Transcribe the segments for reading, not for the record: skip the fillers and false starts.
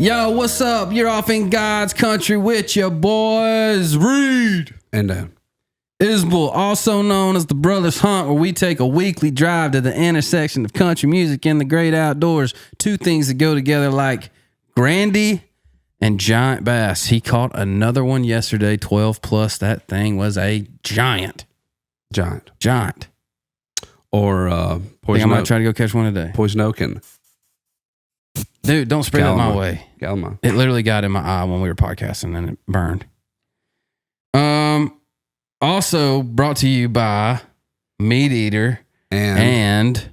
Yo, what's up? You're off in God's country with your boys, Reid and Dan. Isbell, also known as the Brothers Hunt, where we take a weekly drive to the intersection of country music and the great outdoors. Two things that go together like Grandy and giant bass. He caught another one yesterday, 12 plus. That thing was a giant. Or I might try to go catch one today. Poison Oaken. Dude, don't spray that my way. Galma. It literally got in my eye when we were podcasting and it burned. Also brought to you by MeatEater and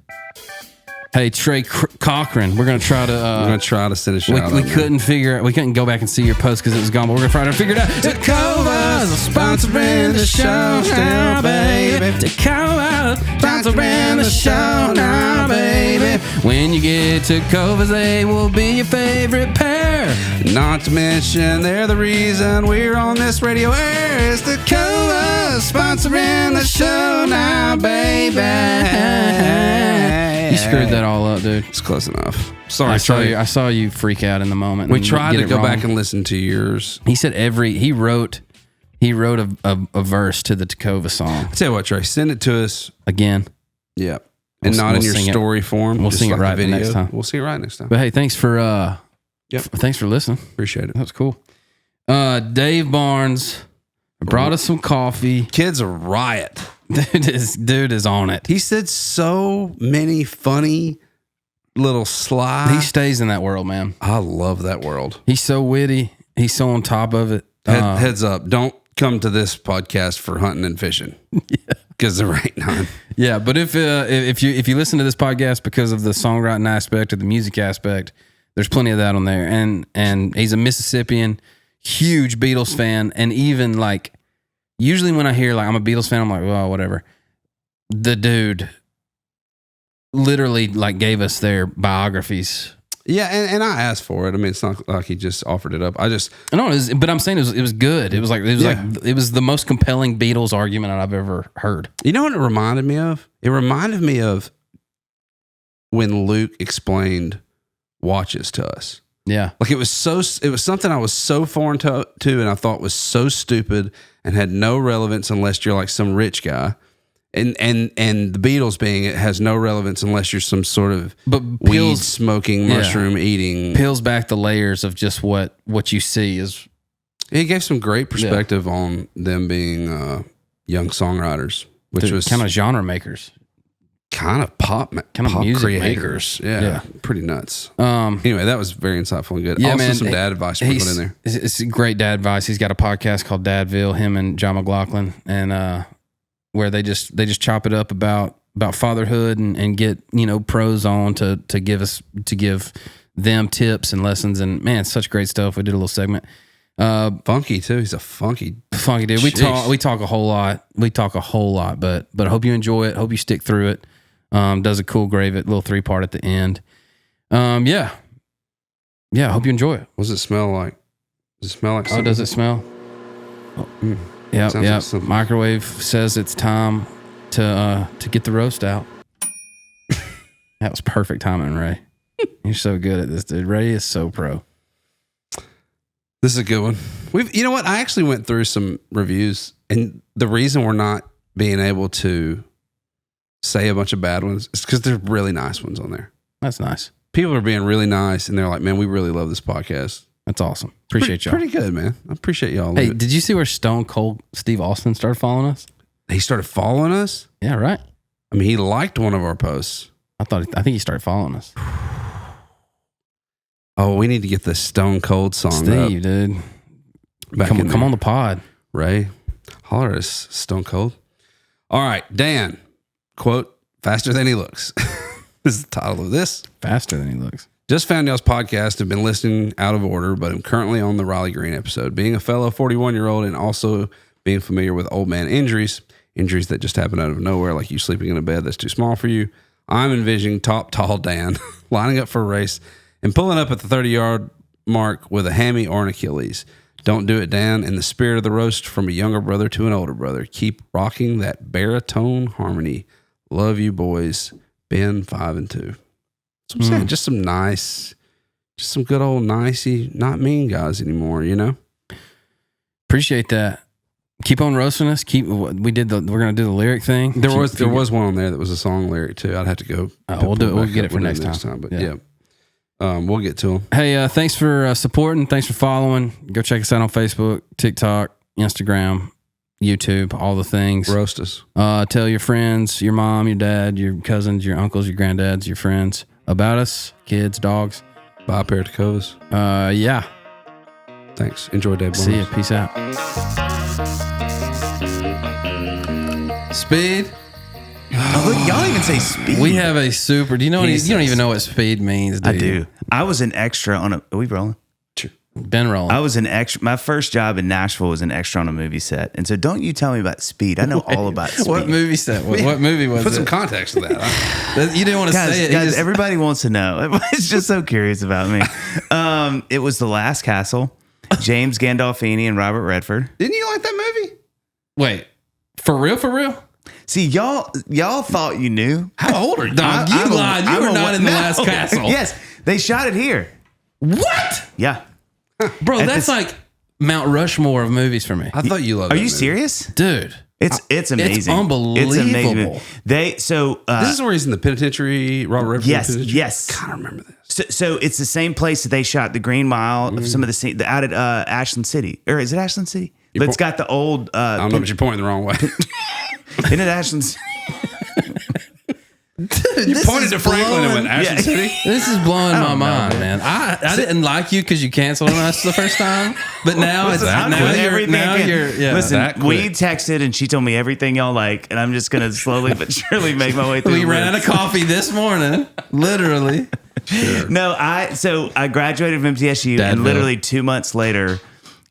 hey, Trey Cochran. We're gonna try to send a shout out. We couldn't go back and see your post because it was gone, but we're gonna try to figure it out. Tacova's sponsoring the show now, baby. Tacova's sponsoring the show now, baby. When you get Tacova's, they will be your favorite pair. Not to mention, they're the reason we're on this radio air. It's Tacova's sponsoring the show now, baby. You screwed that all up, dude. It's close enough. Sorry, I saw you freak out in the moment. We tried to go back and listen to yours. He said he wrote a verse to the Tacova song. I tell you what, Trey, send it to us again. Yeah, and not in your story form. We'll sing it right next time. We'll sing it right next time. But hey, thanks for thanks for listening. Appreciate it. That was cool. Dave Barnes brought us some coffee. Kid's a riot. Dude is on it. He said so many funny little sly. He stays in that world, man. I love that world. He's so witty. He's so on top of it. Heads up. Don't come to this podcast for hunting and fishing. Because there ain't none. Yeah, but if you listen to this podcast because of the songwriting aspect or the music aspect, there's plenty of that on there. And he's a Mississippian, huge Beatles fan, and even like usually when I hear like I'm a Beatles fan, I'm like, well, whatever. The dude literally like gave us their biographies. Yeah, and I asked for it. I mean, it's not like he just offered it up. But I'm saying it was good. It was the most compelling Beatles argument I've ever heard. You know what it reminded me of? It reminded me of when Luke explained watches to us. Yeah. Like it was something I was so foreign to and I thought was so stupid and had no relevance unless you're like some rich guy. And the Beatles being it has no relevance unless you're some sort of weed smoking, mushroom eating. Peels back the layers of just what you see is. He gave some great perspective on them being young songwriters, which was kind of genre makers. Kind of pop music creators. makers. Yeah, pretty nuts. Anyway, that was very insightful and good. Yeah, also man, some dad advice put in there. It's great dad advice. He's got a podcast called Dadville, him and John McLaughlin, and where they just chop it up about fatherhood and get pros on to give them tips and lessons, and man, it's such great stuff. We did a little segment. Funky too. He's a funky dude. We talk a whole lot. But I hope you enjoy it. Hope you stick through it. Does a cool gravorite little 3-part at the end. Yeah. I hope you enjoy it. What does it smell like? Does it smell like something? Oh, does it smell? Oh, yeah. Like Microwave says it's time to get the roast out. That was perfect timing, Ray. You're so good at this, dude. Ray is so pro. This is a good one. You know what? I actually went through some reviews, and the reason we're not being able to say a bunch of bad ones is because there's really nice ones on there. That's nice. People are being really nice, and they're like, man, we really love this podcast. That's awesome. Appreciate y'all. Pretty good, man. I appreciate y'all. Hey, did you see where Stone Cold Steve Austin started following us? He started following us? Yeah, right. I mean, he liked one of our posts. I think he started following us. Oh, we need to get the Stone Cold song Steve, dude. Come on the pod. Ray, holler at us, Stone Cold. All right, Dan, quote, faster than he looks. This is the title of this. Faster than he looks. Just found y'all's podcast. Have been listening out of order, but I'm currently on the Riley Green episode. Being a fellow 41-year-old and also being familiar with old man injuries that just happen out of nowhere, like you sleeping in a bed that's too small for you, I'm envisioning tall Dan lining up for a race and pulling up at the 30-yard mark with a hammy or an Achilles. Don't do it, Dan. In the spirit of the roast, from a younger brother to an older brother, keep rocking that baritone harmony. Love you, boys. Ben 5 and 2. So I'm saying just some nice, Just some good old nicey, not mean guys anymore, you know? Appreciate that. Keep on roasting us. We're gonna do the lyric thing. There was one on there that was a song lyric too. I'd have to go. We'll do it. We'll get it for next time. But yeah. We'll get to them. Hey, thanks for supporting. Thanks for following. Go check us out on Facebook, TikTok, Instagram, YouTube, all the things. Roast us. Tell your friends, your mom, your dad, your cousins, your uncles, your granddads, your friends about us, kids, dogs. Buy a pair of Tacovas. Yeah. Thanks. Enjoy Dave. See ya. Peace out. Speed. Oh, look, y'all even say speed. We have a super. Do you know what? You don't even know what speed means, do I you? do. I was an extra on a. Are we rolling? Been rolling. I was an extra. My first job in Nashville was an extra on a movie set, and so don't you tell me about speed. I know all about speed. What movie set? What movie was it? Put some context to that. You didn't want to say it. Guys, everybody wants to know. Everybody's just so curious about me. It was The Last Castle. James Gandolfini and Robert Redford. Didn't you like that movie? Wait, for real? For real? See, y'all thought you knew. How old are you? Dog, you lied. You were not in The Last Castle. Yes, they shot it here. What? Yeah. Bro, that's like Mount Rushmore of movies for me. I thought you loved it. Are you serious? Dude. It's amazing. It's unbelievable. It's amazing. This is where he's in the penitentiary, Robert Redford. Yes. I can't remember this. So it's the same place that they shot the Green Mile of some of the scene out at Ashland City. Or is it Ashland City? But it's got the old I don't know, but you're pointing the wrong way. Isn't it Ashland City? Dude, you pointed to Franklin and went Ashland City? This is blowing my mind, man. I didn't like you because you canceled on us the first time, but now it's Listen, we texted and she told me everything y'all like, and I'm just gonna slowly but surely make my way through. We ran out of coffee this morning, literally. Sure. No, I graduated from MTSU, and literally 2 months later,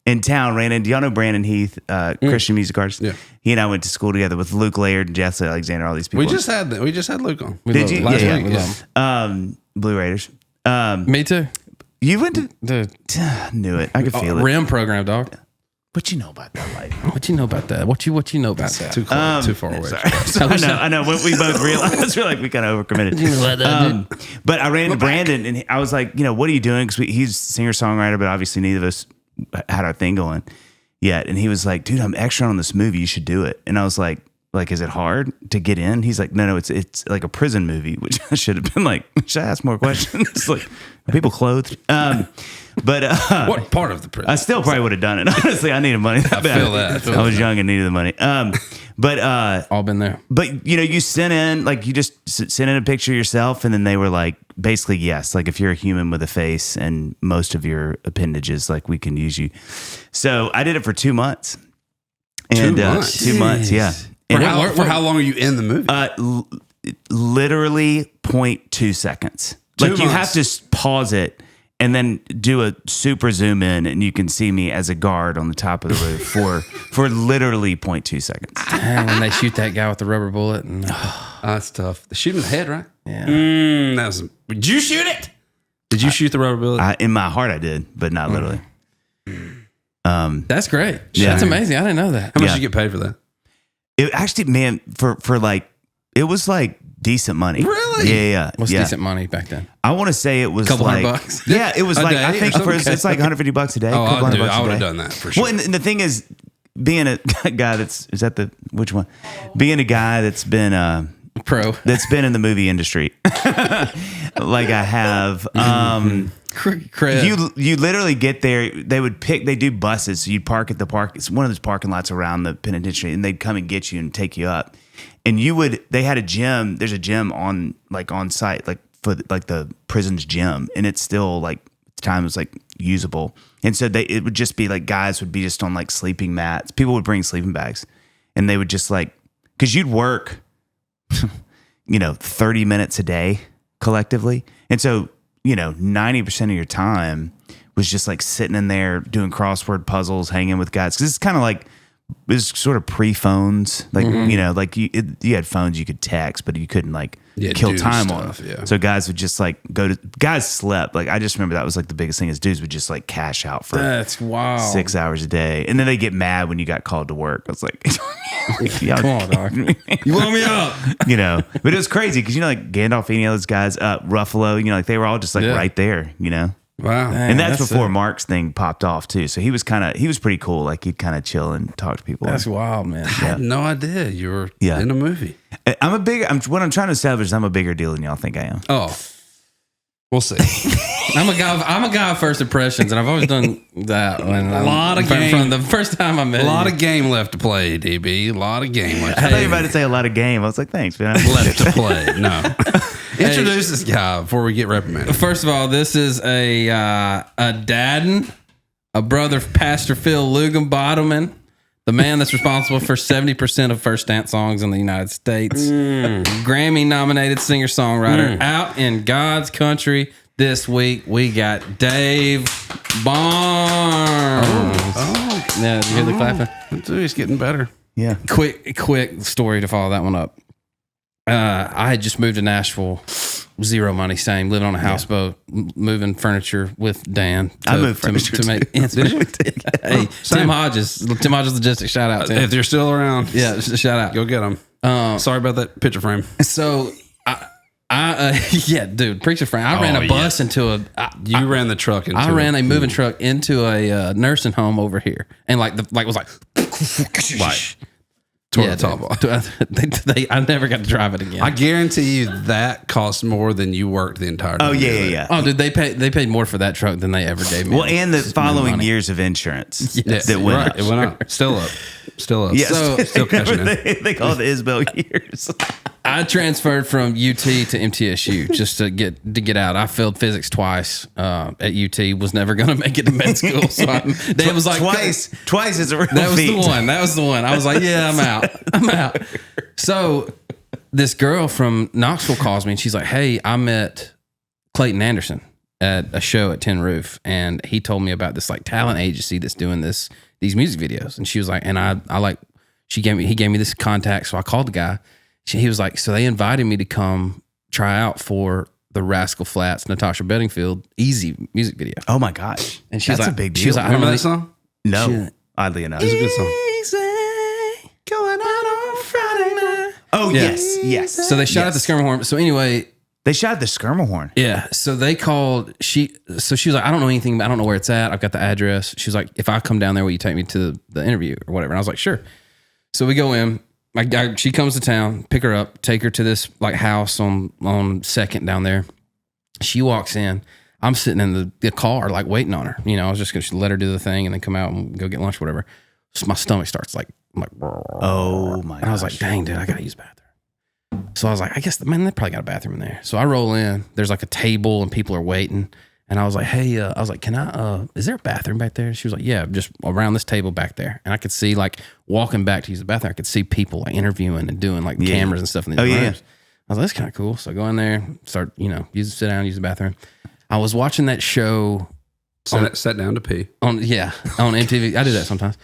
in town, ran into, y'all know Brandon Heath, Christian music artist. Yeah. He and I went to school together with Luke Laird and Jesse Alexander, all these people. We just had Luke on. Did you? Last week. We love Blue Raiders. Me too. You went to knew it. I could feel it. RIM program, dog. What you know about that life? What you know about that? What you know about that? Too far away. Sorry. I know. When we both realized, we're like, we kind of overcommitted. You know about that, dude? But I ran into Brandon, and I was like, what are you doing? Because he's singer songwriter, but obviously neither of us had our thing going yet. And he was like, dude, I'm extra on this movie. You should do it. And I was like, is it hard to get in? He's like, no, it's like a prison movie, which I should have been like, should I ask more questions? Like, are people clothed? But what part of the prison? I still probably would have done it. Honestly, I needed money. I feel that. I was young and needed the money. But all been there. But you sent in, like, you just sent in a picture of yourself, and then they were like, basically, yes, like if you're a human with a face and most of your appendages, like we can use you. So I did it for 2 months. And 2 months? 2 months, yeah. For how long are you in the movie? Literally 0.2 seconds. Like you have to pause it and then do a super zoom in, and you can see me as a guard on the top of the roof for literally 0.2 seconds. And when they shoot that guy with the rubber bullet, and that's tough. They shoot him in the head, right? Yeah. Did you shoot it? Did you shoot the rubber bullet? In my heart, I did, but not literally. That's great. Yeah. That's amazing. I didn't know that. How much did you get paid for that? It actually, man, for like, it was like decent money. Really? Yeah. What's decent money back then? I want to say it was couple like $100. Yeah, it was like, I think it's like $150 a day. Oh, I would have done that for sure. Well, and the thing is, being a guy which one? Being a guy that's been pro, that's been in the movie industry, like I have. You literally get there. They do buses. So you'd park at the park. It's one of those parking lots around the penitentiary, and they'd come and get you and take you up. And they had a gym. There's a gym on site, like for like the prison's gym, and it's still like at the time it was like usable. And so it would just be like guys would be just on like sleeping mats. People would bring sleeping bags, and they would just like, because you'd work, 30 minutes a day collectively, and so 90% of your time was just like sitting in there doing crossword puzzles, hanging with guys. Because it's kind of like, it was sort of pre-phones, like like you had phones you could text, but you couldn't like kill time on. Yeah. So guys would just like guys slept. Like I just remember that was like the biggest thing is dudes would just like cash out for that's wild 6 hours a day, and then they get mad when you got called to work. I was like, come on, dog, you want me up? But it was crazy because like Gandolfini, all those guys, Ruffalo, like they were all just like right there, Wow. Dang, And that's before sick. Mark's thing popped off too. So he was pretty cool. Like he'd kind of chill and talk to people. That's wild, man. I had no idea you were Yeah. in a movie. what I'm trying to establish is I'm a bigger deal than y'all think I am. Oh, we'll see. I'm a guy of first impressions, and I've always done that. From the first time I met A lot you. of game left to play, DB. A lot of game left to I thought you were about to say a lot of game. I was like, thanks, man. left to play. No. Introduce this guy before we get reprimanded. First of all, this is a dad, a brother of Pastor Phil Lugenbottoman, the man that's responsible for 70% of first dance songs in the United States. Grammy nominated singer songwriter out in God's country. This week we got Dave Barnes. Oh. Yeah, did you hear the clapping? He's getting better. Yeah. Quick story to follow that one up. I had just moved to Nashville, zero money, same, living on a houseboat, moving furniture with Dan. I moved furniture to make ends meet. Hey, Tim Hodges Logistics, shout out to him. If they're still around, Yeah, just a shout out. go get them. Sorry about that picture frame. So, yeah, dude, preacher friend. I ran a bus into a. You ran the truck into I ran a moving truck into a nursing home over here, and was like, Right. Tore the top off. I never got to drive it again. I guarantee you that cost more than you worked the entire time. Oh yeah. Oh, dude, they paid more for that truck than they ever gave me. Well, and the following money. years of insurance Yes. that went up. It went up. Still up. Yeah, So- still catching in. they call it the Isbell years. I transferred from UT to MTSU just to get out. I failed physics twice at UT. Was never going to make it to med school. So Dad was like, twice is a real That was feat. the one. I was like, yeah, I'm out. So this girl from Knoxville calls me and she's like, hey, I met Clayton Anderson at a show at Tin Roof, and he told me about this like talent agency that's doing these music videos. And she was like, and he gave me this contact. So I called the guy. He was like, so they invited me to come try out for the Rascal Flatts, Natasha Bedingfield, Easy music video. Oh my gosh. And she's That's like, a big she was deal. like, I don't Remember know that song? No, oddly enough. It's a good song. Easy, going out on Friday night. Oh Yeah. yes. So they shot at the Skirmahorn. So anyway, They shot the Skirmahorn. yeah. So they called. She was like, I don't know anything. I don't know where it's at. I've got the address. She was like, if I come down there, will you take me to the interview or whatever? And I was like, sure. So we go in. She comes to town, pick her up, take her to this like house on Second down there. She walks in. I'm sitting in the car like waiting on her. You know, I was just gonna let her do the thing and then come out and go get lunch, whatever. So my stomach starts like, I'm like, Oh my and I was like, dang, dude, I gotta use the bathroom. So I was like, I guess, man, they probably got a bathroom in there. So I roll in. There's like a table and people are waiting. And I was like, hey, can I, is there a bathroom back there? She was like, yeah, just around this table back there. And I could see like walking back to use the bathroom, I could see people like interviewing and doing like cameras and stuff in these rooms. yeah. I was like, that's kind of cool. So I go in there, start, sit down, use the bathroom. I was watching that show Sat down to pee. on MTV. I do that sometimes.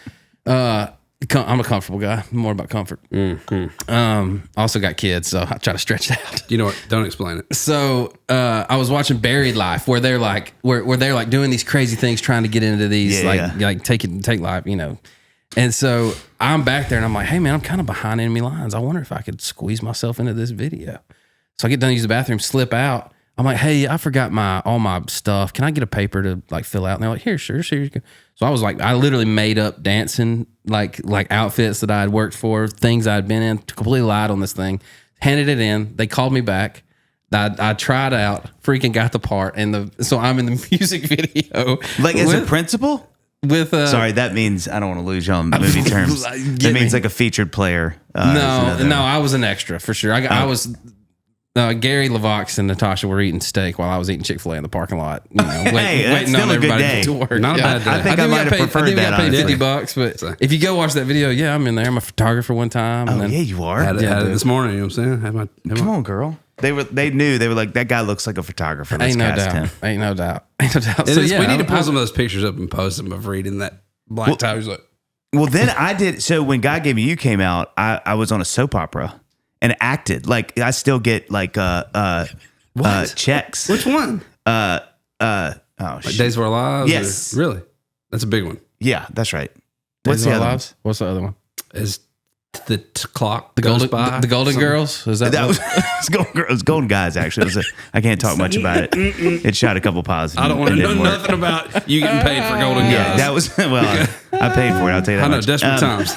I'm a comfortable guy. I'm more about comfort. I also got kids, so I try to stretch it out. You know what? Don't explain it. So I was watching Buried Life, where they're like, where they're like doing these crazy things, trying to get into these like take life, And so I'm back there, and I'm like, hey man, I'm kind of behind enemy lines. I wonder if I could squeeze myself into this video. So I get done, use the bathroom, slip out. I'm like, hey, I forgot all my stuff. Can I get a paper to like fill out? And they're like, here, sure. So I was like, I literally made up dancing like outfits that I had worked for, things I'd been in, completely lied on this thing, handed it in. They called me back. I tried out, freaking got the part, so I'm in the music video. Like as a principal? With Sorry, that means I don't want to lose you on movie terms. That means like a featured player. No, I was an extra for sure. I was. Gary LaVox and Natasha were eating steak while I was eating Chick-fil-A in the parking lot. Hey, that's still a good day. To work. Not a bad day. I think I might have preferred that. I paid honestly. $50, but if you go watch that video, yeah, I'm in there. I'm a photographer one time. Oh and then, yeah, you are. Had it this morning. You know what I'm saying? Come on, girl. They knew. They were like, that guy looks like a photographer. Let's Ain't no cast doubt. him. Ain't no doubt. We need to pull some of those pictures up and post them of Reid in that black tie. He's like, Well, then I did. So when God Gave Me You came out, I was on a soap opera and acted. Like I still get like checks. which one? Shit. Days of Our Lives? Yes. Really? That's a big one. Yeah, that's right. What's What's the other one? What's the other one? Is The clock The goes golden, by. the Golden Girls. Is that That what- it was Golden Guys, actually. I can't talk much about it. It shot a couple pies. I don't want to know nothing about you getting paid for Golden Guys. Yeah, that was, well, I paid for it. I'll tell you that I know, much. desperate times.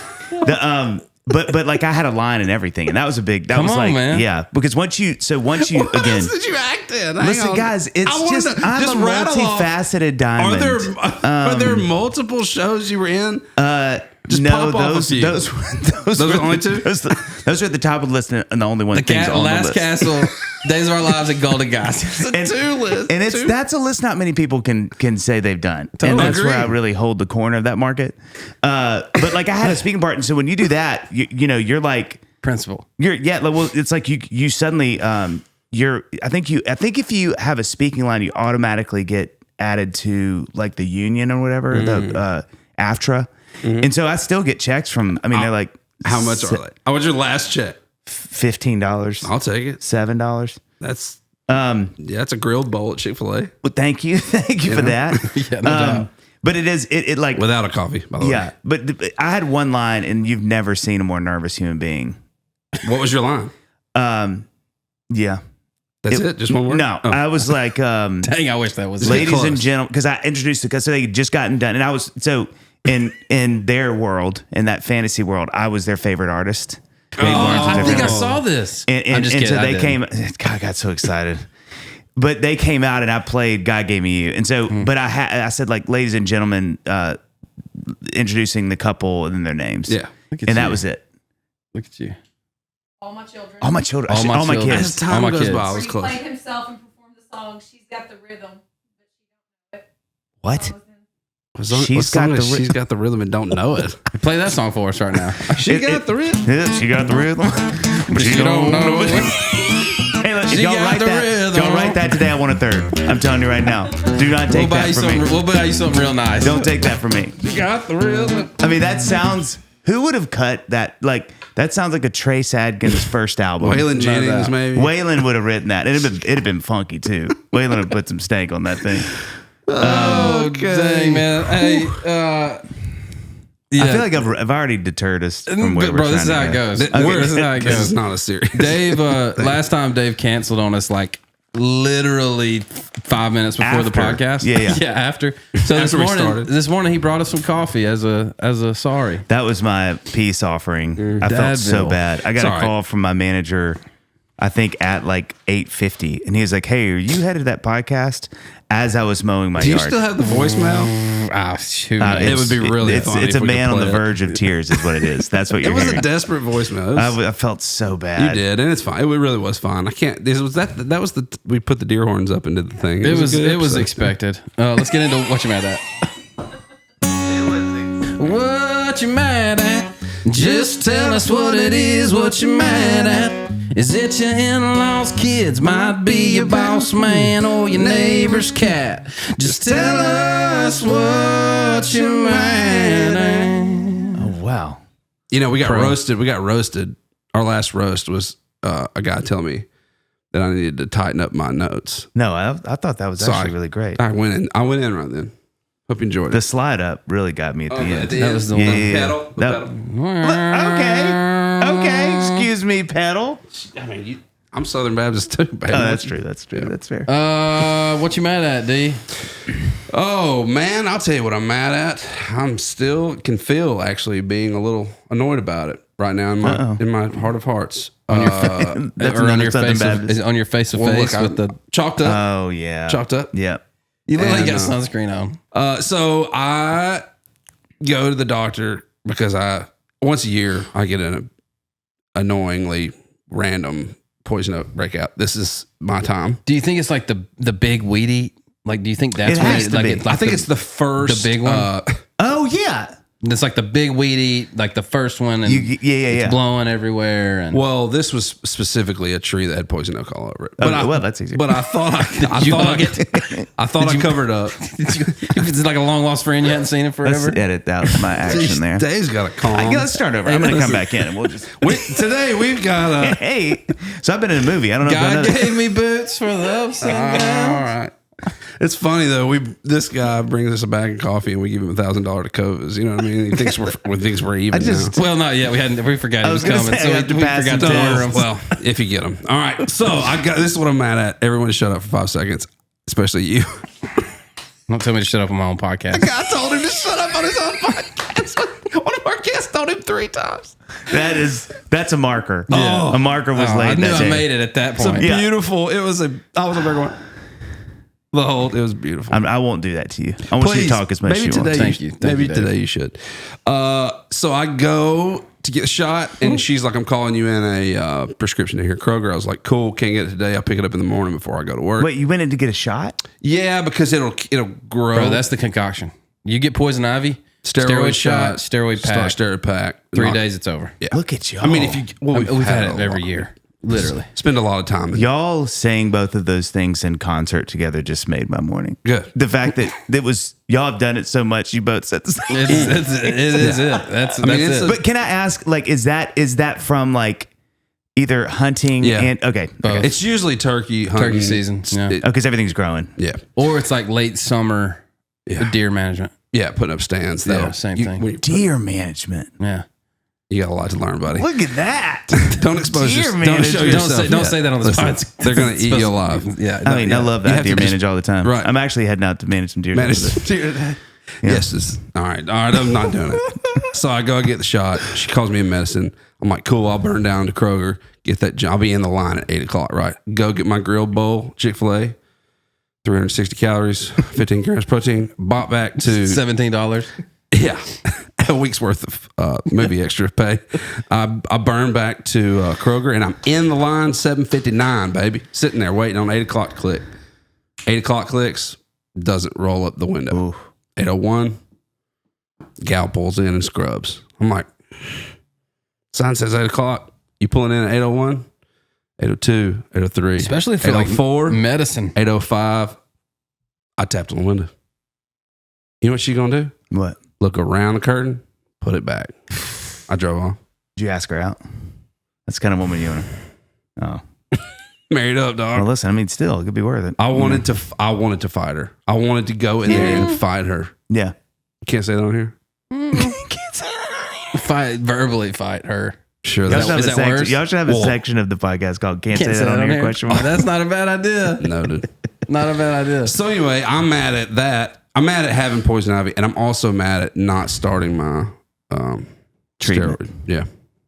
But like I had a line and everything, and that was a big. That Come was on, like, man. yeah, because once you again. Did you act in? Hang Listen, on. guys, it's I wanna just know- I'm just a rattle off. multifaceted diamond. Are there multiple shows you were in? Just no, pop off a few. those Those were are only two? Those are at the top of the list, and the only one the things on Last the list. Castle, Days of Our Lives, and Golden Guys. And, two list. and that's a list not many people can say they've done, and Totally that's where I agree. really hold the corner of that market. But like I had a speaking part, and so when you do that, you know you're like. Principal. Well, it's like you suddenly I think if you have a speaking line, you automatically get added to like the union or whatever, the AFTRA. And so I still get checks from, I mean, they're like, How much are they? How was your last check? $15, I'll take it. $7. That's that's a grilled bowl at Chick-fil-A Well, thank you for that. Yeah, no doubt. But it like, without a coffee. By the way. yeah, but I had one line, and you've never seen a more nervous human being. What was your line? Yeah. That's it. Just one word. No, Oh. I was like, Dang, I wish that was ladies close. and gentlemen, because I introduced it because they had just gotten done, and I was so in their world, in that fantasy world, I was their favorite artist. Oh, I think I saw this. And I'm just kidding. so I they didn't. came. God, I got so excited. But they came out and I played God Gave Me You, and so but I said like ladies and gentlemen, introducing the couple and then their names. Yeah. And that was it. Look at you. All my children. All my children, All my all my children. As kids. time All my goes kids. by, I Where was he close. played himself and performed the song. She's got the rhythm. What? She's got the rhythm and don't know it. Play that song for us right now. She got the rhythm. Yeah, she got the rhythm, but she don't know it. Hey, look, if She y'all got write the that. If rhythm. y'all write that today, I want a third. I'm telling you right now. Do not take that from me. We'll buy you something real nice. Don't take that from me. She got the rhythm. I mean, that sounds. Who would have cut that? Like that sounds like a Trace Adkins first album. Waylon Jennings, doubt. maybe. Waylon would have written that. It'd have been funky too. Waylon would put some stank on that thing. Okay. Dang, man. Hey, yeah. I feel like I've already deterred us from where But, we're bro, this is trying how to it go. goes. This is how it This is goes. not a serious. Dave, last time Dave canceled on us like literally 5 minutes before the After. podcast. Yeah. yeah, after. So After we started. this morning he brought us some coffee as a sorry. That was my peace offering. I felt so Dadville. bad. I got It's a all right. call from my manager, I think at like 8:50, and he was like, "Hey, are you headed to that podcast?" As I was mowing my Do you yard. still have the voicemail? Ah, shoot. It would be really It's funny it's if a we could man on play the it. verge of tears, is what it is. That's what It you're was hearing. a desperate voicemail. It was- I felt so bad. you did, and it's fine. It really was fine. I can't. This was that. That was the. We put the deer horns up into the thing. It a was good episode. expected. Let's get into what you mad at. What you mad at? Just tell us what it is. What you mad at? Is it your in-laws' kids? Might be your boss man or your neighbor's cat. Just tell us what you mad at. Oh wow. You know, we got roasted. We got roasted. Our last roast was a guy telling me that I needed to tighten up my notes. No, I thought that was So actually really great. I went in right then. Hope you enjoyed The it. slide up really got me at the end. That was the Yeah, one. yeah, yeah. Pedal. The That- pedal. Okay. Excuse me, pedal. I mean, I'm Southern Baptist too, baby. Oh, that's true. That's true. That's fair. What you mad at, D? Oh man, I'll tell you what I'm mad at. I'm still can feel actually being a little annoyed about it right now in my heart of hearts. That's Or on another your Southern face, Baptist. is it on your face to Well, face look, with the. chalked up, Oh yeah. chopped up. Yep. You literally and, got sunscreen on. So I go to the doctor because once a year I get an annoyingly random poison oak breakout. This is my time. Do you think it's like the big weedy? Like, do you think that's It when has to like be. it's like I think it's the first, the big one? Oh yeah. It's like the big weedy, like the first one, and Yeah. it's blowing everywhere. And well, this was specifically a tree that had poison oak all over it. Well, that's easy. But I thought I you thought hug it? I thought I covered up. It's like a long lost friend you hadn't seen it Let's forever. edit out my action there. Dave's got a calm. Let's start over. I'm going to come back in and we'll just. Today we've got a. Hey, so I've been in a movie. I don't know if God I know. gave me boots for the ups and downs. All right. It's funny though. This guy brings us a bag of coffee and we give him $1,000 to Covas. You know what I mean? He thinks we're even now. Well, not yet. We forgot he was coming, say, so I have to we pass forgot him to down. order him. Well, if you get them. All right. So this is what I'm mad at. Everyone shut up for 5 seconds, especially you. Don't tell me to shut up on my own podcast. I told him to shut up on his own podcast. One of our guests told him 3 times. That's a marker. Yeah. A marker was Oh, laid I knew that I day. made it at that It's a point. beautiful. I was up there going. It was beautiful. I won't do that to you. I want you to talk as much as you want. Thank you. Thank Maybe you, Dave. today you should. So I go to get a shot, and she's like, "I'm calling you in a prescription to here, Kroger." I was like, "Cool, can't get it today. I'll pick it up in the morning before I go to work." Wait, you went in to get a shot? Yeah, because it'll grow. Bro, that's the concoction. You get poison ivy, steroid shot, steroid pack. steroid pack. 3 days, it's over. Yeah. Look at y'all. I mean, if you We've had it every year, literally. Spend a lot of time. Y'all saying both of those things in concert together just made my morning. Good. The fact that y'all have done it so much, you both said the same. It is it. That's it's it. But can I ask, like, is that from like either hunting Yeah. and okay, Both. It's usually turkey hunting. Turkey season, yeah. because everything's growing. Yeah. Or it's like late summer deer management. Yeah, putting up stands though. Yeah, same thing. when Deer management. Yeah. you got a lot to learn, buddy. Look at that. Don't expose Deer yourself. Don't management. show Don't yourself. don't yet. say that on the Listen, spot. they're going to eat you alive. Yeah. I mean, I love You that have deer to just- manage all the time. Right. I'm actually heading out to manage some deer. Manage today. to- Yes. All right. I'm not doing it. So I go get the shot. She calls me in medicine. I'm like, cool. I'll burn down to Kroger. Get that. I'll be in the line at 8:00. Right. Go get my grilled bowl, Chick-fil-A. 360 calories, 15 grams protein. Bought back to $17. yeah, a week's worth of movie extra pay. I burn back to Kroger, and I'm in the line 7:59, baby, sitting there waiting on 8:00 to click. 8:00 clicks, doesn't roll up the window. 8:01, gal pulls in and scrubs. I'm like, sign says 8:00. You pulling in at 8:01, 8:02, 8:03, Especially for like 8:04, medicine. 8:05. I tapped on the window. You know what she gonna do? What? Look around the curtain, put it back. I drove off. Did you ask her out? That's the kind of woman you want to. Oh. Married up, dog. Well, listen, I mean, still, it could be worth it. I wanted to fight her. I wanted to go in there and fight her. Yeah. Can't say that on here. Verbally fight her. Sure, Y'all should have, is a that section, worse? y'all should have a Well, section of the podcast called Can't Say That on Here? Question mark. That's not a bad idea. noted. Not a bad idea. So anyway, I'm mad at that. I'm mad at having poison ivy, and I'm also mad at not starting my Treatment. steroid. Yeah,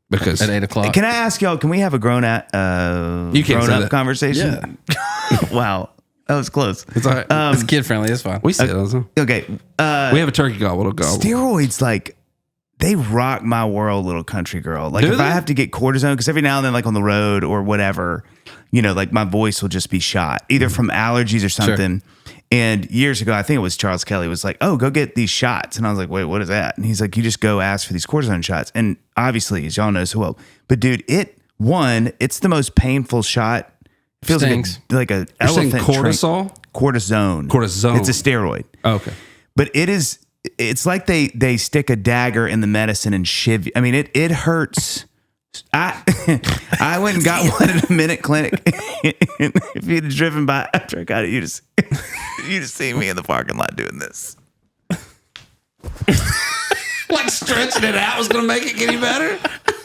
because At 8:00. Can I ask y'all, can we have a grown up You can't say grown up that. conversation? Wow. That was close. it's all right. It's kid friendly. It's fine. we said it. Okay. We have a turkey gobble to go. Steroids, like, they rock my world, little country girl. Like, Do if they? I have to get cortisone, because every now and then, like on the road or whatever, you know, like my voice will just be shot, either from allergies or something. And years ago, I think it was Charles Kelly was like, oh, go get these shots. And I was like, wait, what is that? And he's like, you just go ask for these cortisone shots. And obviously, as y'all know so well, but dude, it's the most painful shot. It feels Stings. like an You're saying elephant. cortisol? Cortisone. Cortisone. It's a steroid. Oh, okay. But it's like they stick a dagger in the medicine and shiv you. I mean, it hurts. I went and got one at a Minute Clinic. If you'd have driven by after I got it, you just see me in the parking lot doing this. Like stretching it out was gonna make it get any better.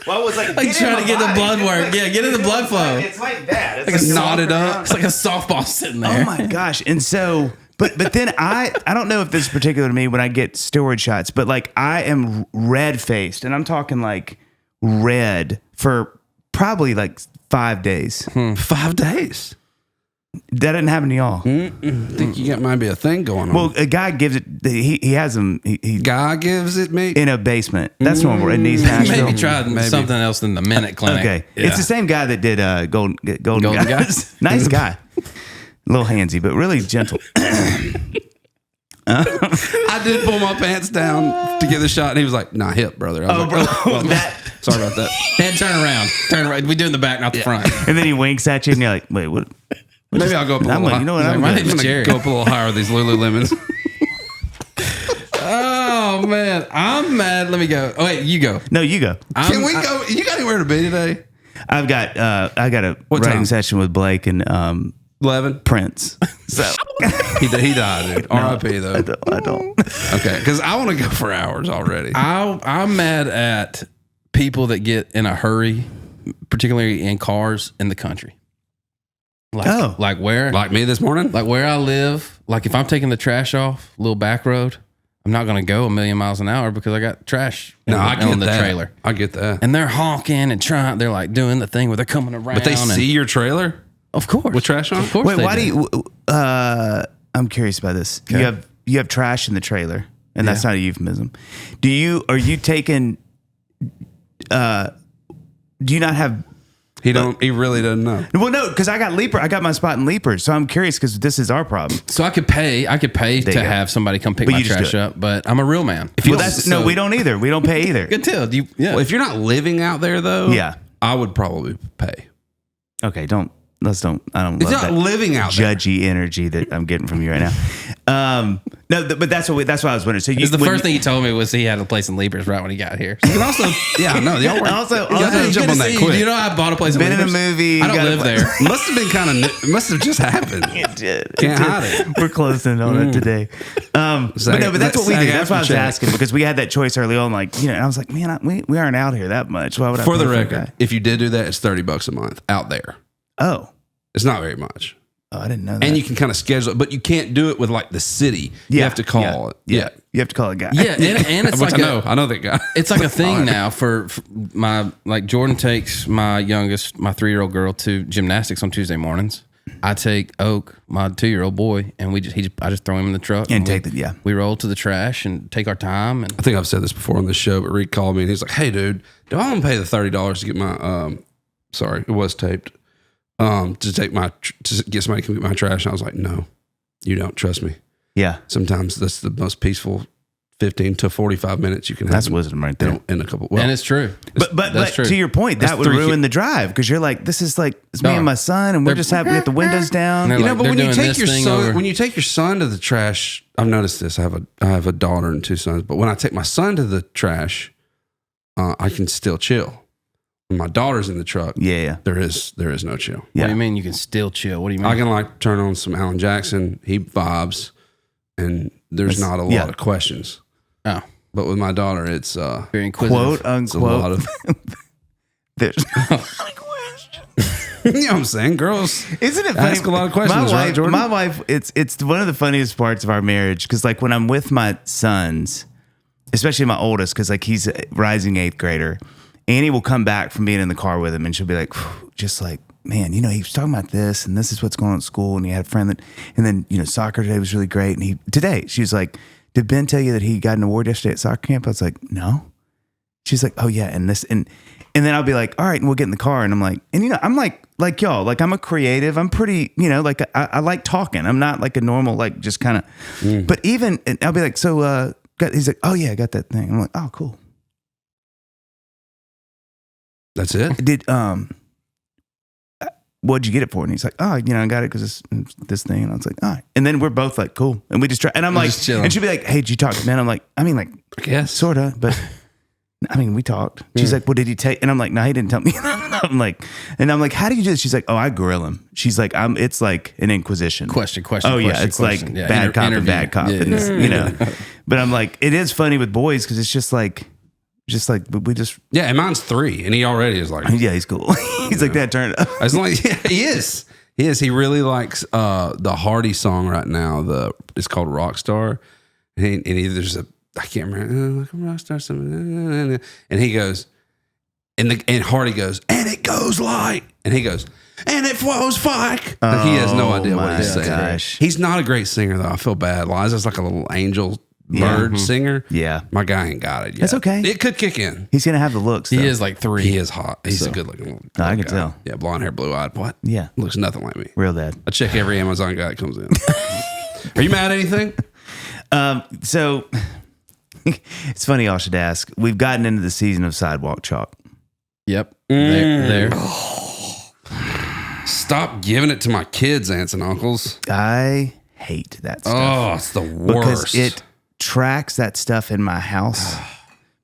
Well, it was like trying to get the blood work. Yeah, get in the blood flow. It's like that. It's Like a knotted up. It's like a softball sitting there. Oh my gosh. And so, but then I don't know if this is particular to me when I get steroid shots, but like I am red faced, and I'm talking like red for probably like 5 days. 5 days. That didn't happen to y'all. I think you got might be a thing going on. Well, a guy gives it. He has them. He guy gives it me. in a basement. That's normal in East Nashville. Maybe tried something else than the Minute Clinic. Okay, Yeah. it's the same guy that did Golden Golden Guys. Guys. Nice guy, a little handsy, but really gentle. I did pull my pants down to get the shot, and he was like, "Nah, hip, brother." I was like, bro, that. sorry about that. Dad, turn around. Turn around. We do in the back, not the front. And then he winks at you, and you're like, "Wait, what?" Maybe I'll go up a I'm little like, high. you know what? He's I'm like, gonna- my I'm name's gonna Jerry. go up a little higher with these Lululemons. Oh man, I'm mad. Let me go. Oh wait, you go. No, you go. Can we go? You got anywhere to be today? I got a What writing time? session with Blake and 11. Prince. So He died, dude. R.I.P. though. I don't. Okay, because I want to go for hours already. I'm mad at people that get in a hurry, particularly in cars in the country. Like where? Like me this morning? Like where I live. Like if I'm taking the trash off, little back road, I'm not going to go 1,000,000 miles an hour because I got trash on the trailer. I get that. And they're honking and trying. They're like doing the thing where they're coming around. But they see your trailer? Of course. With trash on? Of course. Wait, they why do you? I'm curious about this. Okay. You have trash in the trailer, and that's not a euphemism. Are you taking? Do you not have? He really doesn't know. Well, no, because I got my spot in Leaper, so I'm curious because this is our problem. So I could pay to have somebody come pick But my you just trash do it. up, but I'm a real man. No, we don't either. We don't pay either. Good tell. Yeah. Well, if you're not living out there, though, Yeah. I would probably pay. Okay, I don't It's love not that living out there. judgy energy that I'm getting from you right now. But that's what I was wondering. So the first thing he told me was he had a place in Leapers right when he got here. You can also, y'all were, Also- y'all also, didn't jump on that quick. You know, I bought a place in Been in a Leapers. movie, I don't got a live place. there. Must have been must have just happened. It did. Can't hide it. We're closing on it today. But that's what we do. That's why I was asking, because we had that choice early on. Like, and I was like, man, we aren't out here that much. Why would I For the pay a record, guy? if you did do that, it's $30 a month out there. Oh, It's not very much. I didn't know that. And you can kind of schedule it, but you can't do it with like the city. You have to call it. Yeah. You have to call a guy. Yeah, and it's Which like I know that guy. it's like a thing now for my, like Jordan takes my youngest, my 3-year-old girl to gymnastics on Tuesday mornings. I take Oak, my 2-year-old boy, and I just throw him in the truck And we roll to the trash and take our time. And I think I've said this before on the show, but Reed called me and he's like, "Hey, dude, do I want to pay the $30 to get my sorry, it was taped. To get somebody to come get my trash?" And I was like, "No, you don't. Trust me. Yeah. Sometimes that's the most peaceful 15 to 45 minutes you can have. That's wisdom right there. In a couple. and it's true. But That's true. to your point, That's that would 3 ruin the drive because you're like, this is like it's me No. and my son, and we got the windows down. And You they're know, like, but they're when you doing take this your thing son, over. when you take your son to the trash, I've noticed this. I have a daughter and 2 sons, but when I take my son to the trash, I can still chill. When my daughter's in the truck, Yeah. there is no chill. What do you mean you can still chill? What do you mean? I can like turn on some Alan Jackson, he vibes, and there's not a lot of questions. Oh, But with my daughter, it's very inquisitive. Quote it's a lot unquote. of There's you know what I'm saying, girls. Isn't it funny? Ask a lot of questions, right, Jordan? My wife, it's one of the funniest parts of our marriage because like when I'm with my sons, especially my oldest, because like he's a rising 8th grader, Annie will come back from being in the car with him and she'll be like, just like, man, he was talking about this and this is what's going on at school, and he had a friend that, and then soccer today was really great, and today she's like, did Ben tell you that he got an award yesterday at soccer camp? I was like, no. She's like, oh yeah, and this and then I'll be like, all right, and we'll get in the car, and I'm like, and I'm like y'all, like I'm a creative, I'm pretty, like I like talking. I'm not like a normal, like just kind of, but even, and I'll be like, so he's like, oh yeah, I got that thing. I'm like, oh cool. That's it. What'd you get it for? And he's like, oh, I got it because it's this thing. And I was like, all right. And then we're both like, cool. And we just try. And I'm like, just chilling. and she'd be like, hey, did you talk to Ben? I'm like, I mean, like, I guess. sort of, but I mean, we talked. She's like, well, did he take? And I'm like, no, he didn't tell me. I'm like, how do you do this? She's like, oh, I grill him. She's like, it's like an inquisition. Question. Oh yeah, it's question. like bad cop and bad cop. Yeah, And but I'm like, it is funny with boys because it's just like we just Yeah, and mine's 3, and he already is like, yeah, he's cool. He's like that. Turn it up. as long as, yeah, he is. He is. He really likes the Hardy song right now. It's called Rockstar, and there's I can't remember, like a rock star something, and he goes, and Hardy goes, and it goes like, and he goes, and it flows like. Like he has no idea what he's saying. Gosh. He's not a great singer though. I feel bad. Liza's like a little angel bird singer. Yeah. My guy ain't got it yet. That's okay. It could kick in. He's gonna have the looks. He though. is like 3. He is hot. He's a good looking little I can guy. tell. Yeah, blonde hair, blue eyed. What? Yeah. Looks nothing like me. Real dad. I check every Amazon guy that comes in. Are you mad at anything? So it's funny y'all should ask. We've gotten into the season of sidewalk chalk. Yep. There. Stop giving it to my kids, aunts and uncles. I hate that stuff. Oh, it's the worst. Because it tracks that stuff in my house.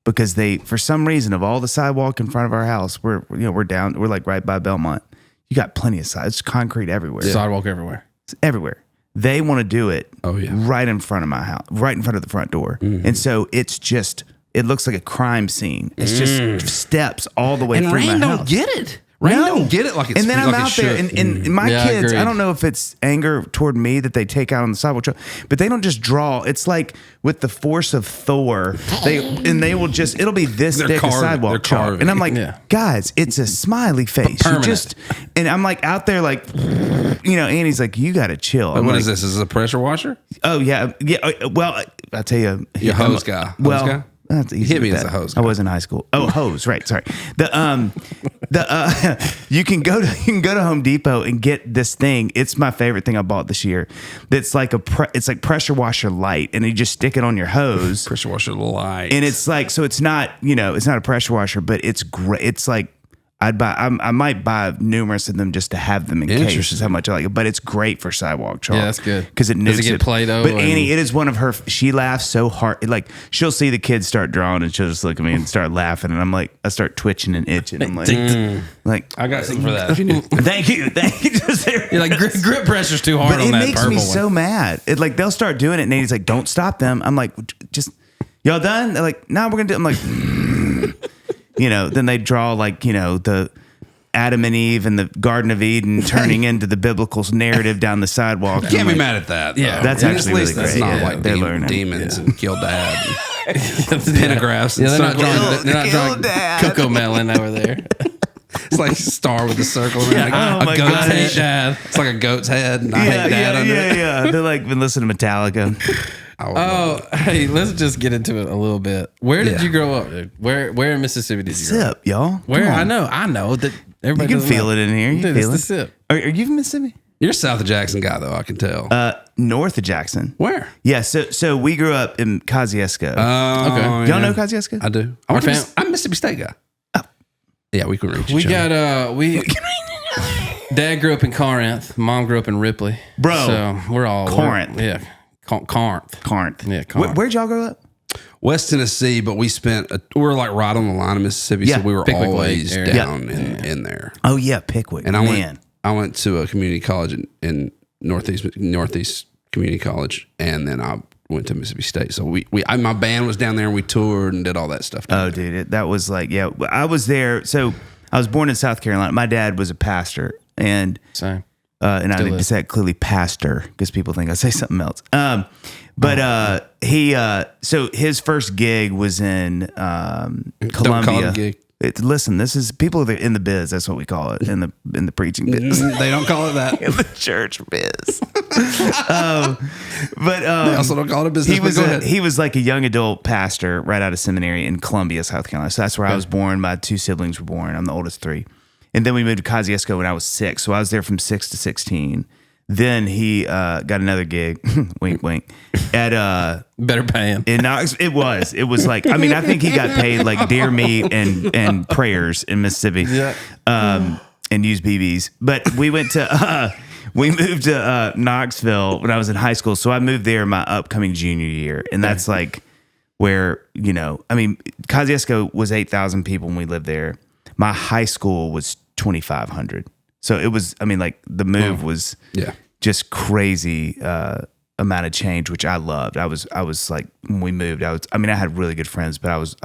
Because they, for some reason, of all the sidewalk in front of our house, we're down, we're like right by Belmont. you got plenty of sides, concrete everywhere. Sidewalk everywhere. It's everywhere. They want to do it yeah. right in front of my house, right in front of the front door. And so it's just, it looks like a crime scene. It's just steps all the way And through Rain my don't house. get it. Rain don't get it like it's And then I'm like it out there, should. and my Yeah, kids, agreed. I don't know if it's anger toward me that they take out on the sidewalk, but they don't just draw. It's like with the force of Thor, they will just, it'll be this They're thick a carving. sidewalk They're chalk. carving. And I'm like, Yeah. guys, it's a smiley face. You permanent. and I'm like out there like, Annie's like, you got to chill. What I'm like, is this? Is this a pressure washer? Oh yeah. Well, I'll tell you. You hose guy. Hose Well, guy? that's easy hit me with as that. a hose I guy. was in high school. Oh, hose, right? Sorry. You can go to Home Depot and get this thing. It's my favorite thing I bought this year. That's like it's like pressure washer light, and you just stick it on your hose. Pressure washer light. And it's like, so it's not, it's not a pressure washer, but it's great. It's like, I might buy numerous of them just to have them in case. Interesting. Is how much I like it. But it's great for sidewalk chalk. Yeah, that's good. Because it Does nukes it get Play-Doh But and- Annie, it is one of her. She laughs so hard. Like she'll see the kids start drawing, and she'll just look at me and start laughing, and I'm like, I start twitching and itching. I'm like, I got something for that. If you need. thank you. Just You're like grip pressure's too hard but on it that makes purple me one. so mad. It like they'll start doing it, and Annie's like, "Don't stop them." I'm like, "Just y'all done?" They're like, "No, we're gonna do." I'm like, Then they draw like the Adam and Eve and the Garden of Eden turning into the biblical narrative down the sidewalk. Can't I'm be like, mad at that. Yeah. though. That's And actually at least really that's great. not Yeah, like they're learning. demons and kill dad. And pentagraphs. Yeah, and they're not circles. drawing. They're not Kill drawing Dad. Cocoa Melon over there. It's like a star with a circle around. Oh a my goat's God. head. Dad. It's like a goat's head. And I hate dad under it. They're like been listening to Metallica. I would love Oh, hey, let's just get into it a little bit. Where did Yeah. you grow up, dude? Where in Mississippi did you grow up? Sip, y'all. Where? Come on. I know that You everybody can doesn't feel know. it in here. You Dude, feel it's it. the sip. Are you from Mississippi? You're a South of Jackson guy, though. I can tell. North of Jackson. Where? Yeah, so we grew up in Kosciuszko. Okay. Y'all know Kosciuszko? I do. Our I'm a Mississippi State guy. Oh. Yeah, we can reach We each other. got Dad grew up in Corinth. Mom grew up in Ripley. Bro. So we're all Corinth. Yeah. Corinth. Corinth. Yeah, Corinth. Where'd y'all grow up? West Tennessee, but we were like right on the line of Mississippi, Yeah, so we were Pickwick always Lake area. down in there. Oh yeah, Pickwick. And I Man. went to a community college in Northeast Community College, and then I went to Mississippi State. So my band was down there, and we toured and did all that stuff. Oh, dude, that was like, yeah. I was there. So I was born in South Carolina. My dad was a pastor, and Same. and I Still need to is. say clearly pastor because people think I say something else. But he so his first gig was in Don't call it Columbia. a gig. Listen, this is people that are in the biz. That's what we call it in the preaching biz. They don't call it that. In the church biz. But They also don't call it a business. he but was go ahead. he was like a young adult pastor right out of seminary in Columbia, South Carolina. So that's where I was born. My two siblings were born. I'm the oldest three. And then we moved to Kosciuszko when I was 6. So I was there from 6 to 16. Then he got another gig, wink, wink, at Better paying. in Knox. It was like, I mean, I think he got paid like deer meat and prayers in Mississippi, and used BBs. But we moved to Knoxville when I was in high school. So I moved there my upcoming junior year, and that's like where I mean, Kosciuszko was 8,000 people when we lived there. My high school was 2,500. So it was, I mean, like the move was just crazy amount of change, which I loved. I was like, when we moved, I had really good friends, but I was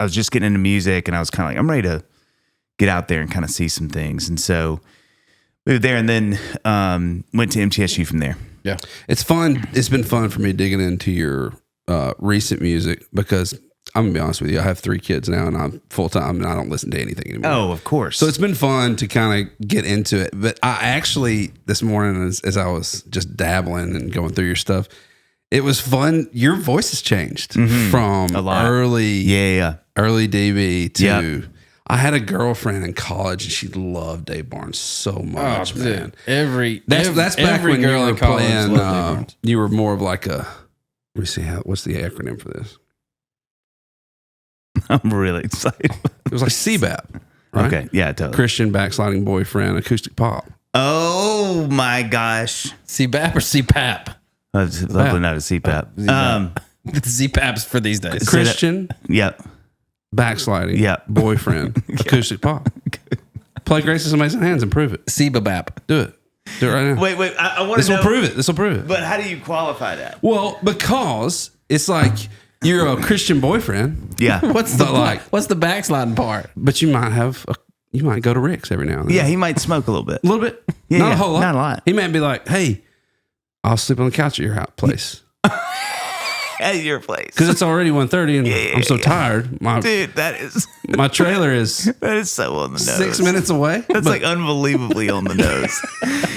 just getting into music, and I was kind of like, I'm ready to get out there and kind of see some things. And so moved there, and then went to MTSU from there. Yeah. It's fun. It's been fun for me digging into your recent music because I'm gonna be honest with you. I have 3 kids now, and I'm full time, and I don't listen to anything anymore. Oh, of course. So it's been fun to kind of get into it. But I actually, this morning, as I was just dabbling and going through your stuff, it was fun. Your voice has changed from A lot. early DB to. Yeah. I had a girlfriend in college, and she loved Dave Barnes so much, Oh, man. dude. That's back every when girl you were in college playing. loved Dave Barnes. You were more of like a. Let me see what's the acronym for this? I'm really excited. It was like CBAP, right? Okay. Yeah, totally. Christian backsliding boyfriend, acoustic pop. Oh my gosh. CBAP or CPAP? That's lovely not a CPAP. CPAP's for these days. Christian Yep. backsliding Yep. boyfriend, acoustic pop. Play Grace is Amazing Hands and prove it. Sebabap. Do it. Do it right now. Wait. I want This to will know. prove it. This will prove it. But how do you qualify that? Well, because it's like you're a Christian boyfriend. Yeah. What's the backsliding part? But you might go to Rick's every now and then. Yeah, he might smoke a little bit. A little bit. Yeah, not yeah, a whole lot. not a lot. He might be like, hey, I'll sleep on the couch at your place. At your place. Because it's already 1:30 and I'm so tired. Dude, that is trailer is so on the nose. 6 minutes away. That's like unbelievably on the nose.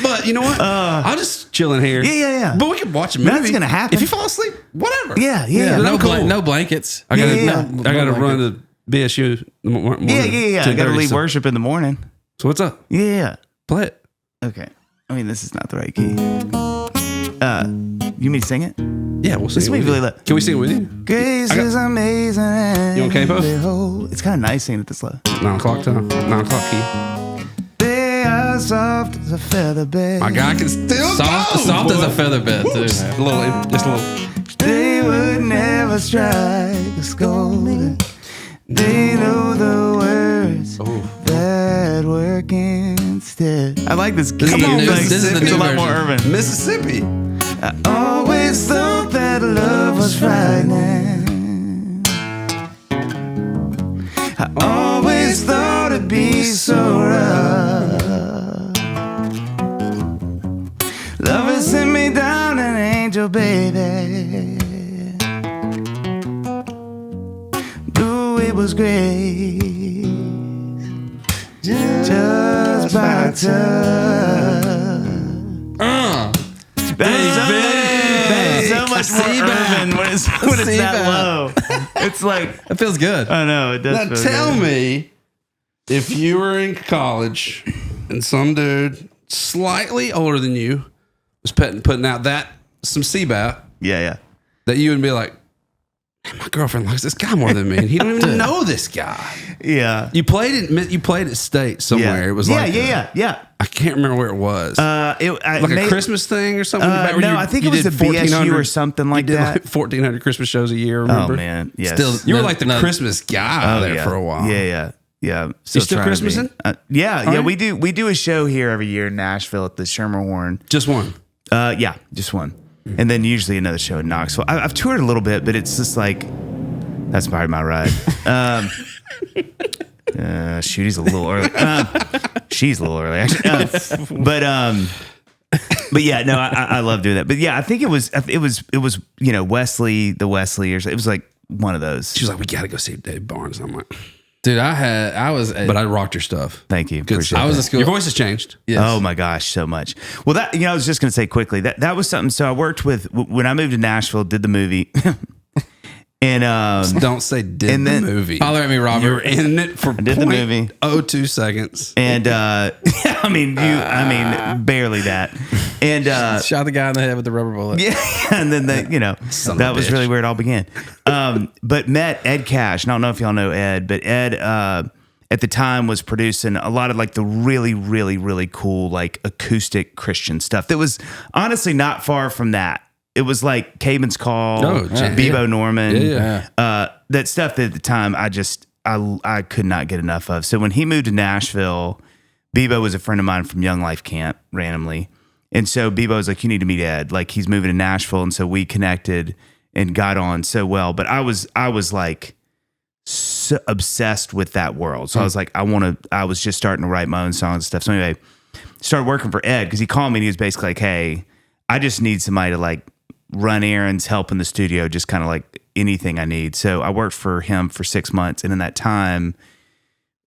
But you know what? I'll just chill in here. Yeah. But we can watch a movie. That's gonna happen. If you fall asleep, whatever. Yeah. No blankets. I gotta, Yeah. I gotta run to BSU. In the morning, Yeah. I got to 10:30, leave so- worship in the morning. So what's up? Yeah. Play it. Okay. I mean, this is not the right key. You mean sing it? Yeah, we'll sing This it may with really you. loud. Can we sing it with you? Grace is amazing. You want capo? Behold. It's kind of nice singing it this low. 9 o'clock time. 9 o'clock key. They are soft as a feather bed. My guy can still Soft go. as a feather bed, too. Just a little. They would never strike a scold. They know the words that work instead. I like this key. This is the new- Like, this is the it's new a lot more version. urban. Mississippi. I always thought that love was frightening. I always thought it'd be so rough. Love has sent me down an angel, baby. Ooh, it was great. Just by touch. That's so much more urban when it's that low. It's like, It feels good. I know, it does. Now feel tell good. me if you were in college and some dude slightly older than you was putting out some CBAT Yeah. that you would be like, man, my girlfriend likes this guy more than me, and he don't even know this guy. Yeah. You played at State somewhere. Yeah. It was like Yeah. I can't remember where it was. Like a Christmas thing or something. Where no, I think it was did the BSU 1,400 or something like you did that. Like 1,400 Christmas shows a year. Remember? Oh man, yes. Still- You were No, like the no. Christmas guy there yeah. for a while. Yeah. You still trying to be. Christmasing? Yeah. you? We do a show here every year in Nashville at the Schermerhorn. Just one. Yeah, just one, and then usually another show in Knoxville. I've toured a little bit, but it's just like that's probably my ride. Shoot, he's a little early. She's a little early, actually. But yeah, no, I love doing that. But yeah, I think it was Wesley, the Wesleyers. It was like one of those. She was like, we got to go see Dave Barnes. I'm like, Dude, but I rocked your stuff. Thank you. Good Appreciate stuff. I was that. in school. Your voice has changed. Yes. Oh my gosh, so much. Well, that I was just going to say quickly that was something. So I worked with when I moved to Nashville, did the movie, and Don't say did And then- the movie. Holler at me, Robert. You were in it for did the movie. 0.02 seconds. and I mean barely that, and Shot the guy in the head with the rubber bullet. yeah, and then Son of that a was bitch. really where it all began. But met Ed Cash. And I don't know if y'all know Ed, but Ed at the time was producing a lot of like the really, really, really cool like acoustic Christian stuff that was honestly not far from that. It was like Caven's Call, Bebo Norman, that stuff that at the time I could not get enough of. So when he moved to Nashville, Bebo was a friend of mine from Young Life Camp randomly. And so Bebo was like, you need to meet Ed. Like he's moving to Nashville. And so we connected and got on so well. But I was like so obsessed with that world. So I was like, I was just starting to write my own songs and stuff. So anyway, started working for Ed because he called me and he was basically like, hey, I just need somebody to like run errands, help in the studio, just kind of like anything I need. So I worked for him for 6 months. And in that time,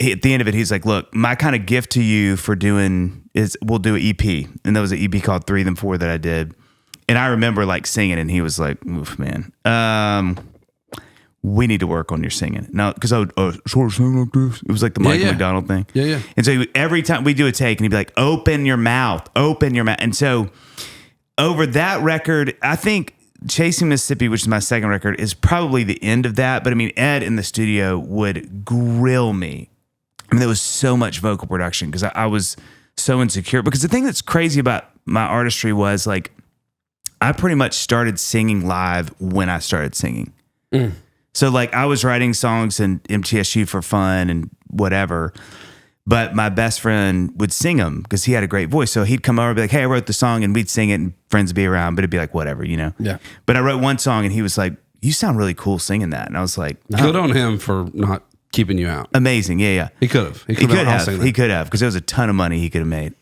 at the end of it, he's like, look, my kind of gift to you for doing is we'll do an EP. And that was an EP called 3 Them 4 that I did. And I remember like singing and he was like, oof, man, we need to work on your singing. Now, because I would sort of sing like this. It was like the Michael McDonald thing. Yeah. And so every time we do a take and he'd be like, open your mouth. And so over that record, I think Chasing Mississippi, which is my second record, is probably the end of that. But I mean, Ed in the studio would grill me. I mean, there was so much vocal production because I was so insecure. Because the thing that's crazy about my artistry was like, I pretty much started singing live when I started singing. So like I was writing songs in MTSU for fun and whatever. But my best friend would sing them because he had a great voice. So he'd come over and be like, hey, I wrote the song, and we'd sing it, and friends would be around, but it'd be like, whatever, you know? Yeah. But I wrote one song, and he was like, you sound really cool singing that. And I was like, Good on him for not keeping you out. amazing. Yeah. He could have. He could have, because there was a ton of money he could have made.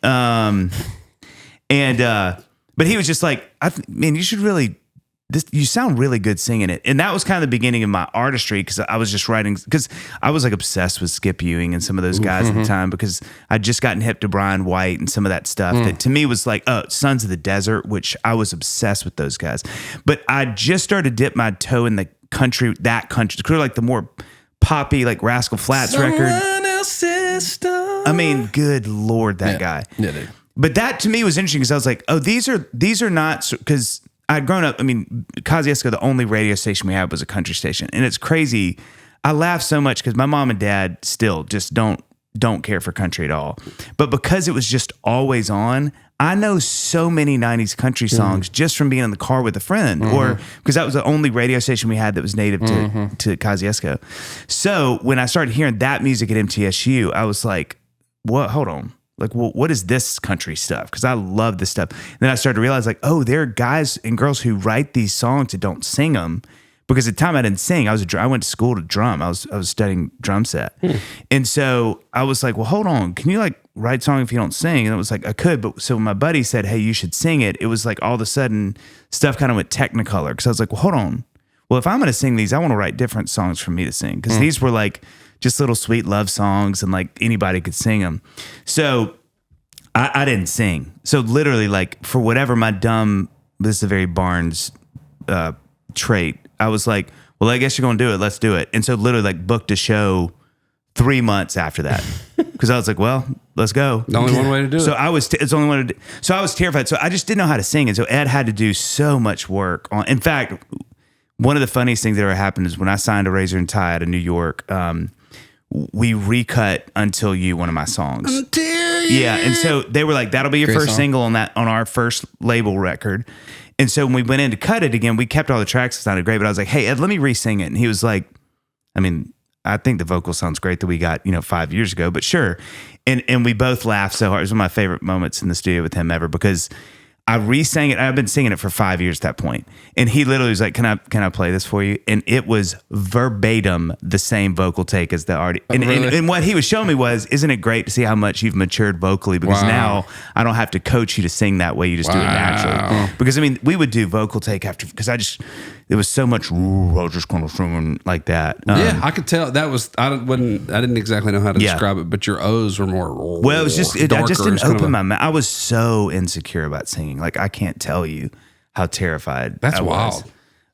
But he was just like, man, you should really, you sound really good singing it. And that was kind of the beginning of my artistry, because I was just writing, because I was like obsessed with Skip Ewing and some of those guys at the time, because I'd just gotten hip to Brian White and some of that stuff that to me was like, Sons of the Desert, which I was obsessed with those guys. But I just started to dip my toe in the country, like the more poppy, like Rascal Flatts record. I mean, good Lord, that guy. Yeah, dude. But that to me was interesting, because I was like, oh, these are not, because I'd grown up, I mean, Kosciuszko, the only radio station we had was a country station. And it's crazy. I laugh so much because my mom and dad still just don't care for country at all. But because it was just always on, I know so many 90s country songs just from being in the car with a friend, or because that was the only radio station we had that was native to Kosciuszko. So when I started hearing that music at MTSU, I was like, what? Hold on. Like, well, what is this country stuff? Because I love this stuff. And then I started to realize, like, oh, there are guys and girls who write these songs that don't sing them. Because at the time I didn't sing. I went to school to drum. I was studying drum set. And so I was like, well, hold on. Can you like write a song if you don't sing? And it was like, I could. But so when my buddy said, hey, you should sing it, it was like all of a sudden stuff kind of went Technicolor. Because I was like, well, hold on. Well, if I'm going to sing these, I want to write different songs for me to sing. Because these were like just little sweet love songs, and like anybody could sing them. So I didn't sing. So literally, like, for whatever my this is a very Barnes trait, I was like, well, I guess you're going to do it. Let's do it. And so literally, like, booked a show 3 months after that, because I was like, well, let's go. The only one way to do it. So it's the only one to do. So I was terrified. So I just didn't know how to sing. And so Ed had to do so much work on. In fact, one of the funniest things that ever happened is when I signed to Razor and Tie out of New York, we recut Until You, one of my songs. Yeah. And so they were like, that'll be your Great first song. single on our first label record. And so when we went in to cut it again, we kept all the tracks. It sounded great, but I was like, hey, Ed, let me re-sing it. And he was like, I mean, I think the vocal sounds great that we got, 5 years ago, but sure. And we both laughed so hard. It was one of my favorite moments in the studio with him ever, because I re-sang it. I've been singing it for 5 years at that point. And he literally was like, can I play this for you? And it was verbatim the same vocal take as the artist. Really? And what he was showing me was, isn't it great to see how much you've matured vocally? Because now I don't have to coach you to sing that way. You just do it naturally. Because I mean, we would do vocal take after, because there was so much, I was just kind of singing like that. Yeah, I could tell that was. I didn't exactly know how to describe it, but your O's were more. Well, it was just I just darker. didn't open my mouth. I was so insecure about singing. Like, I can't tell you how terrified. That's I was.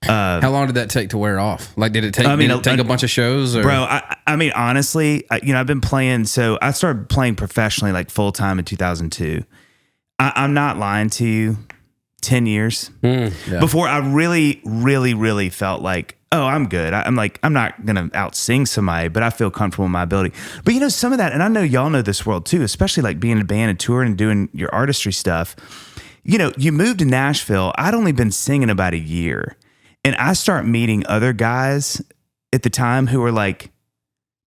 wild. How long did that take to wear off? Like, did it take a bunch of shows? Or? Bro, I mean, honestly, I've been playing. So I started playing professionally, like full time in 2002. I'm not lying to you. 10 years before I really, really, really felt like, oh, I'm good. I'm not going to out sing somebody, but I feel comfortable in my ability. But some of that, and I know y'all know this world too, especially like being in a band and touring and doing your artistry stuff. You moved to Nashville. I'd only been singing about a year, and I start meeting other guys at the time who were like,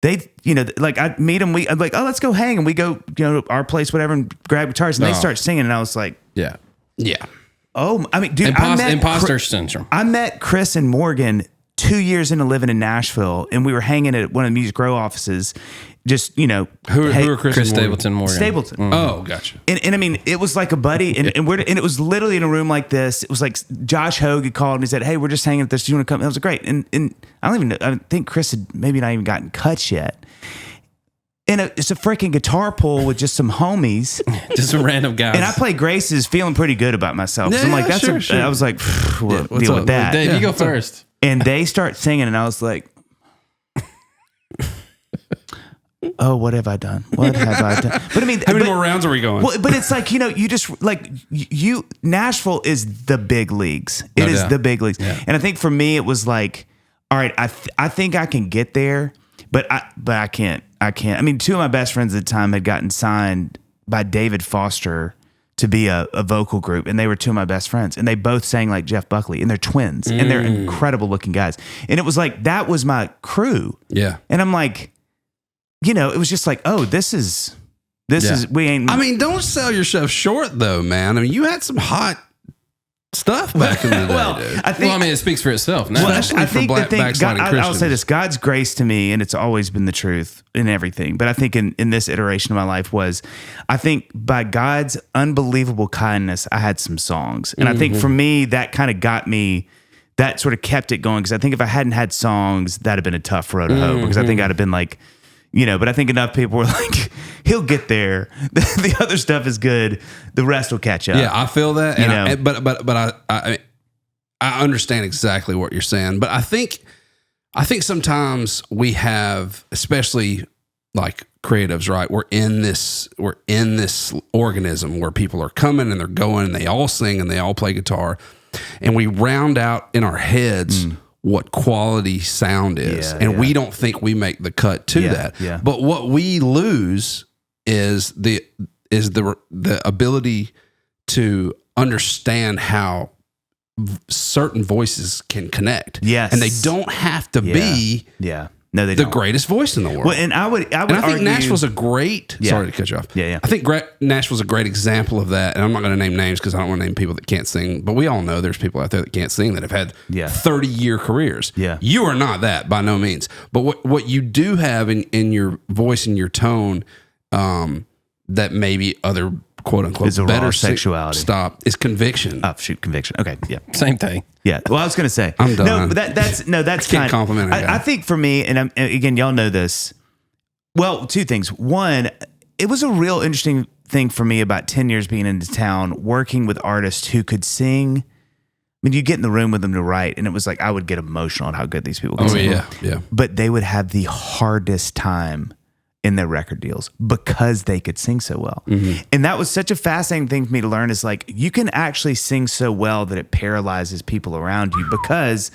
like I'd meet them. I'd like, oh, let's go hang. And we go, to our place, whatever, and grab guitars, and they start singing. And I was like, Yeah. oh, I mean, dude, Imposter syndrome. I met Chris and Morgan 2 years into living in Nashville, and we were hanging at one of the Music Row offices. Just Who are Chris Stapleton Morgan. Stapleton. Oh, gotcha. And I mean, it was like a buddy, and it was literally in a room like this. It was like Josh Hogue had called and he said, "Hey, we're just hanging at this. Do you want to come?" That was great. And I don't even know. I think Chris had maybe not even gotten cuts yet. And it's a freaking guitar pull with just some homies, just some random guys. And I play Grace's, feeling pretty good about myself. I'm like, sure. I was like, we'll deal with that. Dave, you go first. And they start singing, and I was like, oh, what have I done? What have I done? But I mean, how many more rounds are we going? Well, but it's like, you just like Nashville is the big leagues. It is the big leagues. Yeah. And I think for me, it was like, all right, I think I can get there, but I can't. I mean, two of my best friends at the time had gotten signed by David Foster to be a vocal group, and they were two of my best friends, and they both sang like Jeff Buckley, and they're twins, and they're incredible looking guys. And it was like, that was my crew. Yeah. And I'm like, it was just like, oh, this is we ain't. I mean, don't sell yourself short though, man. I mean, you had some hot stuff back in the day, dude. I think it speaks for itself now. Especially for backsliding Christians. I'll say this: God's grace to me, and it's always been the truth in everything. But I think in this iteration of my life I think by God's unbelievable kindness, I had some songs, and I think for me that kind of got me. That sort of kept it going, because I think if I hadn't had songs, that'd have been a tough road to hoe. Because I think I'd have been like, but I think enough people were like, he'll get there. The other stuff is good. The rest will catch up. Yeah, I feel that. And but I understand exactly what you're saying. But I think sometimes we have, especially like creatives, right? We're in this organism where people are coming and they're going and they all sing and they all play guitar, and we round out in our heads what quality sound is. We don't think we make the cut to that. Yeah. But what we lose is the ability to understand how certain voices can connect. Yes. And they don't have to be No, they the don't. greatest voice in the world. Well, and I would and I think argue, Nashville's a great. Sorry to cut you off. Yeah. I think Nashville's a great example of that. And I'm not going to name names because I don't want to name people that can't sing. But we all know there's people out there that can't sing that have had 30-year careers. Yeah. You are not that by no means. But what you do have in your voice and your tone, that maybe other quote unquote is a better raw sexuality. Is conviction. Oh, shoot, conviction. Okay, yeah, Same thing. yeah. Well, I was going to say, I'm done. No, but that's Can't compliment a guy. I think for me, and again, y'all know this. Well, two things. One, it was a real interesting thing for me about 10 years being into town, working with artists who could sing. I mean, you get in the room with them to write, and it was like I would get emotional at how good these people could sing. Yeah. But they would have the hardest time in their record deals because they could sing so well. And that was such a fascinating thing for me to learn, is like, you can actually sing so well that it paralyzes people around you, because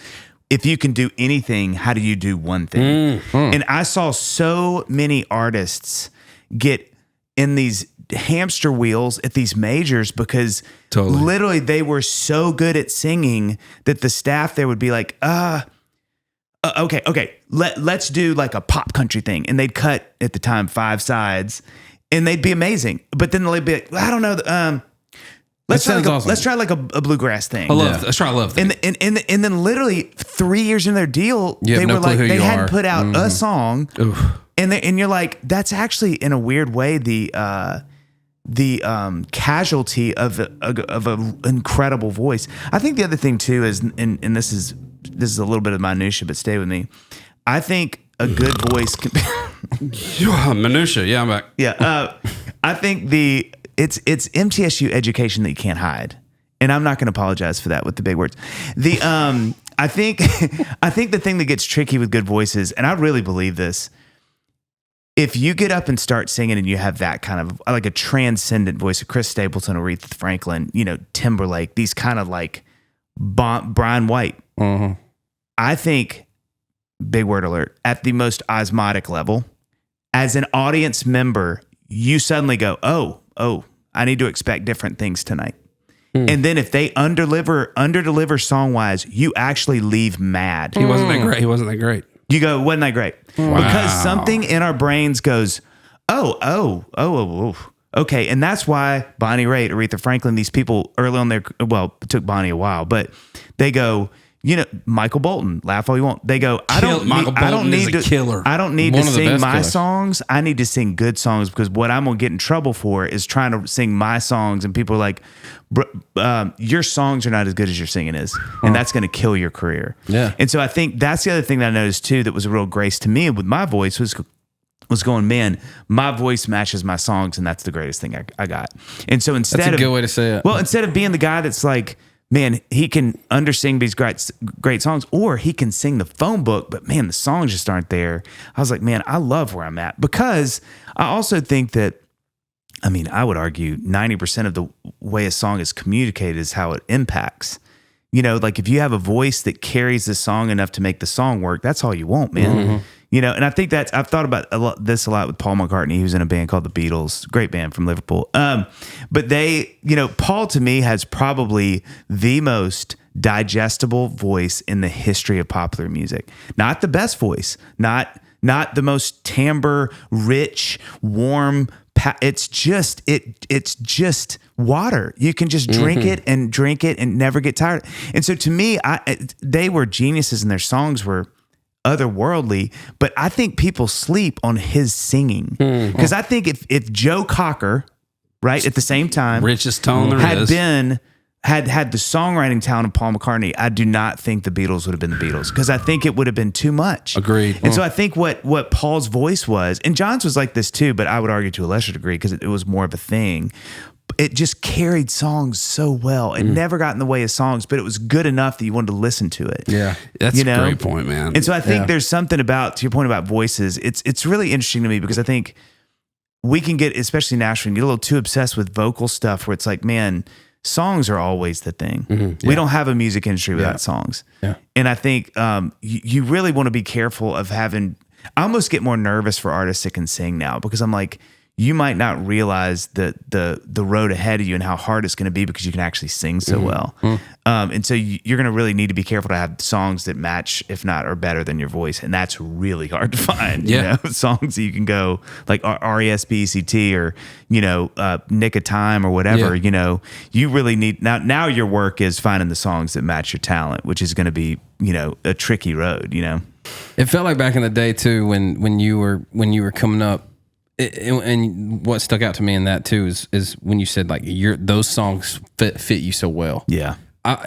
if you can do anything, how do you do one thing? And I saw so many artists get in these hamster wheels at these majors because literally they were so good at singing that the staff there would be like, okay, let's do like a pop country thing. And they'd cut at the time 5 sides and they'd be amazing. But then they'd be like, well, I don't know. Let's try like a bluegrass thing. Let's try a love thing. And then literally 3 years in their deal, they were like, they hadn't put out a song. And you're like, that's actually in a weird way, the casualty of an incredible voice. I think the other thing too is, and this is a little bit of minutia, but stay with me. I think a good voice can minutia. Yeah, I'm back. Yeah. I think it's MTSU education that you can't hide. And I'm not going to apologize for that with the big words. I think the thing that gets tricky with good voices, and I really believe this, if you get up and start singing and you have that kind of like a transcendent voice of Chris Stapleton, Aretha Franklin, Timberlake, these kind of like Brian White, I think, big word alert, at the most osmotic level, as an audience member, you suddenly go, oh, I need to expect different things tonight. And then if they underdeliver song-wise, you actually leave mad. He wasn't that great. You go, wasn't that great? Wow. Because something in our brains goes, oh, okay. And that's why Bonnie Raitt, Aretha Franklin, these people early on it took Bonnie a while, but they go, Michael Bolton, laugh all you want. They go, I don't need to sing my songs. I need to sing good songs, because what I'm going to get in trouble for is trying to sing my songs. And people are like, your songs are not as good as your singing is. And that's going to kill your career. Yeah. And so I think that's the other thing that I noticed too, that was a real grace to me with my voice was going, man, my voice matches my songs. And that's the greatest thing I got. And so that's a good way to say it. Well, instead of being the guy that's like, man, he can undersing these great songs, or he can sing the phone book, but man, the songs just aren't there. I was like, man, I love where I'm at, because I also think that, I would argue 90% of the way a song is communicated is how it impacts. Like if you have a voice that carries the song enough to make the song work, that's all you want, man. And I think I've thought about this a lot with Paul McCartney, who's in a band called the Beatles, great band from Liverpool. But they, Paul to me has probably the most digestible voice in the history of popular music. Not the best voice, not not the most timbre rich, warm. It's just water. You can just drink it and never get tired. And so to me, they were geniuses and their songs were otherworldly, but I think people sleep on his singing. Because I think if Joe Cocker, right, at the same time, richest tone there had is. had the songwriting talent of Paul McCartney, I do not think the Beatles would have been the Beatles, because I think it would have been too much. Agreed. And so I think what Paul's voice was, and John's was like this too, but I would argue to a lesser degree because it was more of a thing. It just carried songs so well. It never got in the way of songs, but it was good enough that you wanted to listen to it. Yeah. That's a great point, man. And so I think there's something about, to your point about voices, it's really interesting to me because I think we can get, especially in Nashville, get a little too obsessed with vocal stuff where it's like, man, songs are always the thing. We don't have a music industry without songs. Yeah. And I think you really want to be careful of having, I almost get more nervous for artists that can sing now, because I'm like, you might not realize the road ahead of you and how hard it's going to be because you can actually sing so well. And so you're going to really need to be careful to have songs that match, if not, are better than your voice. And that's really hard to find, you know, songs that you can go like R-E-S-P-E-C-T or, you know, Nick of Time or whatever, you know, you really need, now your work is finding the songs that match your talent, which is going to be, you know, a tricky road, you know? It felt like back in the day too, when you were coming up. And what stuck out to me in that too is when you said like those songs fit you so well. Yeah,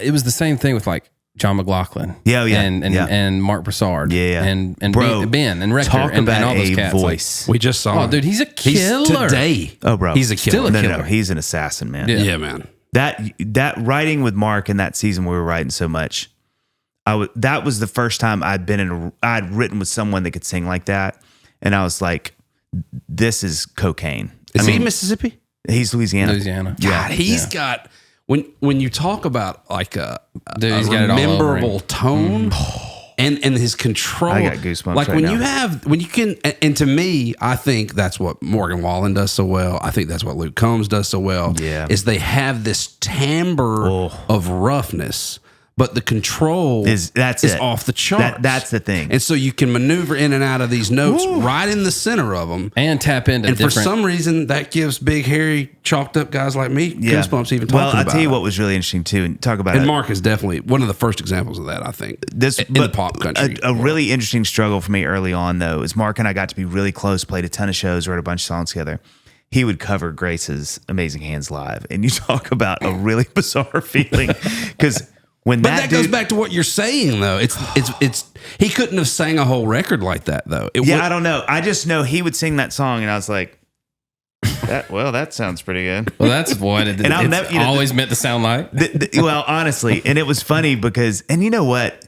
it was the same thing with like John McLaughlin. And Mark Broussard. And bro, Ben and Rector talk and about all those a cats. voice. We just saw him. Dude, he's a killer today. Oh, bro, he's a killer. Still a killer. No, he's an assassin, man. Yeah, man. That writing with Mark in that season we were writing so much. That was the first time I'd written with someone that could sing like that, and I was like, this is cocaine. Is he Mississippi? He's Louisiana. God, he's got, when you talk about like a he's got it all over memorable him. tone and his control. I got goosebumps like right when now. when you can, and to me, I think that's what Morgan Wallen does so well. I think that's what Luke Combs does so well. Yeah. Is they have this timbre of roughness, but the control is off the charts. That's the thing. And so you can maneuver in and out of these notes right in the center of them. And tap into for some reason, that gives big, hairy, chalked up guys like me goosebumps even talking about it. Well, I'll tell you what was really interesting too, and talk about and it. Mark is definitely one of the first examples of that, I think, in the pop country. A really interesting struggle for me early on, though, is Mark and I got to be really close, played a ton of shows, wrote a bunch of songs together. He would cover Grace's Amazing Hands live. And you talk about a really bizarre feeling, because... But that goes back to what you're saying, though. It's he couldn't have sang a whole record like that, though. I don't know. I just know he would sing that song, and I was like, that sounds pretty good. Well, that's what it's always meant to sound like. Well, honestly, and it was funny because, and you know what?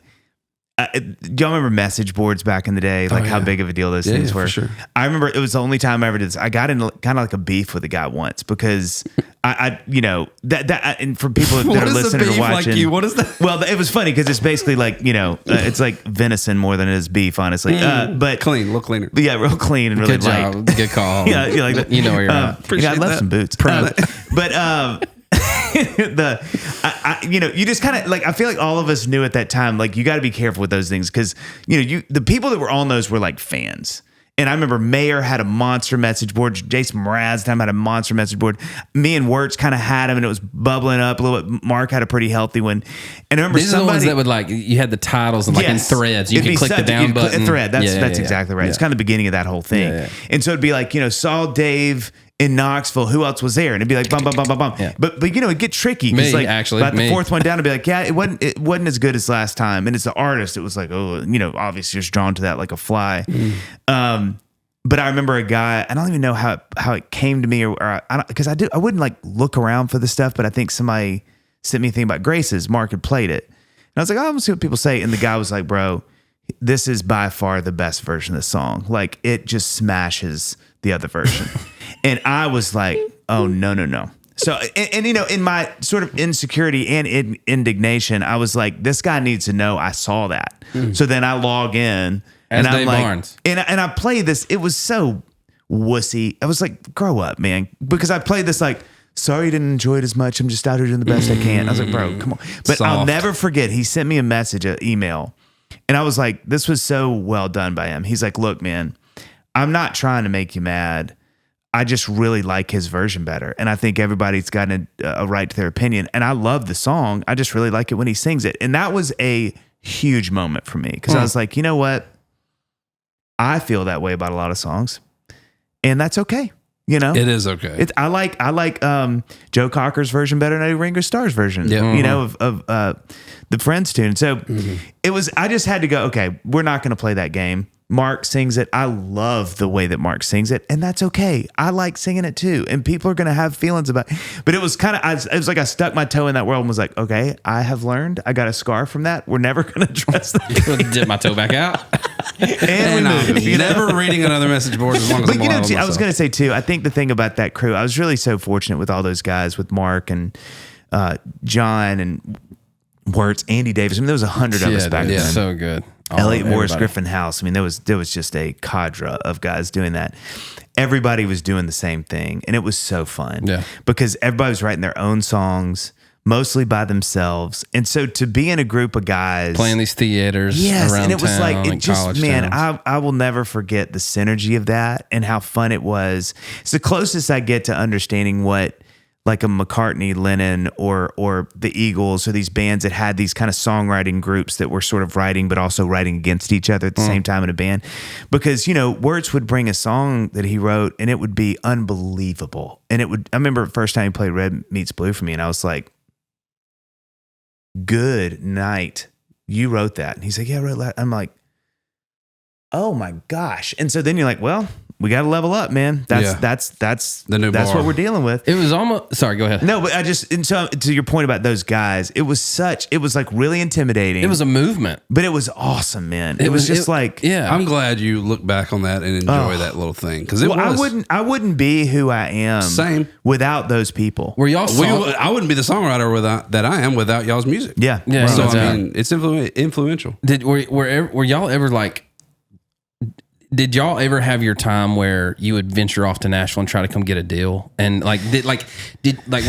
Do y'all remember message boards back in the day? Like how big of a deal those things were? For sure. I remember it was the only time I ever did this. I got in kind of like a beef with a guy once because I you know, that and for people that are listening or watching. Like what is that? Well, it was funny because it's basically like, you know, it's like venison more than it is beef, honestly. But clean, a little cleaner. But yeah, real clean and really good light. job. Good call. Yeah, you like that. You know where you're at. I left some boots. But you know, you just kind of like, I feel like all of us knew at that time, like you got to be careful with those things because, you know, the people that were on those were like fans. And I remember Mayer had a monster message board. Jason Mraz time had a monster message board. Me and Wirtz kind of had them, and it was bubbling up a little bit. Mark had a pretty healthy one. And I remember these are the ones that would like, you had the titles and like in threads. You could click the down button. A thread. That's exactly right. Yeah. It's kind of the beginning of that whole thing. Yeah. And so it'd be like, you know, saw Dave in Knoxville, who else was there? And it'd be like bum bum bum bum bum. Yeah. But you know, it'd get tricky because like about the fourth one down, it'd be like, yeah, it wasn't as good as last time. And it's the artist. It was like, oh, you know, obviously just drawn to that like a fly. But I remember a guy, I don't even know how it came to me, because I wouldn't like look around for the stuff, but I think somebody sent me a thing about Grace's. Mark had played it, and I was like, oh, I'm gonna see what people say. And the guy was like, bro, this is by far the best version of the song. Like it just smashes the other version. And I was like, oh no. So, and you know, in my sort of insecurity and indignation, I was like, this guy needs to know I saw that. So then I log in. As and Dave I'm like, Barnes. And I played this. It was so wussy. I was like, grow up, man. Because I played this like, sorry you didn't enjoy it as much. I'm just out here doing the best I can. I was like, bro, come on. But I'll never forget. He sent me a message, an email. And I was like, this was so well done by him. He's like, look, man, I'm not trying to make you mad. I just really like his version better. And I think everybody's got a right to their opinion. And I love the song. I just really like it when he sings it. And that was a huge moment for me because I was like, you know what? I feel that way about a lot of songs. And that's okay. You know, it is okay. I like Joe Cocker's version better than Eddie Ringo Starr's version. Yeah. You know, of the Friends tune. So it was. I just had to go. Okay, we're not going to play that game. Mark sings it. I love the way that Mark sings it, and that's okay. I like singing it too, and people are going to have feelings about it. But it was kind of. It was like I stuck my toe in that world and was like, okay, I have learned. I got a scar from that. We're never going to address that. Dip my toe back out. And I'm never reading another message board as long as I'm alive with I was myself. going to say too, I think the thing about that crew, I was really so fortunate with all those guys, with Mark and John and Wirtz, Andy Davis. I mean, there was 100 of us back then. So good. Elliot Morris, Griffin House. I mean, there was just a cadre of guys doing that. Everybody was doing the same thing, and it was so fun. Yeah. Because everybody was writing their own songs, mostly by themselves. And so to be in a group of guys playing these theaters around and it was town, like, it just, college man, towns. I will never forget the synergy of that and how fun it was. It's the closest I get to understanding what like a McCartney, Lennon, or the Eagles, or these bands that had these kind of songwriting groups that were sort of writing, but also writing against each other at the same time in a band. Because, you know, Wirtz would bring a song that he wrote and it would be unbelievable. And I remember the first time he played Red Meets Blue for me, and I was like, good night. You wrote that. And he's like, yeah, I wrote that. I'm like, oh my gosh. And so then you're like, well, we got to level up, man. That's the new bar. what we're dealing with. It was almost, sorry, go ahead. No, but and so to your point about those guys, it was like really intimidating. It was a movement. But it was awesome, man. It was just like, yeah. I'm glad you look back on that and enjoy that little thing. Because I wouldn't be who I am Same. without those people. Were y'all I wouldn't be the songwriter that I am without y'all's music. Yeah. Yeah. So, Right. I mean, it's influential. Were y'all ever like, did y'all ever have your time where you would venture off to Nashville and try to come get a deal? And were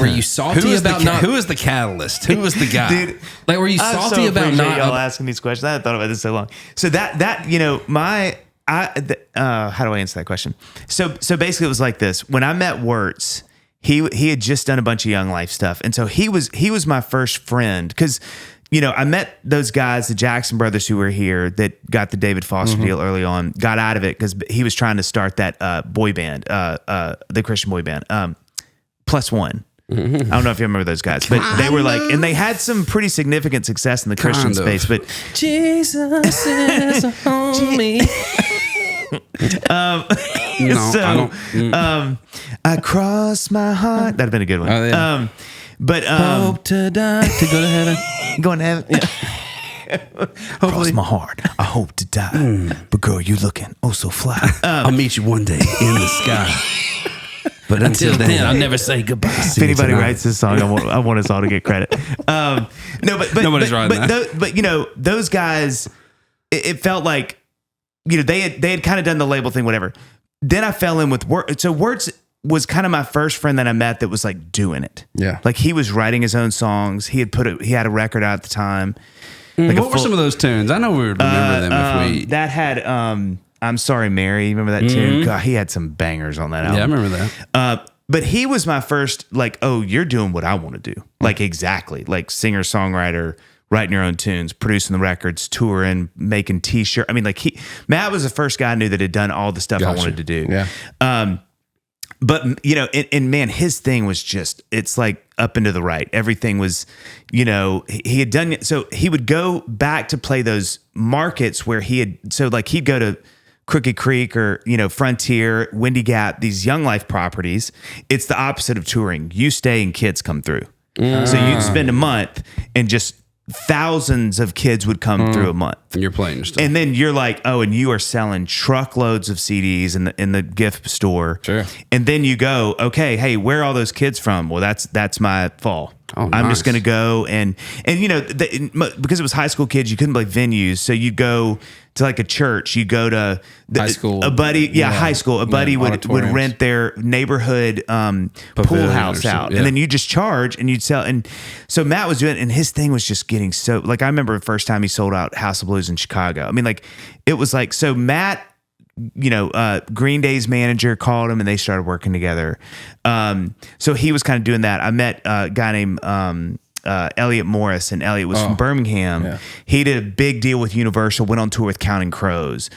you salty about not? Who was the catalyst? Who was the guy? Dude, Like, were you salty about not? y'all asking these questions? I hadn't thought about this so long. So that you know, how do I answer that question? So basically, it was like this. When I met Wirtz, he had just done a bunch of Young Life stuff, and so he was my first friend because, you know, I met those guys, the Jackson brothers, who were here that got the David Foster deal early on, got out of it because he was trying to start that boy band, the Christian boy band, Plus One. I don't know if you remember those guys, but they were like, and they had some pretty significant success in the Christian space. But Jesus is a homie. I cross my heart. That'd have been a good one. Oh, yeah. But Hope to die to go to heaven. going to heaven. Yeah. Cross my heart. I hope to die. But girl, you looking oh so fly. I'll meet you one day in the sky. But Until then, I'll never say goodbye. If anybody writes this song, I want us all to get credit. No, but Nobody's writing that. But you know, those guys, it felt like, you know, they had kind of done the label thing, whatever. Then I fell in with Wirtz. So Wirtz was kind of my first friend that I met that was like doing it. Yeah. Like he was writing his own songs. He had a record out at the time. Like what were some of those tunes? I know we would remember them if we. That had I'm Sorry Mary. Remember that tune? God, he had some bangers on that album. Yeah, I remember that. But he was my first, like, oh, you're doing what I want to do. Like, exactly. Like, singer, songwriter, writing your own tunes, producing the records, touring, making t-shirts. I mean, like, Matt was the first guy I knew that had done all the stuff I wanted to do. Yeah. But, you know, and man, his thing was just, it's like up and to the right. Everything was, you know, he had done it. So he would go back to play those markets where he'd go to Crooked Creek or, you know, Frontier, Windy Gap, these Young Life properties. It's the opposite of touring. You stay and kids come through. So you'd spend a month and just thousands of kids would come through a month. And you're playing your stuff. And then you're like, oh, and you are selling truckloads of CDs in the gift store. Sure. And then you go, okay, hey, where are all those kids from? Well, that's my fall. I'm just going to go and because it was high school kids, you couldn't play venues. So you'd go to like a church, you go to high school. A buddy, high school. A buddy would rent their neighborhood pool house out, and then you just charge and you'd sell. And so Matt was doing it, and his thing was just getting so, like, I remember the first time he sold out House of Blues in Chicago. I mean, like, it was like, so Matt, Green Day's manager called him and they started working together. So he was kind of doing that. I met a guy named Elliot Morris, and Elliot was from Birmingham. Yeah. He did a big deal with Universal, went on tour with Counting Crows.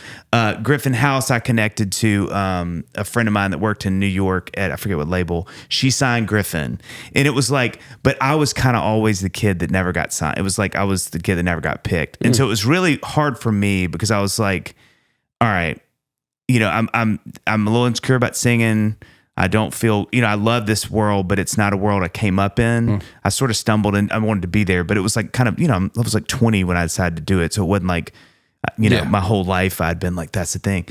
Griffin House, I connected to a friend of mine that worked in New York at, I forget what label. She signed Griffin. And it was like, but I was kind of always the kid that never got signed. It was like I was the kid that never got picked. And so it was really hard for me because I was like, all right, I'm a little insecure about singing. I don't feel, I love this world, but it's not a world I came up in. I sort of stumbled and I wanted to be there, but it was like kind of, I was like 20 when I decided to do it. So it wasn't like, my whole life I'd been like, that's the thing.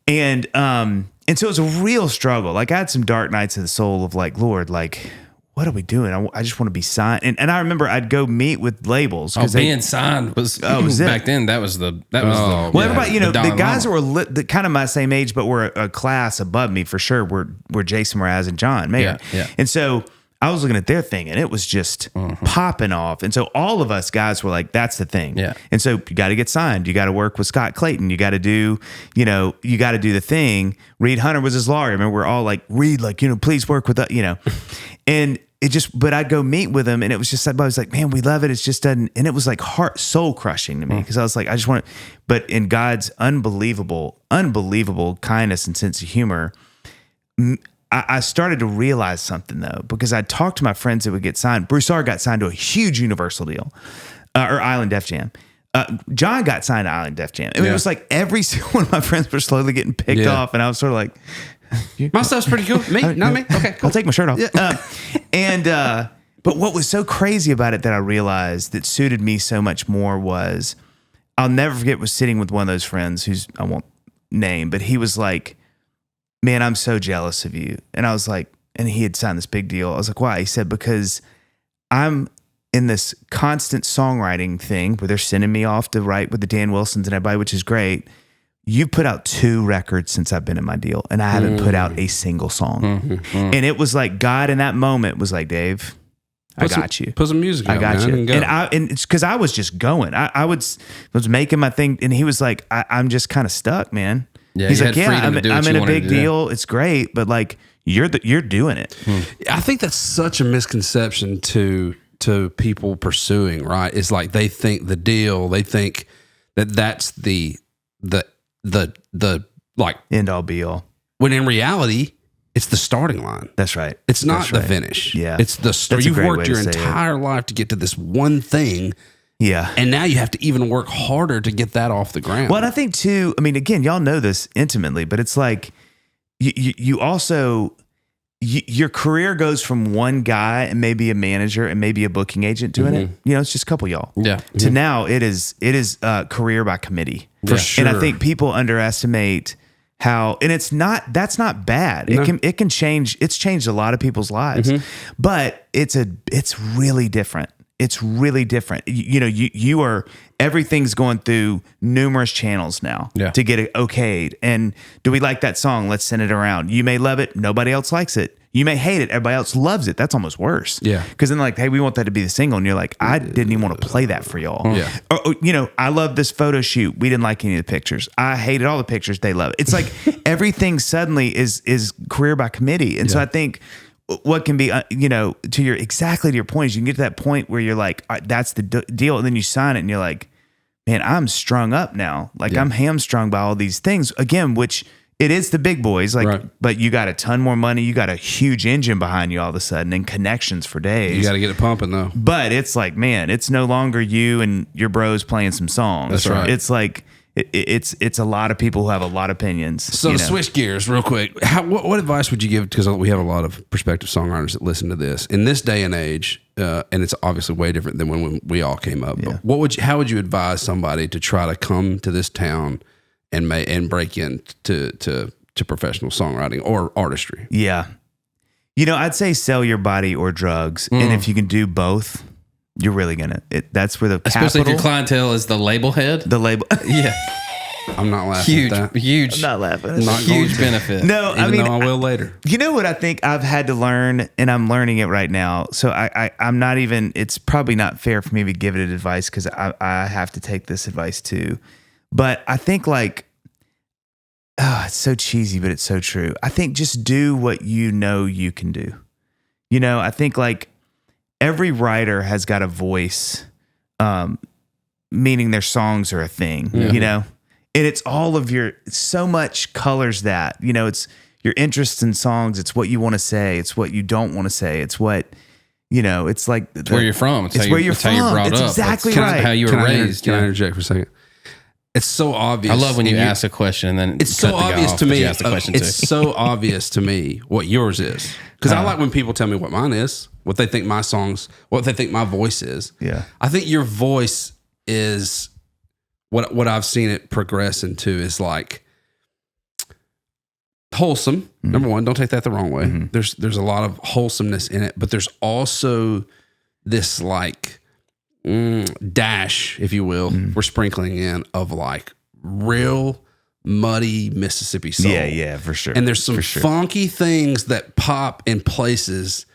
And so it was a real struggle. Like I had some dark nights of the soul of like, Lord, like, what are we doing? I just want to be signed. And I remember I'd go meet with labels. Being signed was back then. That was the everybody, the guys that were kind of my same age, but were a class above me for sure were Jason Mraz and John Mayer. Yeah. And so I was looking at their thing and it was just popping off. And so all of us guys were like, that's the thing. Yeah. And so you got to get signed. You got to work with Scott Clayton. You got to do, you got to do the thing. Reid Hunter was his lawyer. I mean, we're all like, Reid, like, please work with us, and it just, but I'd go meet with him and it was just, I was like, man, we love it. It's just doesn't, and it was like soul crushing to me because I was like, I just want to, but in God's unbelievable kindness and sense of humor, I started to realize something though, because I talked to my friends that would get signed. Broussard got signed to a huge Universal deal, or Island Def Jam. John got signed to Island Def Jam. I mean, it was like every single one of my friends were slowly getting picked off, and I was sort of like, my stuff's pretty cool. Me, not me. Okay, cool. I'll take my shirt off. Yeah. But what was so crazy about it that I realized that suited me so much more was, I'll never forget, was sitting with one of those friends who's, I won't name, but he was like, man, I'm so jealous of you. And I was like, and he had signed this big deal. I was like, why? He said, because I'm in this constant songwriting thing where they're sending me off to write with the Dan Wilsons and everybody, which is great. You've put out 2 records since I've been in my deal, and I haven't put out a single song. And it was like God in that moment was like, Dave, I got you. Put some music out, I got man, you. And it's because I was just going. I was making my thing, and he was like, I'm just kind of stuck, man. Yeah, he's like, I'm in a big deal. It's great, but like you're doing it. I think that's such a misconception to people pursuing, right? It's like they think the deal, they think that's the like end all be all. When in reality, it's the starting line. That's right. It's not the finish. Yeah. It's the start. You've worked your entire life to get to this one thing. Yeah. And now you have to even work harder to get that off the ground. Well, and I think too, I mean, again, y'all know this intimately, but it's like you also, your career goes from one guy and maybe a manager and maybe a booking agent doing it. It's just a couple of y'all. Yeah. To now it is career by committee. For sure. And I think people underestimate how, and that's not bad. No. It can change. It's changed a lot of people's lives, but it's really different. It's really different. You are, everything's going through numerous channels now to get it okayed. And do we like that song? Let's send it around. You may love it. Nobody else likes it. You may hate it. Everybody else loves it. That's almost worse. Yeah. Because then like, hey, we want that to be the single. And you're like, I didn't even want to play that for y'all. Yeah. Or, I love this photo shoot. We didn't like any of the pictures. I hated all the pictures. They love it. It's like everything suddenly is career by committee. And so I think what can be, to your point is you can get to that point where you're like, all right, that's the deal. And then you sign it and you're like, man, I'm strung up now. Like I'm hamstrung by all these things again, which it is the big boys. Like, but you got a ton more money. You got a huge engine behind you all of a sudden and connections for days. You got to get it pumping though. But it's like, man, it's no longer you and your bros playing some songs. That's right. It's like, it's a lot of people who have a lot of opinions. So to switch gears real quick, what advice would you give? Because we have a lot of prospective songwriters that listen to this in this day and age, and it's obviously way different than when we all came up. Yeah. But how would you advise somebody to try to come to this town and break into professional songwriting or artistry? Yeah. I'd say sell your body or drugs. And if you can do both, you're really going to, that's where the especially if your capital, clientele is the label head. the label. Yeah. I'm not laughing at that. Huge. I'm not laughing. Not Huge benefit. No, Even though I will later. You know what I think I've had to learn, and I'm learning it right now. So I'm not even, it's probably not fair for me to give it advice because I have to take this advice too. But I think it's so cheesy, but it's so true. I think just do what you can do. I think every writer has got a voice, meaning their songs are a thing, and it's all of so much colors that, it's your interests in songs. It's what you want to say. It's what you don't want to say. It's what, it's like It's where you're from. It's where you're how you're from. brought It's up. exactly It's right. how you were raised. Can I interject for a second? It's so obvious. I love when you ask a question and then it's so cut the guy obvious off to that me. you ask the question It's to. so obvious to me what yours is, because I like when people tell me what mine is, what they think my songs, what they think my voice is. Yeah. I think your voice is what I've seen it progress into is wholesome. Mm-hmm. Number one, don't take that the wrong way. Mm-hmm. There's a lot of wholesomeness in it, but there's also this dash, if you will, we're sprinkling in of real muddy Mississippi soul. Yeah, for sure. And there's some funky things that pop in places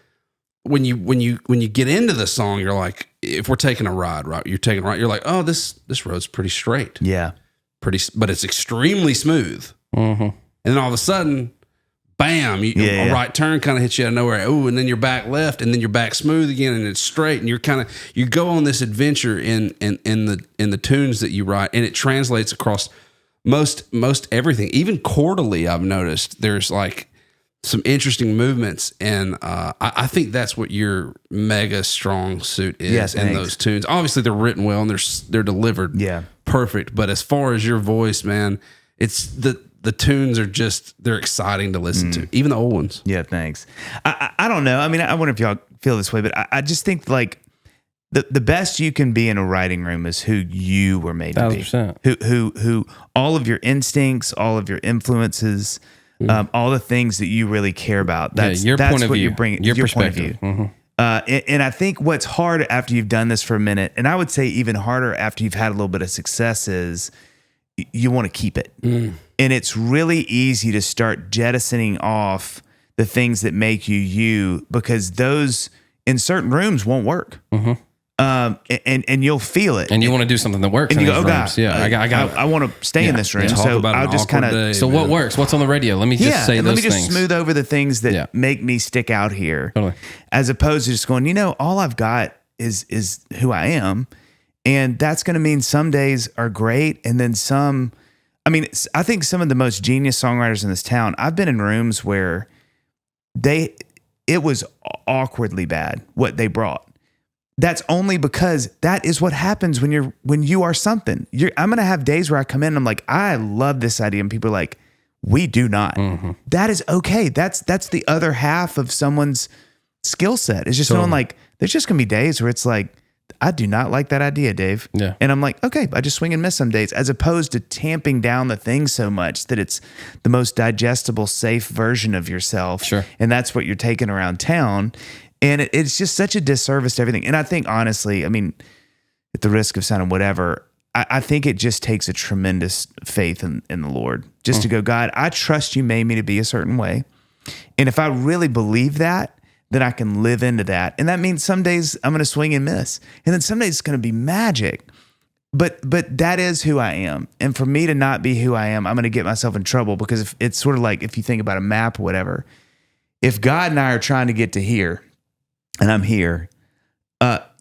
when you get into the song. You're like, if we're taking a ride, right? You're taking a ride. You're like, oh, this road's pretty straight. Yeah. But it's extremely smooth. Mm-hmm. And then all of a sudden, bam, a right turn kind of hits you out of nowhere. Ooh, and then you're back left, and then you're back smooth again, and it's straight. And you go on this adventure in the tunes that you write, and it translates across most everything. Even chordally, I've noticed there's some interesting movements, and I think that's what your mega strong suit is in those tunes. Obviously, they're written well and they're delivered perfect. But as far as your voice, man, it's the tunes are they're exciting to listen to, even the old ones. Yeah, thanks. I don't know. I mean, I wonder if y'all feel this way, but I just think the best you can be in a writing room is who you were made to be. 1,000%. Who all of your instincts, all of your influences, all the things that you really care about. That's your point of what view, you're bringing. your perspective. point of view. And I think what's hard after you've done this for a minute, and I would say even harder after you've had a little bit of success, is you want to keep it. And it's really easy to start jettisoning off the things that make you, because those in certain rooms won't work. And you'll feel it. And you want to do something that works. And you in go, these oh rooms. God, I want to stay in this room. Talk So about I'll an just awkward kind of. day, So what works? What's on the radio? Let me just say and those let me just things. smooth over the things that make me stick out here, Totally. as opposed to just going, all I've got is who I am, and that's going to mean some days are great, and then some. I mean, I think some of the most genius songwriters in this town, I've been in rooms where it was awkwardly bad what they brought. That's only because that is what happens when you are something. I'm going to have days where I come in and I'm like, I love this idea. And people are like, we do not. Mm-hmm. That is okay. That's the other half of someone's skill set. It's just knowing there's just going to be days where it's like, I do not like that idea, Dave. Yeah. And I'm like, okay, I just swing and miss some days, as opposed to tamping down the thing so much that it's the most digestible, safe version of yourself. Sure. And that's what you're taking around town. And it's just such a disservice to everything. And I think, honestly, I mean, at the risk of sounding whatever, I think it just takes a tremendous faith in the Lord just to go, God, I trust you made me to be a certain way. And if I really believe that, then I can live into that. And that means some days I'm going to swing and miss. And then some days it's going to be magic. But that is who I am. And for me to not be who I am, I'm going to get myself in trouble, because if it's sort of like if you think about a map or whatever, if God and I are trying to get to here and I'm here, but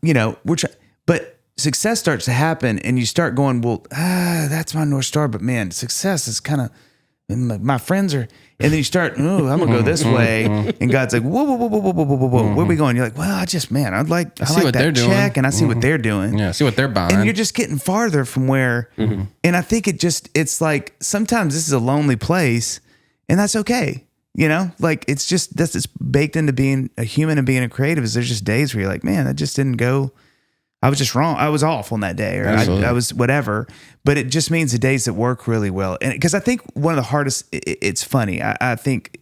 success starts to happen and you start going, well, that's my North Star, but man, success is kind of, my friends are, and then you start, I'm gonna go this way, and God's like, whoa, where are we going? You're like, well, I like what they're that doing. check, and I see what they're doing. Yeah, see what they're buying. And you're just getting farther from where, and I think it's like, sometimes this is a lonely place, and that's okay. It's just, it's baked into being a human and being a creative, is there's just days where you're like, man, that just didn't go. I was just wrong. I was off on that day, or I was whatever. But it just means the days that work really well. And because I think one of the hardest, it's funny. I think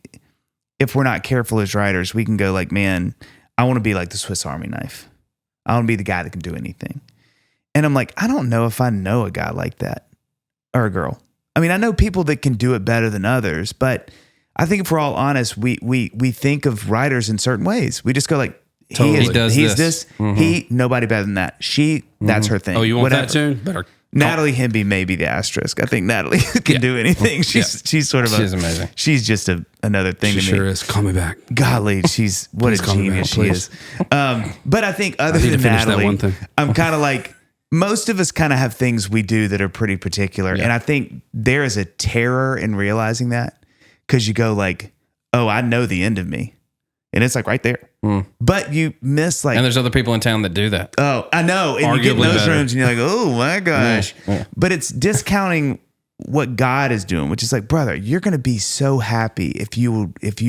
if we're not careful as writers, we can go like, man, I want to be like the Swiss Army knife. I want to be the guy that can do anything. And I'm like, I don't know if I know a guy like that or a girl. I mean, I know people that can do it better than others, but I think if we're all honest, we think of writers in certain ways. We just go like, He does he's this. He, nobody better than that. She, that's her thing. Oh, you want Whatever. that tune? Better. Natalie Hemby may be the asterisk. I think Natalie can do anything. She's sort of She's amazing. She's just another thing She to me. sure is. Call me back. Golly, she's what a Please call me genius back, she please. is. But I think other need to than finish that Natalie, one thing. I'm kind of like, most of us kind of have things we do that are pretty particular. Yeah. And I think there is a terror in realizing that, because you go like, oh, I know the end of me. And it's like right there. But you miss like, And there's other people in town that do that. oh, I know. And you get in Arguably those better. rooms and you're like, oh my gosh. Yeah. But it's discounting what God is doing, which is like, brother, you're going to be so happy if you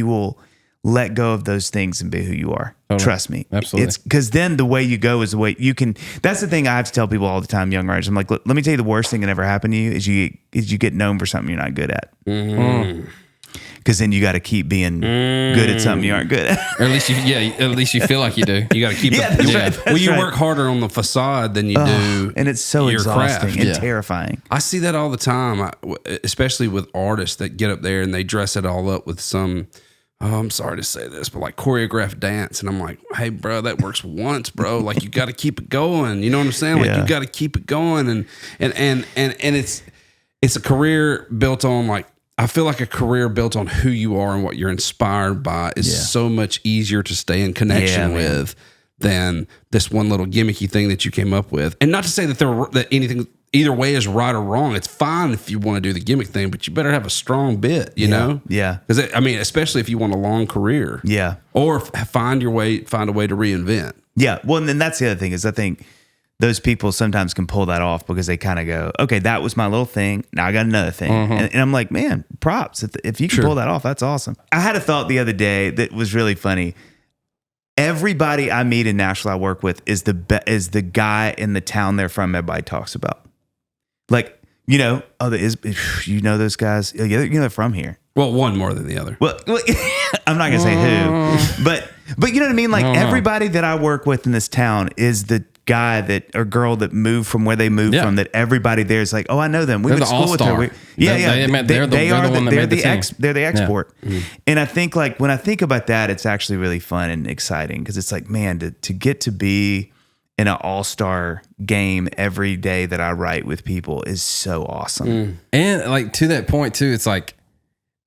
will let go of those things and be who you are. Totally. Trust me. Absolutely. It's because then the way you go is the way you can. That's the thing I have to tell people all the time, young writers. I'm like, let me tell you, the worst thing that ever happened to you is you get known for something you're not good at. Because then you got to keep being good at something you aren't good at. Or at least you feel like you do. You got to keep Yeah, it. that's right, that's Well, you right. work harder on the facade than you do. And it's so your exhausting craft. and Yeah. terrifying. I see that all the time, especially with artists that get up there and they dress it all up with some, I'm sorry to say this, but like choreographed dance. And I'm like, hey, bro, that works once, bro. Like, you got to keep it going. You know what I'm saying? Like, Yeah. you got to keep it going. And it's a career built on, like, I feel like a career built on who you are and what you're inspired by is Yeah. so much easier to stay in connection Yeah, man. with than this one little gimmicky thing that you came up with. And not to say that anything either way is right or wrong. It's fine if you want to do the gimmick thing, but you better have a strong bit, you know? Yeah. Because I mean, especially if you want a long career. Yeah. Or find a way to reinvent. Yeah. Well, and then that's the other thing is I think those people sometimes can pull that off because they kind of go, okay, that was my little thing. Now I got another thing. And I'm like, man, props. If you can pull that off, that's awesome. I had a thought the other day that was really funny. Everybody I meet in Nashville I work with is the guy in the town they're from everybody talks about. Like, you know, you know those guys? Yeah, you know they're from here. Well, one more than the other. Well, I'm not gonna say who, but you know what I mean. Like everybody that I work with in this town is the guy or girl that moved from where they moved Yeah. from. That everybody there is like, oh, I know them. We They're went to the school with her. all-star. They're the one that made the team. They're the export. Yeah. And I think like when I think about that, it's actually really fun and exciting because it's like, man, to get to be in an all-star game every day that I write with people is so awesome. And like to that point too, it's like,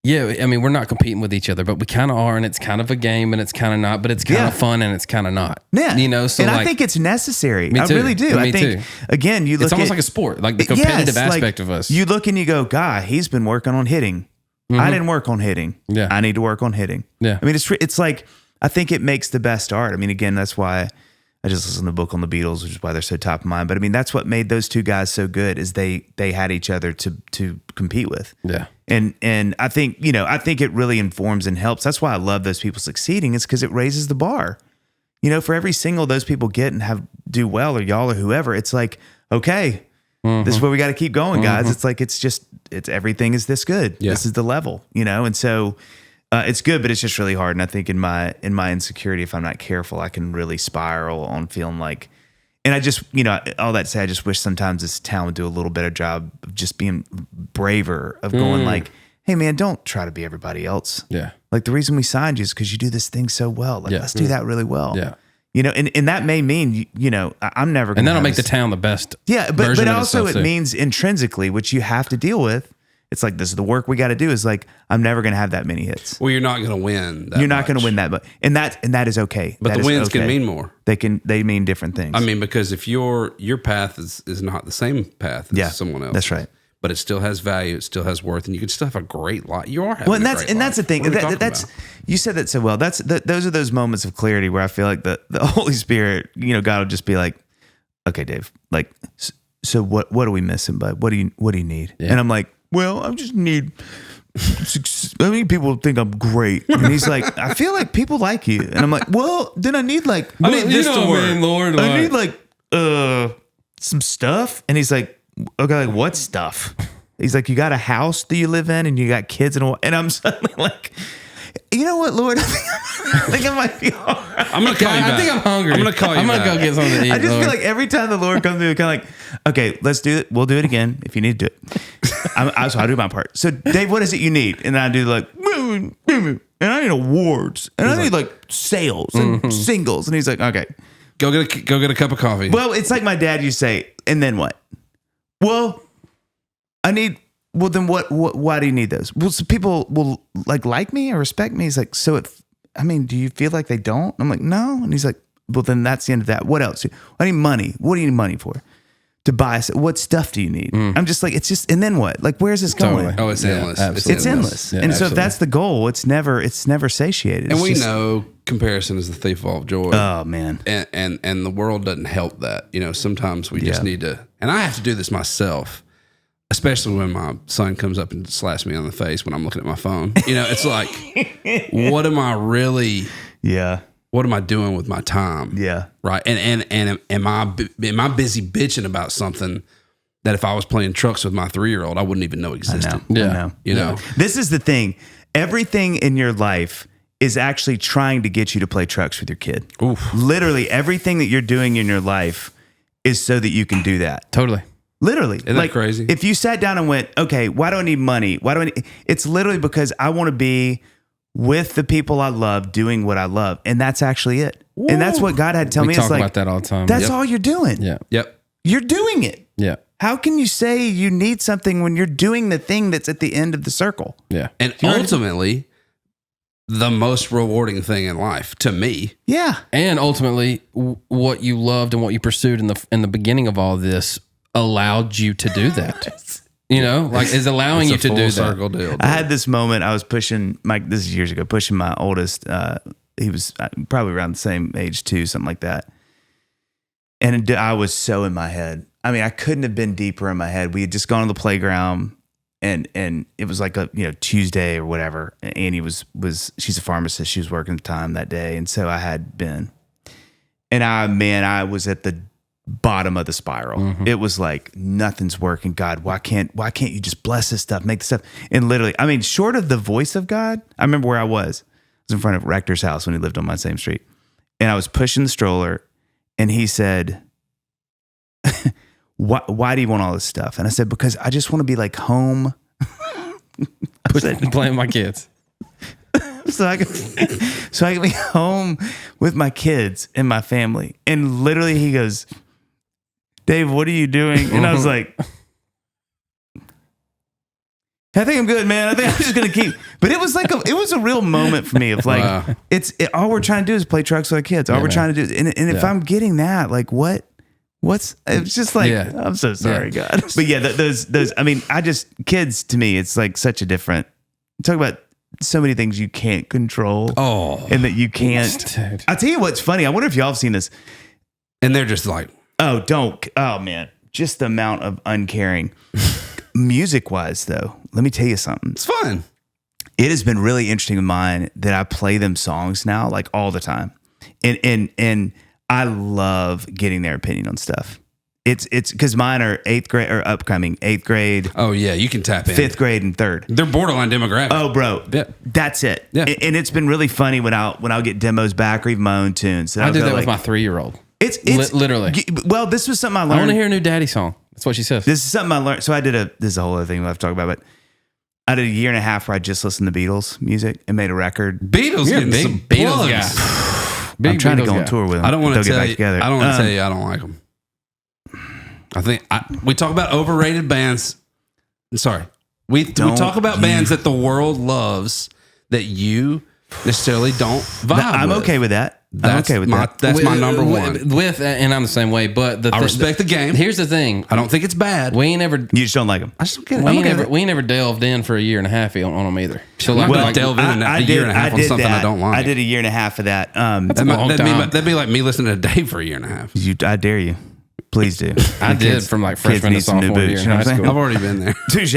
yeah, I mean, we're not competing with each other, but we kind of are, and it's kind of a game, and it's kind of not, but it's kind of fun, and it's kind of not. Yeah, you know. So and like, I think it's necessary. Me I too. really do. Me I think too. again, you look. it's almost at, like a sport, like the competitive yes, aspect like, of us. You look and you go, God, he's been working on hitting. I didn't work on hitting. Yeah. I need to work on hitting. Yeah. I mean, it's like I think it makes the best art. I mean, again, that's why I just listened to the book on the Beatles, which is why they're so top of mind. But I mean, that's what made those two guys so good is they had each other to compete with. Yeah. And I think, you know, I think it really informs and helps. That's why I love those people succeeding is because it raises the bar. You know, for every single those people get and do well or y'all or whoever, it's like, okay, this is where we got to keep going, guys. It's like, it's everything is this good. Yeah. This is the level, you know? And so it's good, but it's just really hard. And I think in my insecurity, if I'm not careful, I can really spiral on feeling like, and I just, you know, all that to say, I just wish sometimes this town would do a little better job of just being braver, of going like, hey man, don't try to be everybody else. Yeah. Like the reason we signed you is because you do this thing so well. Like let's do that really well. Yeah. You know, and that may mean, you know, I'm never going to. And that'll make the town the best. Yeah, version but of also itself, it too. means intrinsically, which you have to deal with. It's like, this is the work we got to do. Is like, I'm never going to have that many hits. Well, you're not going to win. You're not going to win that, but and that is okay. But That the is wins okay. can mean more. They mean different things. I mean, because if your path is not the same path as someone else, that's right. But it still has value, it still has worth, and you can still have a great life. You are having Well, and a great that's the life. thing. What are we talking That's about? you said that so well. Those are those moments of clarity where I feel like the Holy Spirit, you know, God will just be like, okay, Dave, like, so what are we missing, bud? What do you need? Yeah. And I'm like, well, I just need. I mean, people think I'm great, and he's like, I feel like people like you, and I'm like, well, then I need like, I need this to work. Lord, I need like some stuff, and he's like, okay, like what stuff? He's like, you got a house that you live in, and you got kids, and I'm suddenly like, You know what, Lord? I think I might be all right. I'm gonna call you back. I think I'm hungry. I'm gonna call you I'm gonna back. go get something to eat. I just Lord. feel like every time the Lord comes through, kind of like, okay, let's do it. We'll do it again if you need to do it. So I do my part. So Dave, what is it you need? And I do like, and I need awards, and I need like sales and singles. And he's like, okay, Go get a cup of coffee. well, it's like my dad used to say, and then what? Well, I need. Well, then what? Why do you need those? Well, so people will like me or respect me. He's like, so do you feel like they don't? I'm like, no. And he's like, well, then that's the end of that. What else? I need money. What do you need money for? To buy. What stuff do you need? I'm just like, it's just, and then what? Like, where's this going? Totally. Oh, it's endless. absolutely. It's endless. Yeah, and so if absolutely. that's the goal, it's never satiated. And It's we just- know comparison is the thief of all joy. Oh man. And the world doesn't help that. Sometimes we just need to, and I have to do this myself, especially when my son comes up and slaps me on the face when I'm looking at my phone. It's like, what am I really, Yeah. what am I doing with my time? Yeah. Right. And am I busy bitching about something that if I was playing trucks with my 3-year-old, I wouldn't even know existed? Yeah. You know? This is the thing. Everything in your life is actually trying to get you to play trucks with your kid. Oof. Literally everything that you're doing in your life is so that you can do that. Totally. Literally. Isn't that crazy? If you sat down and went, okay, why do I need money? Why do I need, it's literally because I want to be with the people I love doing what I love. And that's actually it. And that's what God had to tell We me. talk It's like, about that all the time. that's Yep. all you're doing. Yeah. Yep. You're doing it. Yeah. How can you say you need something when you're doing the thing that's at the end of the circle? Yeah. And ultimately, the most rewarding thing in life to me. Yeah. And ultimately, what you loved and what you pursued in the beginning of all this allowed you to do that. Is allowing you It's a to full do circle that. deal. I had this moment. I was pushing this is years ago, pushing my oldest. He was probably around the same age too, something like that. And I was so in my head. I mean, I couldn't have been deeper in my head. We had just gone to the playground, and it was like a Tuesday or whatever. Annie was she's a pharmacist. She was working the time that day, and so I had been. And I was at the bottom of the spiral. Mm-hmm. It was like nothing's working. God, why can't you just bless this stuff, make this stuff? And literally, I mean, short of the voice of God, I remember where I was. I was in front of Rector's house when he lived on my same street, and I was pushing the stroller, and he said, Why do you want all this stuff? And I said, because I just want to be like home. Playing my kids. so I can be home with my kids and my family. And literally he goes, Dave, what are you doing? And I was like, I think I'm good, man. I think I'm just going to keep. But it was like it was a real moment for me of like, Wow. all we're trying to do is play trucks with our kids. All we're trying to do. And if I'm getting that, like what's it's just like, I'm so sorry, God. But yeah, those, I mean, kids to me, it's like such a different, talk about so many things you can't control. Oh. And that you can't. Dude. I'll tell you what's funny. I wonder if y'all have seen this. And they're just like, Oh man. Just the amount of uncaring. Music wise though, let me tell you something. it's fun. It has been really interesting of mine that I play them songs now, like all the time. And I love getting their opinion on stuff. It's because mine are upcoming 8th grade, Oh, yeah. You can tap in. 5th grade, and 3rd. They're borderline demographic. Oh, bro, Yeah. that's it. Yeah. And it's been really funny when I'll get demos back or even my own tunes. I did that with my 3-year-old. It's literally. Well, this was something I I learned. want to hear a new daddy song. That's what she says. This is something I learned. So this is a whole other thing we'll have to talk about, but I did a year and a half where I just listened to Beatles music and made a record. Beatles You're a getting big some Beatles plugs. guy. Big I'm trying to Beatles go on guy. tour with them. I don't want They'll to get tell back you. together. I don't want to tell you I don't like them. I think we talk about overrated bands. Sorry, we talk about bands that the world loves that you necessarily don't vibe. I'm with. okay with that. That's I'm okay with that. That's my number one. And I'm the same way. But I respect the game. Here's the thing. I don't think it's bad. We ain't never. You just don't like them. I just don't get it. We I'm ain't okay never, with it. we ain't never delved in for a year and a half on them either. So I'm not gonna like delve in a year and a half on something I don't like. I did a year and a half of that. That'd be like me listening to Dave for a year and a half. I dare you. Please do. I did from like freshman to need some new sophomore boots, year you in know high what I'm school. I've already been there. Touche.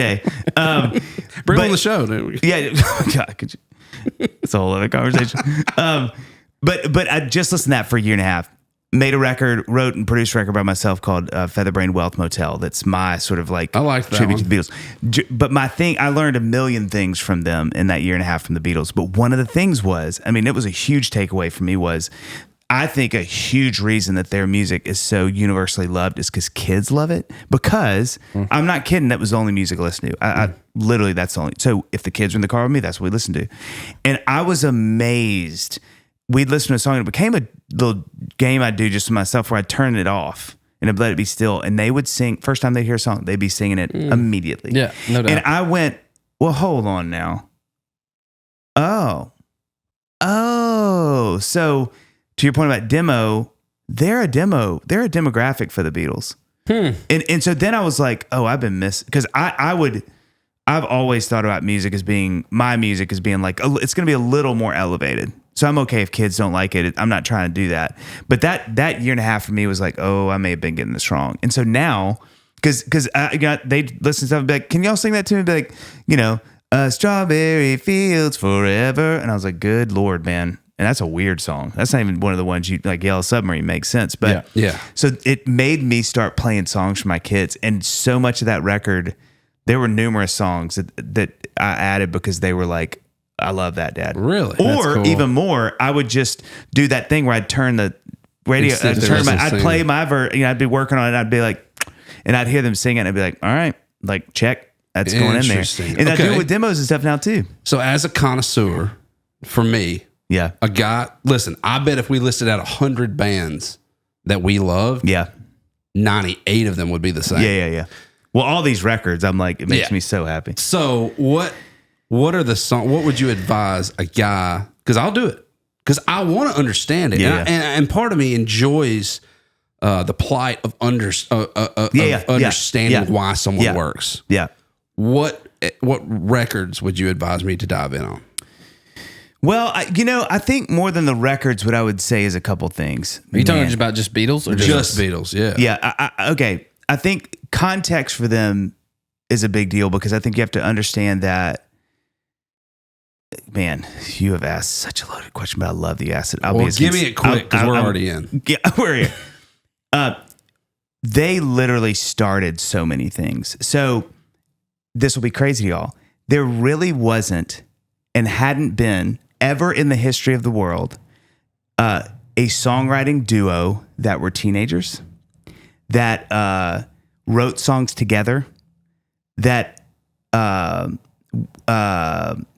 Bring But- on the show, dude. Yeah. God, could you? It's a whole other conversation. But I just listened to that for a year and a half. made a record, wrote and produced a record by myself called Featherbrain Wealth Motel. That's my sort of like I like that tribute one. to the Beatles. But my thing, I learned a million things from them in that year and a half from the Beatles. But one of the things was, I mean, it was a huge takeaway for me was, I think a huge reason that their music is so universally loved is because kids love it. Because I'm not kidding, that was the only music I listened to. I literally, that's the only. So if the kids were in the car with me, that's what we listened to. And I was amazed. We'd listen to a song and it became a little game I'd do just to myself where I'd turn it off and I'd let it be still. And they would sing, first time they'd hear a song, they'd be singing it immediately. Yeah, no doubt. And I went, well, hold on now. Oh, so to your point about demo, they're a demographic for the Beatles. And so then I was like, oh, I've been missing, because I've always thought about my music as being like, it's going to be a little more elevated. So I'm okay if kids don't like it. I'm not trying to do that. But that year and a half for me was like, oh, I may have been getting this wrong. And so now, because they'd listen to stuff and be like, can y'all sing that to me? And be like, Strawberry Fields Forever. And I was like, good Lord, man. And that's a weird song. That's not even one of the ones you like. Yellow Submarine makes sense. But yeah. So it made me start playing songs for my kids. And so much of that record, there were numerous songs that I added because they were like, I love that, Dad. Really? Or cool. even more, I would just do that thing where I'd turn the radio, I'd play my I'd be working on it. I'd be like, and I'd hear them sing it. And I'd be like, all right, like check, that's going in there. Interesting. And I do Okay. it with demos and stuff now too. So as a connoisseur, for me, Yeah. a guy, listen, I bet if we listed out 100 bands that we loved, Yeah. 98 of them would be the same. Yeah. Well, all these records, I'm like, it makes Yeah. me so happy. So what are the songs? What would you advise a guy? Because I'll do it. Because I want to understand it. Yeah. And part of me enjoys the plight of understanding why someone works. Yeah. What records would you advise me to dive in on? Well, I think more than the records, what I would say is a couple things. Are you talking about just Beatles or Just Beatles, yeah. Yeah. Okay. I think context for them is a big deal because I think you have to understand that. Man, you have asked such a loaded question, but I love that you asked it. Give me it quick because we're already in. Yeah, we're here. They literally started so many things. So this will be crazy to y'all. There really wasn't and hadn't been ever in the history of the world a songwriting duo that were teenagers, that wrote songs together, that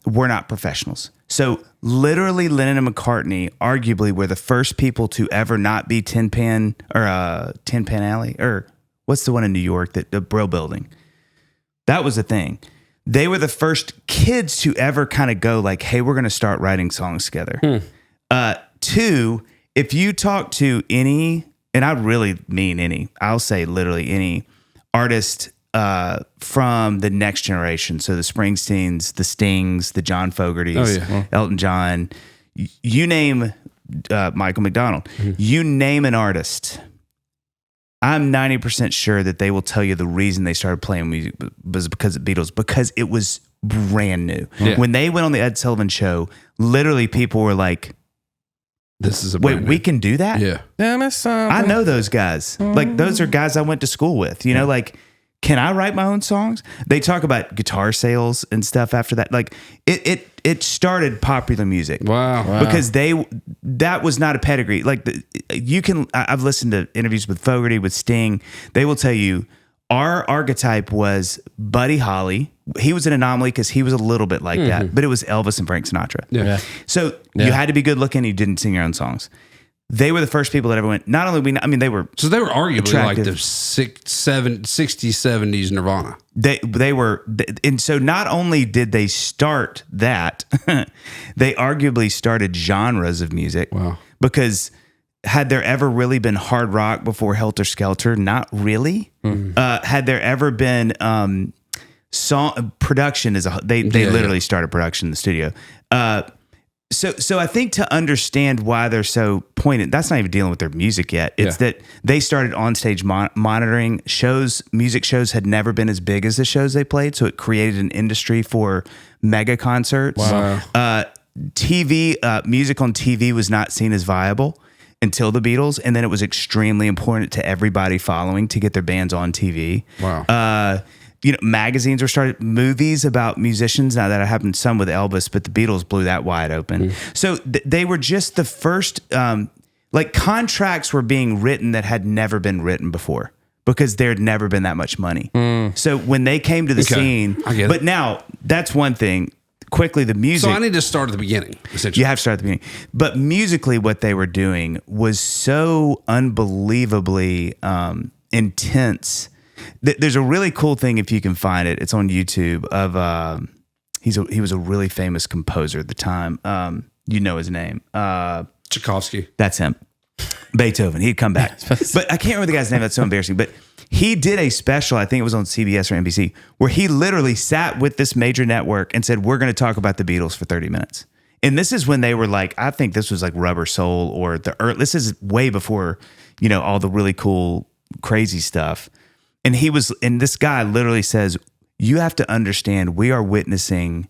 were not professionals. So literally Lennon and McCartney arguably were the first people to ever not be Tin Pan Alley, or what's the one in New York, that the Brill Building. That was a thing. They were the first kids to ever kind of go like, hey, we're going to start writing songs together. Two, if you talk to any, and I really mean any, I'll say literally any artist from the next generation. So the Springsteens, the Stings, the John Fogertys, Elton John, you name Michael McDonald, you name an artist. I'm 90% sure that they will tell you the reason they started playing music was because of Beatles, because it was brand new. Yeah. When they went on the Ed Sullivan Show, literally people were like, this is we can do that? Yeah. I know those guys. Like, those are guys I went to school with, like, can I write my own songs? They talk about guitar sales and stuff after that. Like it started popular music. Wow. Because that was not a pedigree. Like I've listened to interviews with Fogerty, with Sting. They will tell you our archetype was Buddy Holly. He was an anomaly because he was a little bit like that, but it was Elvis and Frank Sinatra. Yeah. So you had to be good looking. You didn't sing your own songs. They were the first people that ever went. Not only they were. So they were arguably attractive. like the 60s, 70s Nirvana. They were, and so not only did they start that, they arguably started genres of music. Wow. Because had there ever really been hard rock before Helter Skelter? Not really. Had there ever been song production they literally started production in the studio. So I think to understand why they're so pointed, that's not even dealing with their music yet. It's that they started on stage monitoring shows. Music shows had never been as big as the shows they played, so it created an industry for mega concerts. Wow. TV music on TV was not seen as viable, until the Beatles, and then it was extremely important to everybody following to get their bands on TV. Wow. Magazines were started, movies about musicians. Now that happened some with Elvis, but the Beatles blew that wide open. So they were just the first, contracts were being written that had never been written before because there had never been that much money. So when they came to the scene, I get it. but now that's one thing. Quickly, the music. So I need to start at the beginning, essentially. You have to start at the beginning. But musically, what they were doing was so unbelievably intense. There's a really cool thing, if you can find it. It's on YouTube. He was a really famous composer at the time. You know his name. Tchaikovsky. That's him. Beethoven. He'd come back. But I can't remember the guy's name. That's so embarrassing. But he did a special, I think it was on CBS or NBC, where he literally sat with this major network and said, we're going to talk about the Beatles for 30 minutes. And this is when they were like, I think this was like Rubber Soul or this is way before, all the really cool, crazy stuff. And this guy literally says, you have to understand, we are witnessing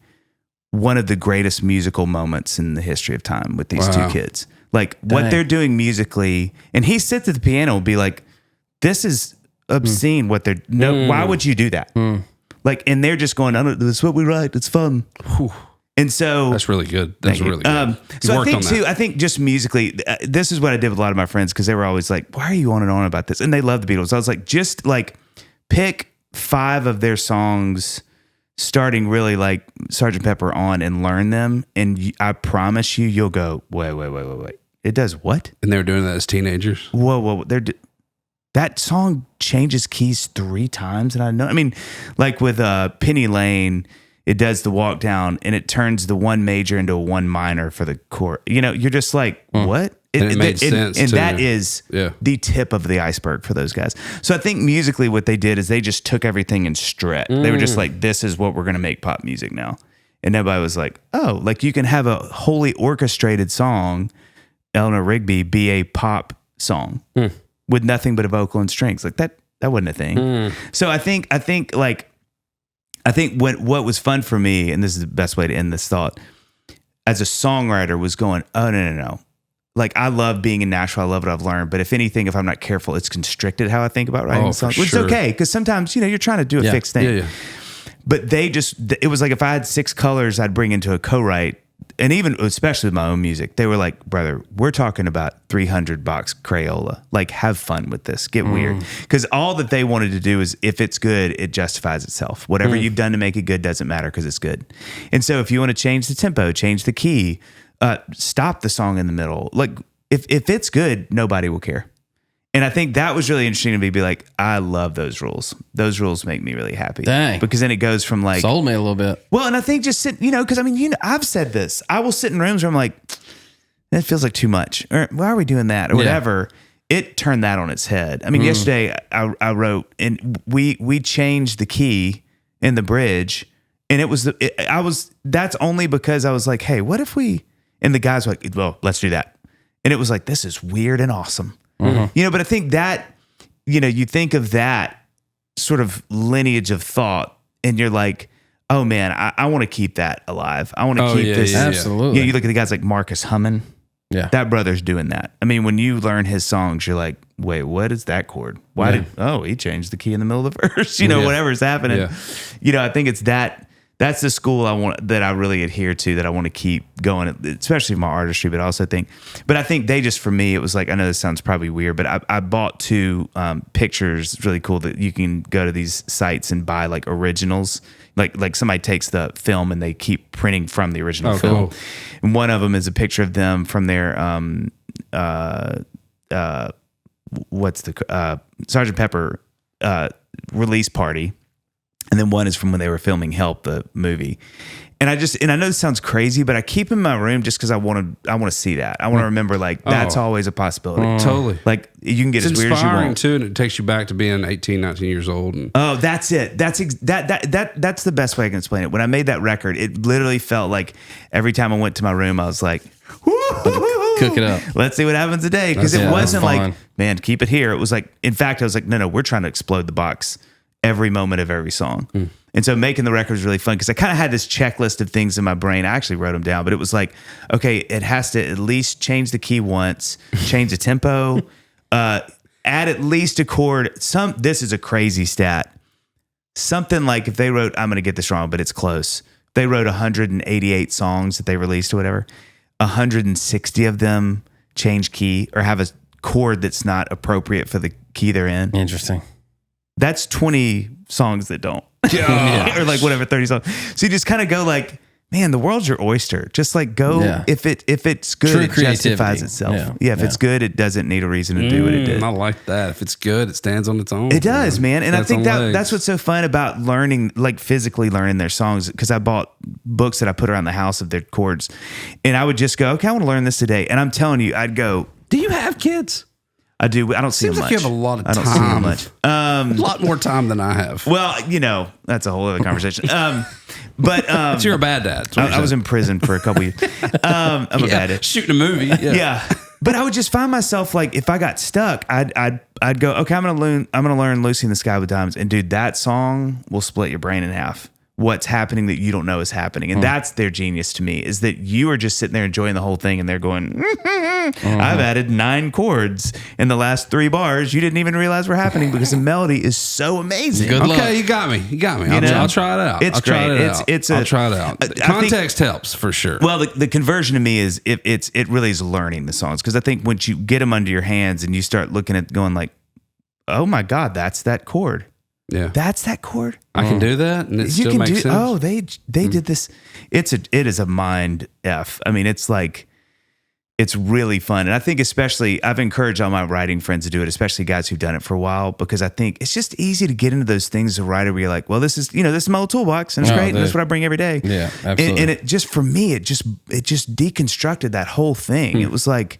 one of the greatest musical moments in the history of time with these two kids. Like what they're doing musically. And he sits at the piano and be like, this is obscene what they're why would you do that? And they're just going, this is what we write, it's fun. And so that's really good. That's really good. So I think just musically, this is what I did with a lot of my friends because they were always like, why are you on and on about this? And they love the Beatles. I was like, just pick 5 of their songs starting really like Sgt. Pepper on and learn them, and I promise you'll go, wait, it does what? And they were doing that as teenagers. Whoa, that song changes keys 3 times, and I know. I mean, like with Penny Lane, it does the walk down, and it turns the 1 major into a 1 minor for the chord. You're just like, what? And it made sense, and too. that is the tip of the iceberg for those guys. So I think musically what they did is they just took everything and stretched. They were just like, this is what we're going to make pop music now. And everybody was like, oh, like you can have a wholly orchestrated song, Eleanor Rigby, be a pop song with nothing but a vocal and strings. Like that wasn't a thing. So I think what was fun for me, and this is the best way to end this thought, as a songwriter was going, oh, no. Like, I love being in Nashville. I love what I've learned. But if anything, if I'm not careful, it's constricted how I think about writing songs. Which is okay, because sometimes, you're trying to do a fixed thing. Yeah. But it was like if I had 6 colors I'd bring into a co-write, and even, especially with my own music, they were like, brother, we're talking about 300 box Crayola. Like, have fun with this. Get weird. Because all that they wanted to do is, if it's good, it justifies itself. Whatever you've done to make it good doesn't matter because it's good. And so if you want to change the tempo, change the key, stop the song in the middle. Like if it's good, nobody will care. And I think that was really interesting to me. Be like, I love those rules. Those rules make me really happy. Dang. Because then it goes from like sold me a little bit. Well, and I think just sit, because I've said this. I will sit in rooms where I'm like, that feels like too much. Or why are we doing that? Or whatever. It turned that on its head. I mean, yesterday I wrote, and we changed the key in the bridge, and that's only because I was like, hey, what if we? And the guys were like, well, let's do that. And it was like, this is weird and awesome. But I think that, you think of that sort of lineage of thought and you're like, oh man, I want to keep that alive. I want to keep this. Yeah, absolutely. You look at the guys like Marcus Hummon. Yeah. That brother's doing that. I mean, when you learn his songs, you're like, wait, what is that chord? He changed the key in the middle of the verse, whatever's happening. Yeah. I think it's that's the school that I really adhere to, that I want to keep going, especially my artistry, but I think they just, for me, it was like, I know this sounds probably weird, but I bought 2 pictures. It's really cool that you can go to these sites and buy like originals. Like somebody takes the film and they keep printing from the original film. Cool. And one of them is a picture of them from their, Sgt. Pepper release party. And then one is from when they were filming Help, the movie. And I know this sounds crazy, but I keep in my room just because I want to see that. I want to remember that's always a possibility. Totally. Like you can get it's as weird as you want. Too, and it takes you back to being 18, 19 years old. And that's it. That's the best way I can explain it. When I made that record, it literally felt like every time I went to my room, I was like, cook it up. Let's see what happens today. Because it wasn't like, man, keep it here. It was like, in fact, I was like, no, we're trying to explode the box every moment of every song. And so making the record was really fun because I kind of had this checklist of things in my brain. I actually wrote them down, but it was like, okay, it has to at least change the key once, change the tempo, add at least a chord. This is a crazy stat. Something like if they wrote, I'm going to get this wrong, but it's close. They wrote 188 songs that they released or whatever. 160 of them change key or have a chord that's not appropriate for the key they're in. Interesting. That's 20 songs that don't. Or like whatever, 30 songs. So you just kind of go like, man, the world's your oyster. Just like go, if it's good, True it justifies creativity. itself. If it's good, it doesn't need a reason to do what it did. I like that. If it's good, it stands on its own. It does, man. And I think that's that's what's so fun about learning, like physically learning their songs. Because I bought books that I put around the house of their chords. And I would just go, okay, I want to learn this today. And I'm telling you, I'd go, Do you have kids? I do. I don't see Seems them like much. you have a lot of I don't see them time. much. A lot more time than I have. Well, that's a whole other conversation. But You're a bad dad. That's what I was in prison for a couple years. I'm a bad dad. Shooting a movie. Yeah. But I would just find myself like, if I got stuck, I'd go, okay, I'm gonna learn "Lucy in the Sky with Diamonds," and dude, that song will split your brain in half. What's happening that you don't know is happening, and that's their genius to me. Is that you are just sitting there enjoying the whole thing, and they're going, I've added 9 chords in the last 3 bars you didn't even realize were happening because the melody is so amazing. Good luck. Okay, you got me. know? I'll try it out. It's I'll try great. It out. I'll try it out. I think- Context helps for sure. Well, the conversion to me is it really is learning the songs, because I think once you get them under your hands and you start looking at going like, oh my God, that's that chord. Yeah, That's that chord. I can do that, and it still makes sense. Oh, they did this. It is a mind f. I mean, it's like, it's really fun, and I think especially I've encouraged all my writing friends to do it, especially guys who've done it for a while, because I think it's just easy to get into those things as a writer where you're like, well, this is my old toolbox, and it's great, and that's what I bring every day. Yeah, absolutely. And it just, for me, it just deconstructed that whole thing. It was like,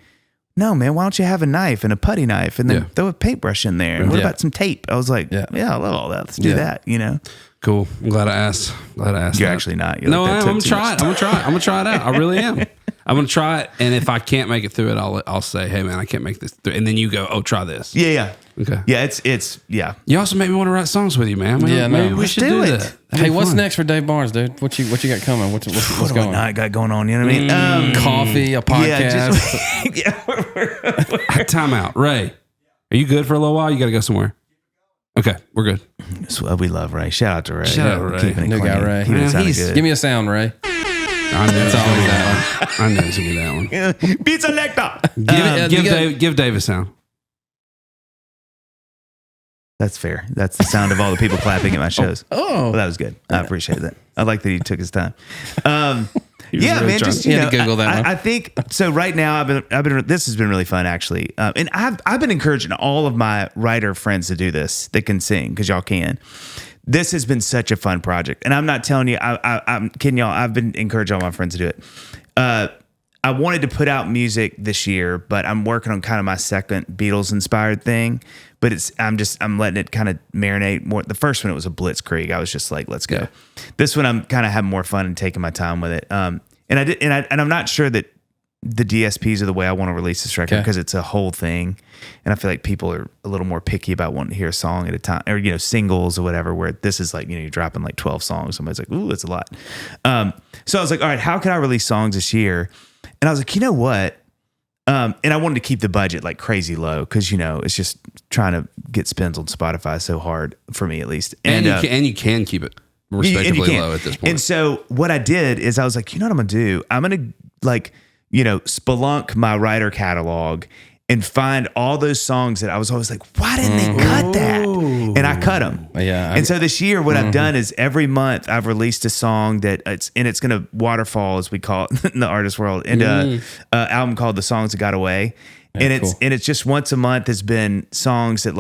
no, man, why don't you have a knife and a putty knife and then throw a paintbrush in there? And what about some tape? I was like, yeah, I love all that. Let's do that, Cool. I'm glad I asked. You're that. actually not. You're No, like, that I'm took gonna too try much it. I'm gonna try it out. I really am. I'm gonna try it, and if I can't make it through it, I'll say, hey man, I can't make this through. And then you go, oh, try this. Yeah. Okay. Yeah, it's yeah. You also made me want to write songs with you, man. Maybe we should do it. Hey, what's next for Dave Barnes, dude? What you got coming? What's What do going? I got going on? You know what I mean? Coffee, a podcast. Yeah, Time out. Ray, are you good for a little while? You got to go somewhere. Okay, we're good. we love Ray. Shout out to Ray. Shout out to Ray. Keeping it New guy, clean. Ray. Keeping it Man, sounding he's- good. Give me a sound, Ray. I knew it was always gonna be that that one. I knew it was gonna be that one. Beat selector. Give Dave a sound. That's fair. That's the sound of all the people clapping at my shows. Oh. Well, that was good. I appreciate that. I like that he took his time. was Yeah, really man. trying- Just You had to Google that one. I think so. Right now, I've been. This has been really fun, actually, and I've been encouraging all of my writer friends to do this. That can sing, because y'all can. This has been such a fun project, and I'm not telling you. I'm kidding y'all. I've been encouraging all my friends to do it. I wanted to put out music this year, but I'm working on kind of my second Beatles inspired thing. But I'm letting it kind of marinate more. The first one, it was a blitzkrieg. I was just like, let's go. Yeah. This one, I'm kind of having more fun and taking my time with it. And I'm not sure that the DSPs are the way I want to release this record, because it's a whole thing. And I feel like people are a little more picky about wanting to hear a song at a time, or, singles or whatever, where this is like, you're dropping like 12 songs. Somebody's like, ooh, that's a lot. So I was like, all right, how can I release songs this year? And I was like, you know what? And I wanted to keep the budget like crazy low, because, it's just trying to get spins on Spotify so hard, for me at least. And you can keep it respectively low at this point. And so what I did is I was like, you know what I'm going to do? I'm going to spelunk my writer catalog and find all those songs that I was always like, why didn't they cut that? And I cut them. Yeah. And so this year, what I've done is every month I've released a song that it's going to waterfall, as we call it in the artist world, into an album called The Songs That Got Away. And it's just once a month has been songs that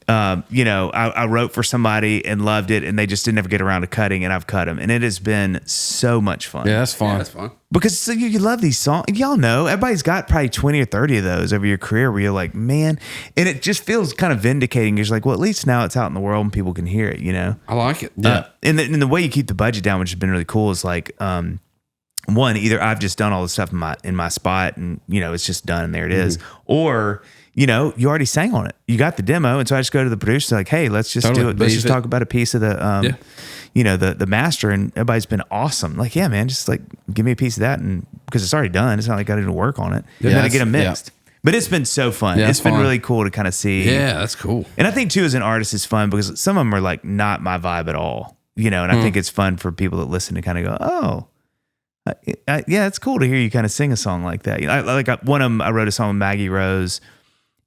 I wrote for somebody and loved it, and they just didn't ever get around to cutting, and I've cut them. And it has been so much fun. Yeah, that's fun. That's fun. Because you love these songs. Y'all know, everybody's got probably 20 or 30 of those over your career where you're like, man, and it just feels kind of vindicating. You're just like, well, at least now it's out in the world and people can hear it, I like it. Yeah. And the way you keep the budget down, which has been really cool, is like, one, either I've just done all the stuff in my spot and, it's just done and there it is. Or, you already sang on it. You got the demo. And so I just go to the producer like, hey, let's just do it. Let's just talk about a piece of the, the master. And everybody's been awesome. Like, yeah, man, just like give me a piece of that. And because it's already done, it's not like I didn't work on it. And then I get them mixed. But it's been so fun. It's been really cool to kind of see. Yeah, that's cool. And I think too, as an artist, it's fun because some of them are like not my vibe at all, and I think it's fun for people that listen to kind of go, oh, yeah, it's cool to hear you kind of sing a song like that. One of them, I wrote a song with Maggie Rose.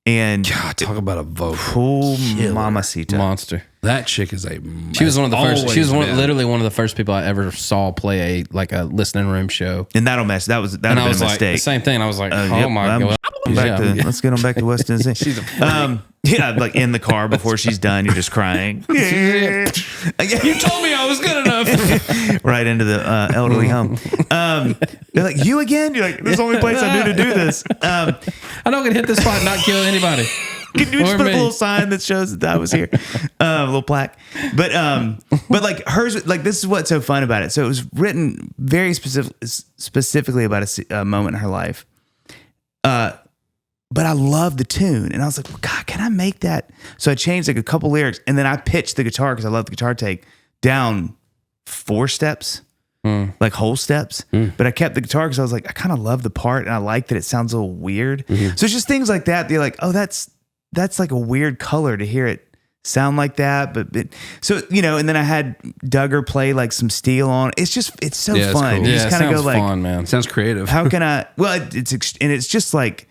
And God, talk about a vocal cool mamacita monster. That chick is she was one of the first. She was literally one of the first people I ever saw play a listening room show. And that would have been a mistake. Like, the same thing. I was like, oh my god. Let's get on back to West Tennessee. She's a freak. Like in the car before she's done, you're just crying. You told me I was good enough. Right into the elderly home. They're like, you again? You're like, this is the only place I knew to do this. I know I can hit this spot and not kill anybody. Can you just put a little sign that shows that I was here? A little plaque. But like hers, like this is what's so fun about it. So it was written very specifically about a moment in her life. But I love the tune. And I was like, well, God, can I make that? So I changed like a couple lyrics and then I pitched the guitar because I love the guitar take down 4 steps, like whole steps. But I kept the guitar because I was like, I kind of love the part and I like that it sounds a little weird. So it's just things like that. You're like, oh, that's like a weird color to hear it sound like that. But and then I had Duggar play like some steel on. It's so fun. Cool. You just kind of go like, fun, man. Sounds creative. How can I? Well, it's just like,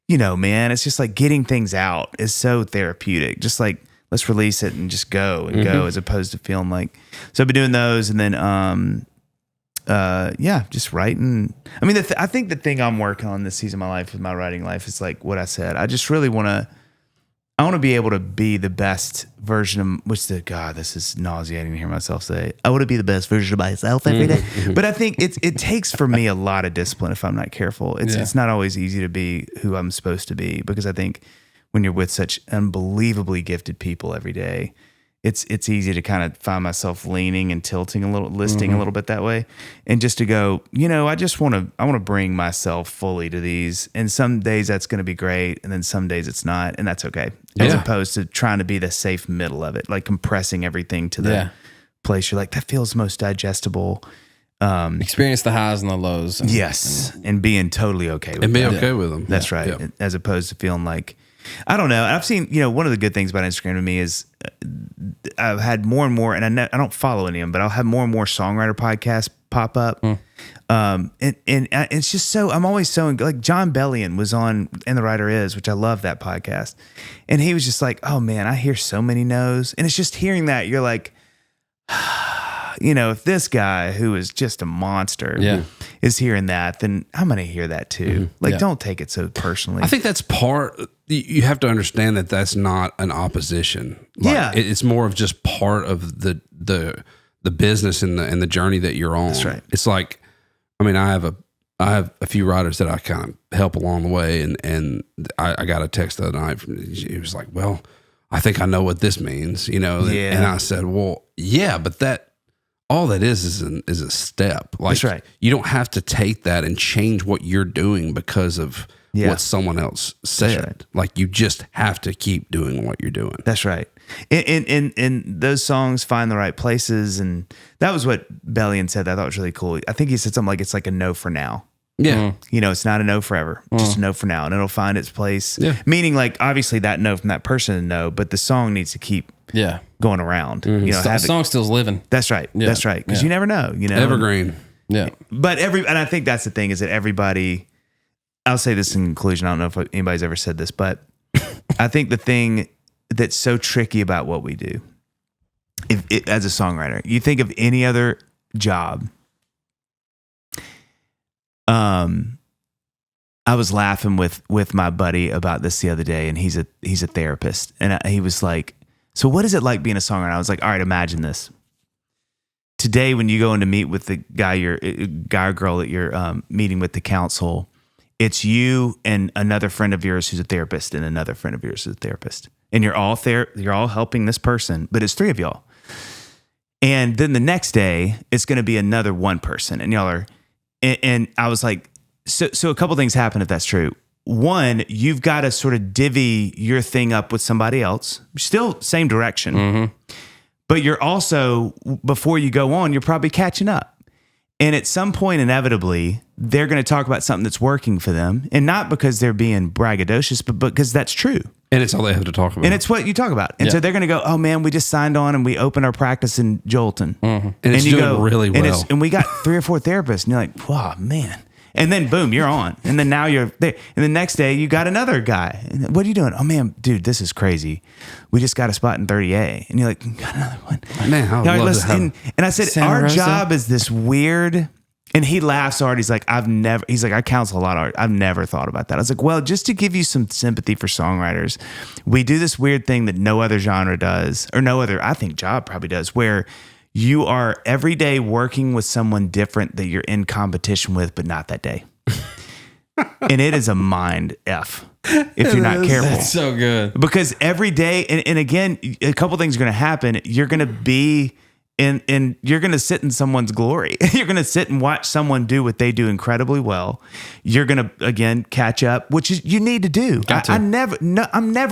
man, it's just like getting things out is so therapeutic. Just like, let's release it and just go and go as opposed to feeling like, so I've been doing those and then, just writing. I mean, I think the thing I'm working on this season of my life with my writing life is like what I said. I just really want to be able to be the best version of, God, this is nauseating to hear myself say. I want to be the best version of myself every day. But I think it takes for me a lot of discipline if I'm not careful. It's not always easy to be who I'm supposed to be because I think when you're with such unbelievably gifted people every day, it's easy to kind of find myself leaning and tilting a little, listing a little bit that way. And just to go, I want to bring myself fully to these. And some days that's going to be great. And then some days it's not. And that's okay. As opposed to trying to be the safe middle of it, like compressing everything to the place you're like, that feels most digestible. Experience the highs and the lows. And being totally okay with and be that. okay with them. That's right. Yeah. As opposed to feeling like, I don't know. I've seen, one of the good things about Instagram to me is I've had more and more, and I don't follow any of them, but I'll have more and more songwriter podcasts pop up. And it's just so, I'm always so, like John Bellion was on And the Writer Is, which I love that podcast. And he was just like, oh man, I hear so many no's. And it's just hearing that, you're like, if this guy who is just a monster is hearing that, then I'm going to hear that too. Don't take it so personally. I think that's part, you have to understand that that's not an opposition. It's more of just part of the business and the journey that you're on. That's right. It's like, I mean, I have a few writers that I kind of help along the way. And I got a text the other night he was like, well, I think I know what this means, And I said, well, yeah, but all that is a step. Like, that's right. You don't have to take that and change what you're doing because of what someone else said. Right. Like, you just have to keep doing what you're doing. That's right. And those songs find the right places. And that was what Bellion said that I thought was really cool. I think he said something like, it's like a no for now. Yeah. It's not a no forever, just a no for now. And it'll find its place. Yeah. Meaning, like, obviously that no from that person is no, but the song needs to keep going around. The song still's living. That's right. Yeah. That's right. Because you never know. Evergreen. Yeah. But and I think that's the thing is that everybody, I'll say this in conclusion. I don't know if anybody's ever said this, but I think the thing that's so tricky about what we do, as a songwriter, you think of any other job. I was laughing with my buddy about this the other day, and he's a therapist, and he was like, so what is it like being a songwriter? I was like, all right, imagine this. Today, when you go in to meet with the guy or girl that you're meeting with the council, it's you and another friend of yours who's a therapist and another friend of yours who's a therapist. And you're all helping this person, but it's 3 of y'all. And then the next day, it's going to be another one person, and y'all are, and I was like, so a couple things happen if that's true. one, you've got to sort of divvy your thing up with somebody else. Still same direction. But you're also, before you go on, you're probably catching up. And at some point, inevitably, they're going to talk about something that's working for them. And not because they're being braggadocious, but because that's true. And it's all they have to talk about. And it's what you talk about. And so they're going to go, oh man, we just signed on and we opened our practice in Jolton. And it's doing really well. And we got 3 or 4 therapists. And you're like, wow, man. And then boom, you're on. And then now you're there. And the next day you got another guy. And what are you doing? Oh man, dude, this is crazy. We just got a spot in 30A. And you're like, got another one. Man, I would love to have and I said, Santa our Rosa? job is this weird. And he laughs hard. He's like, I counsel a lot of art. I've never thought about that. I was like, well, just to give you some sympathy for songwriters, we do this weird thing that no other genre does, or no other, I think, job probably does, where you are every day working with someone different that you're in competition with, but not that day. And it is a mind F if you're not careful. That's so good. Because every day, and again, a couple things are going to happen. You're going to be and you're going to sit in someone's glory. You're going to sit and watch someone do what they do incredibly well. You're going to, again, catch up, which is you need to do. I'm never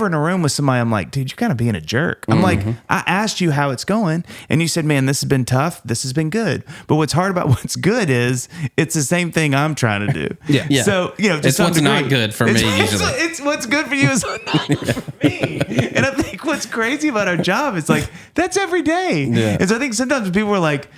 in a room with somebody. I'm like, dude, you're kind of being a jerk. I'm like, I asked you how it's going, and you said, man, this has been tough. This has been good. But what's hard about what's good is it's the same thing I'm trying to do. Yeah. So, just it's what's not good for me usually. It's what's good for you is not good for me. And I think what's crazy about our job is like, that's every day. Yeah. And so I think sometimes people are like,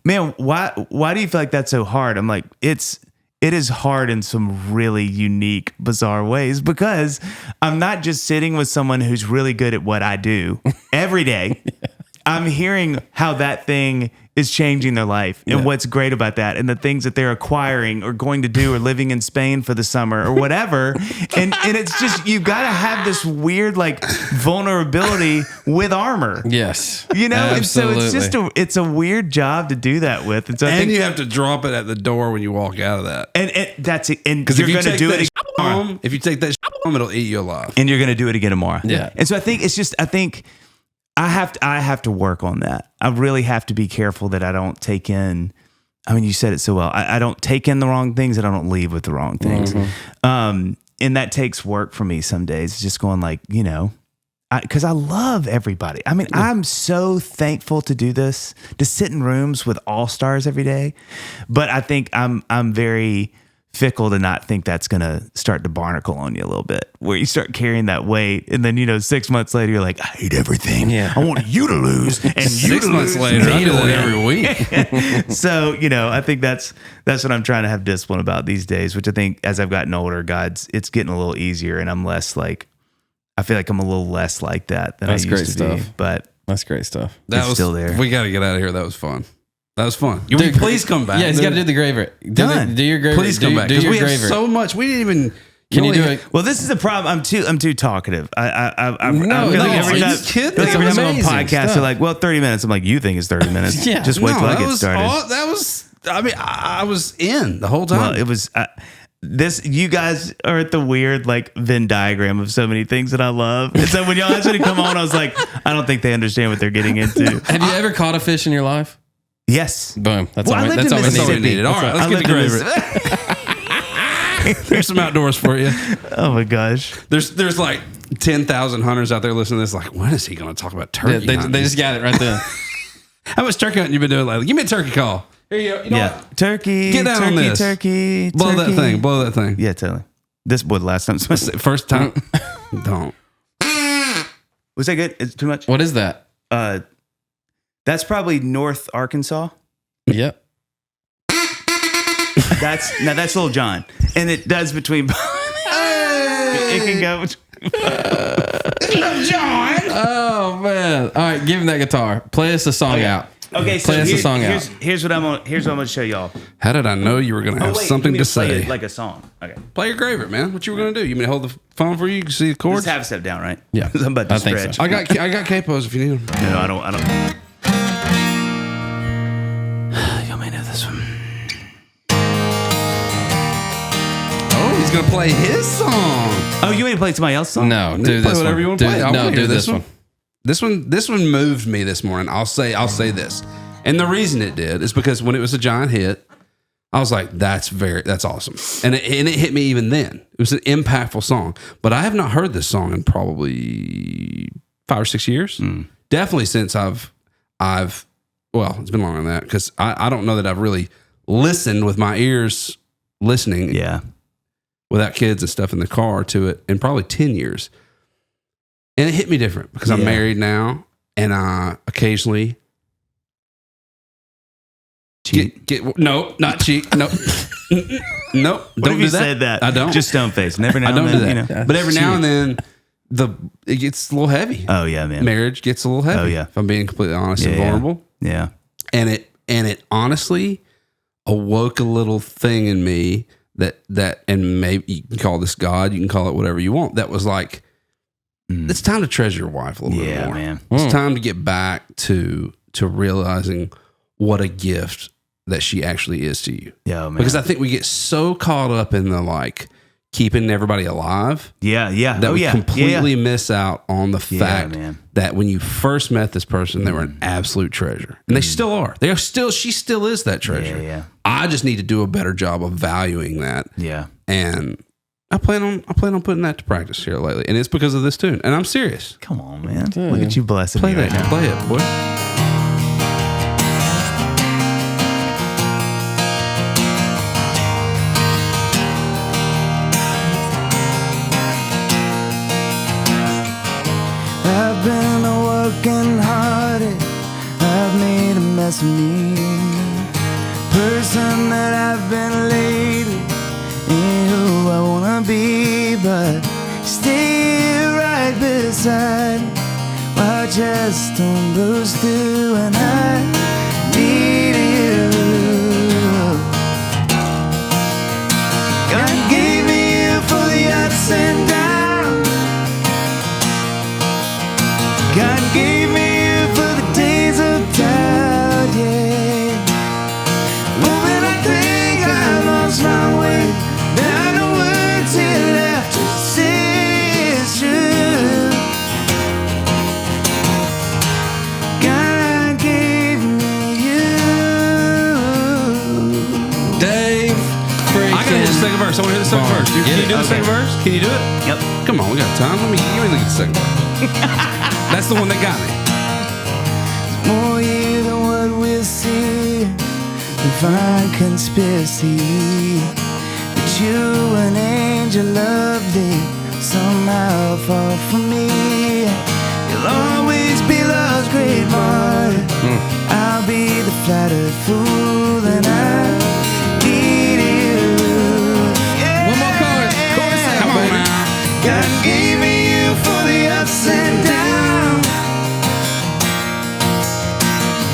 man, why do you feel like that's so hard? I'm like, it is hard in some really unique, bizarre ways because I'm not just sitting with someone who's really good at what I do every day. I'm hearing how that thing is changing their life and what's great about that and the things that they're acquiring or going to do or living in Spain for the summer or whatever. And it's just, you've got to have this weird like vulnerability with armor. Yes. And so it's just it's a weird job to do that with. And so I think you have to drop it at the door when you walk out of that. And that's it. And Because you're going to do it home, if you take that home, it'll eat you alive. and you're going to do it again tomorrow. Yeah. And so I think I have to work on that. I really have to be careful that I don't take in. I mean, you said it so well. I don't take in the wrong things and I don't leave with the wrong things. And that takes work for me some days. Just going like, because I love everybody. I mean, I'm so thankful to do this, to sit in rooms with all stars every day. But I think I'm very fickle to not think that's going to start to barnacle on you a little bit, where you start carrying that weight. And then, 6 months later, you're like, I hate everything. Yeah. I want you to lose. And you 6 to months lose. later, I do that every week. So, I think that's what I'm trying to have discipline about these days, which I think as I've gotten older, it's getting a little easier. And I'm less like, I feel like I'm a little less like that than That's I great used to be. stuff. But That's great stuff. That It's was still there. We got to get out of here. That was fun. That was fun. Dude, Please come back. Yeah, he's got to do the gravorite. Done. Do your gravorite. Please come back Do because your we have gravorite. so much. We didn't even. Can you do only- it? well, this is the problem. I'm too talkative. I feel No, like every are time, you kidding? feel like every That's time I'm on amazing podcasts, stuff. they're like, well, 30 minutes. I'm like, you think it's 30 minutes? Yeah. Just wait till I that get was started. that was. I mean, I was in the whole time. Well, it was this. You guys are at the weird like Venn diagram of so many things that I love. And so when y'all asked me to come on, I was like, I don't think they understand what they're getting into. Have you ever caught a fish in your life? Yes. Boom. That's Well, I all we lived in need. Mississippi. All right, let's I get to lived in gravorite. There's some outdoors for you. Oh my gosh. There's like 10,000 hunters out there listening to this. Like, when is he going to talk about turkey? They hunting? just got it right there. How much turkey hunting you been doing lately? Give me a turkey call. Here you go. You know Yeah. what? Turkey. Get down on turkey, this. Turkey. Blow turkey. that thing. Blow that thing. Yeah, totally. This boy the last time. First time. Don't. Was that good? It's too much. What is that? That's probably North Arkansas. Yep. That's Little John, and it does between. It can go. Oh man! All right, give him that guitar. Play us a song out. Okay, so Play us a song out. here's what I'm gonna show y'all. How did I know you were going to have something to say? like a song. Okay, Play your gravorite, man. What you were going to do? You mean hold the phone for you? You can see the chords? just have a step down, right? Yeah. I'm about to I think stretch. so. I got capos if you need them. No, I don't. Y'all may know this one. Oh, he's going to play his song. Oh, you want me to play somebody else's song? No, You do can play this whatever one. you want to play. I No, wanna do hear this one. This one moved me this morning. I'll say this. And the reason it did is because when it was a giant hit, I was like, that's awesome. And it hit me even then. It was an impactful song. But I have not heard this song in probably 5 or 6 years. Definitely since I've well, it's been longer than that because I don't know that I've really listened with my ears listening without kids and stuff in the car to it in probably 10 years. And it hit me different because I'm married now and I occasionally cheat. No, not cheat. No. No. What if you said that? I don't. Just stone face. Never now I don't and then, do that. you know. But every now and then it gets a little heavy. Oh yeah, man. Marriage gets a little heavy. Oh yeah. If I'm being completely honest and vulnerable. Yeah. And it honestly awoke a little thing in me that and maybe you can call this God, you can call it whatever you want. That was like, it's time to treasure your wife a little bit more. Man. It's time to get back to realizing what a gift that she actually is to you. Yeah, man. Because I think we get so caught up in the like keeping everybody alive. Yeah. That we completely miss out on the fact man. that when you first met this person, they were an absolute treasure. And they still are. She still is that treasure. Yeah. I just need to do a better job of valuing that. Yeah. And I plan on putting that to practice here lately. And it's because of this tune. And I'm serious. Come on, man. Look at you blessing Play me that. right now. Play it, boy. I've been working hard, I've made a mess of me. Person that I've been lately ain't who I wanna be, but stay right beside me. Watch as storm blows through and I need you. God gave me you for the ups and downs. God gave me you for the days of doubt, yeah. But when I think I lost my way, there are no words here left to say it's true. God gave me you. Dave freaking. I gotta hear the second verse. I wanna hear the second Barnes. verse. Can you do the second verse? Can you do it? Yep. Come on, we got time. Give me the second verse. That's the one that got me. More you than what we'll see. Divine conspiracy. But you, an angel lovely, somehow fall from me. You'll always be love's great martyr. I'll be the flattered fool, and I need you. Yeah. One more chorus. Come on now. God gave me you for the ups and downs.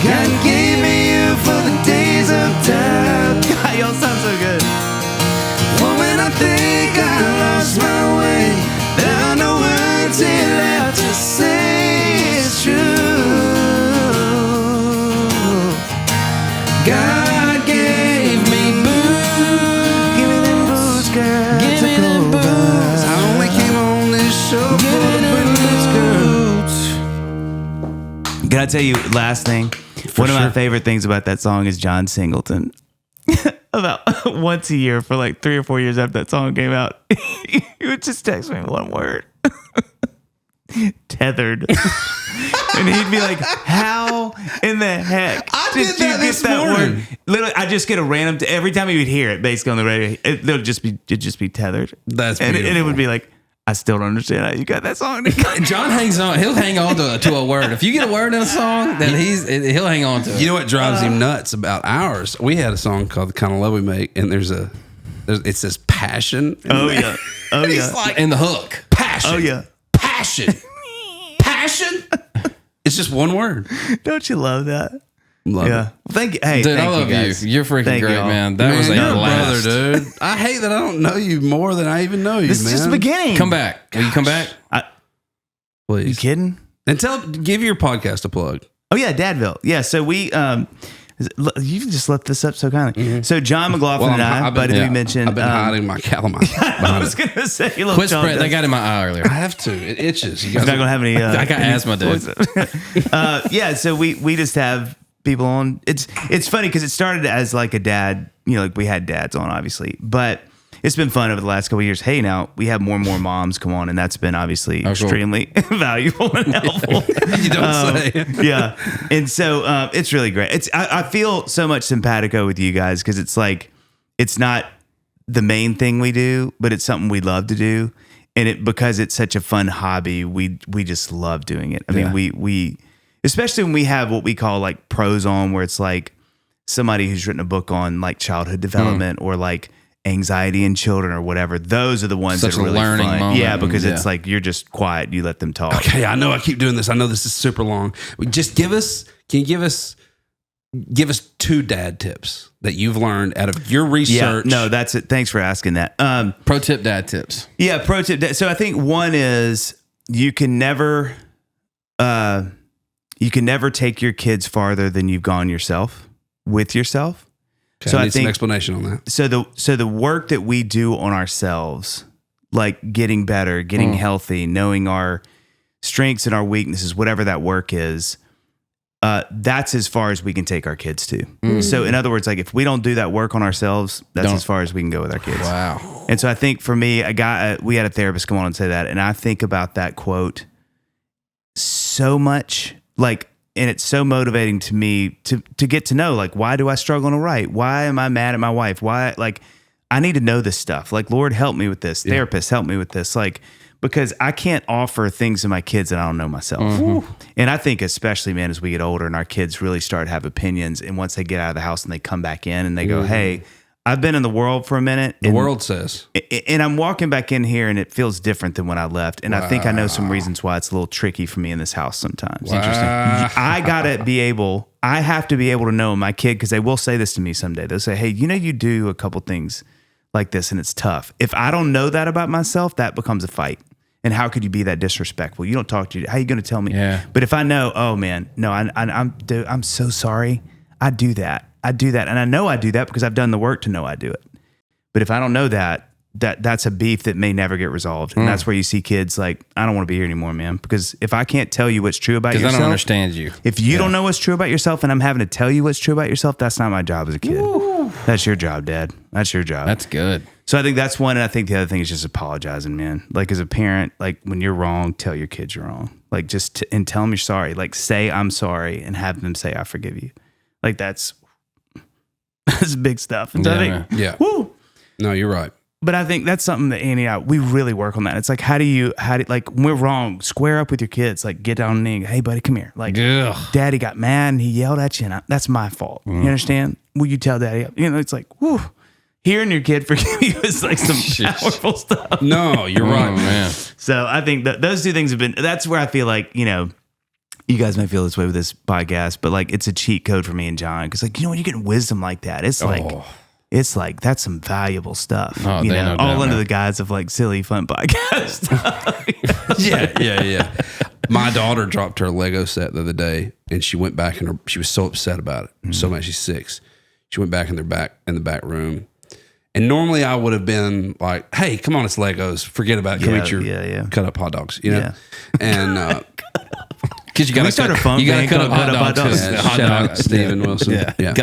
God gave me you for the days of doubt. God, y'all sound so good. For when I think I lost my way, there are no words here left to say it's true. God gave me boots. Give me them boots, girl. Give me them boots. I only came on this show for the boots, girl. Can I tell you last thing? One of my favorite things about that song is John Singleton. About once a year for like 3 or 4 years after that song came out, he would just text me one word. Tethered. And he'd be like, how in the heck did that this morning. word? Literally, I just get a random, every time he would hear it basically on the radio, it'd just be tethered. That's and beautiful. it would be like, I still don't understand how you got that song. John hangs on. He'll hang on to a word. If you get a word in a song, then he'll hang on to it. You know what drives him nuts about ours? We had a song called "The Kind of Love We Make," and it says passion. Oh yeah, oh yeah. He's like And the hook. passion. Oh yeah. passion, passion. It's just one word. Don't you love that? Love Yeah. it. Thank you. Hey, Dude, thank I love you you. guys. You're freaking Thank great, y'all. man. That was a you're blast. brother, dude. I hate that I don't know you more than I even know you, This man. is just the beginning. Come back. Will you come back? Please. You kidding? And give your podcast a plug. Oh yeah, Dadville. Yeah. So we you just left this up so kindly. Mm-hmm. So John McLaughlin and I, but we mentioned. I've been hiding my calamine. I was gonna say, look, Quit John spread. does- They got in my eye earlier. I have to. It itches. You He's guys not gonna have any. I got asthma, dude. Yeah. So we just have people on. It's funny because it started as like a dad like we had dads on, obviously, but it's been fun over the last couple of years. Hey, now we have more and more moms come on, and that's been obviously extremely valuable and helpful. You don't say. Yeah. And so it's really great. I feel so much simpatico with you guys because it's like, it's not the main thing we do, but it's something we love to do. And because it's such a fun hobby, we just love doing it. I mean, we especially when we have what we call like pros on, where it's like somebody who's written a book on like childhood development or like anxiety in children or whatever. Those are the ones Such that are really a learning fun. moment. Yeah, because it's like you're just quiet. You let them talk. Okay, I know I keep doing this. I know this is super long. Just can you give us 2 dad tips that you've learned out of your research? Yeah, no, that's it. Thanks for asking that. Pro tip dad tips. Yeah, pro tip. So I think one is you can never take your kids farther than you've gone yourself with yourself. Okay, So I I need some think explanation on that. so the work that we do on ourselves, like getting better, getting healthy, knowing our strengths and our weaknesses, whatever that work is, that's as far as we can take our kids to. So in other words, like if we don't do that work on ourselves, that's as far as we can go with our kids. Wow. And so I think for me, we had a therapist come on and say that, and I think about that quote so much, like, and it's so motivating to me to get to know, like, why do I struggle to write? Why am I mad at my wife? Why, like, I need to know this stuff. Like, Lord, help me with this. Therapist, help me with this. Like, because I can't offer things to my kids that I don't know myself. And I think especially, man, as we get older and our kids really start to have opinions, and once they get out of the house and they come back in and they go, hey, I've been in the world for a minute. The world says. And I'm walking back in here and it feels different than when I left. And I think I know some reasons why it's a little tricky for me in this house sometimes. Interesting. I have to be able to know my kid, because they will say this to me someday. They'll say, hey, you do a couple things like this and it's tough. If I don't know that about myself, that becomes a fight. And how could you be that disrespectful? You don't talk to you. How are you going to tell me? Yeah. But if I know, oh man, no, I'm so sorry. I do that. And I know I do that because I've done the work to know I do it. But if I don't know that's a beef that may never get resolved. And that's where you see kids like, I don't want to be here anymore, man. Because if I can't tell you what's true about yourself. Because I don't understand you. If you don't know what's true about yourself and I'm having to tell you what's true about yourself, that's not my job as a kid. Woo. That's your job, Dad. That's your job. That's good. So I think that's one. And I think the other thing is just apologizing, man. Like as a parent, like when you're wrong, tell your kids you're wrong. Like and tell them you're sorry. Like say, I'm sorry, and have them say, I forgive you. Like that's big stuff. And so I think, Yeah. woo. No, you're right. But I think that's something that Annie and I, we really work on that. It's like, how do like when we're wrong, square up with your kids, like get down on the knee and go, hey buddy, come here. Like Daddy got mad and he yelled at you and that's my fault. You understand? Will you tell Daddy? It's like, whoo, hearing your kid forgive you is like some powerful stuff. No, you're right, man. So I think that those two things that's where I feel like, you guys may feel this way with this podcast, but like it's a cheat code for me and John. Cause like, when you're getting wisdom like that, it's like, that's some valuable stuff, no doubt, all under man. the guise of like silly, fun podcast stuff. Yeah. My daughter dropped her Lego set the other day and she went back she was so upset about it. So much. She's 6. She went back in the back room. And normally I would have been like, hey, come on, it's Legos. Forget about it. Come eat your cut up hot dogs, Yeah. And, because you got to cut up hot dogs. Shout out Steven Wilson. Yeah.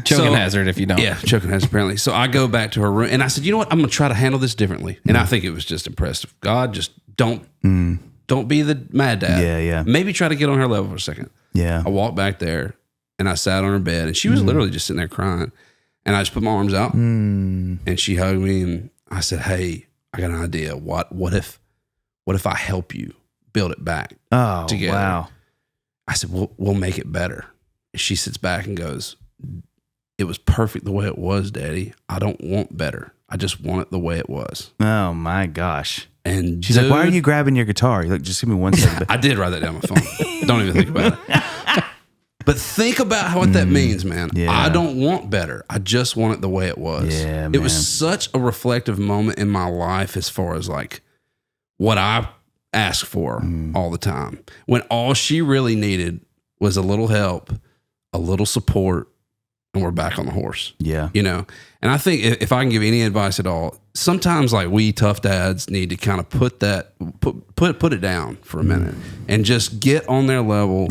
Choking hazard if you don't. Yeah, choking hazard apparently. So I go back to her room and I said, you know what? I'm going to try to handle this differently. And I think it was just impressive. God, just don't be the mad dad. Yeah. Maybe try to get on her level for a second. Yeah. I walked back there and I sat on her bed and she was literally just sitting there crying. And I just put my arms out and she hugged me and I said, hey, I got an idea. What if I help you build it back together? Wow. I said, we'll make it better. And she sits back and goes, it was perfect the way it was, Daddy. I don't want better. I just want it the way it was. Oh my gosh. And she's like, why are you grabbing your guitar? You're like, just give me 1 second. I did write that down on my phone. Don't even think about it. But think about what that means, man. Yeah. I don't want better. I just want it the way it was. Yeah, it was such a reflective moment in my life as far as like what I ask for all the time. When all she really needed was a little help, a little support, and we're back on the horse. Yeah. And I think if I can give any advice at all, sometimes like we tough dads need to kind of put it down for a minute and just get on their level.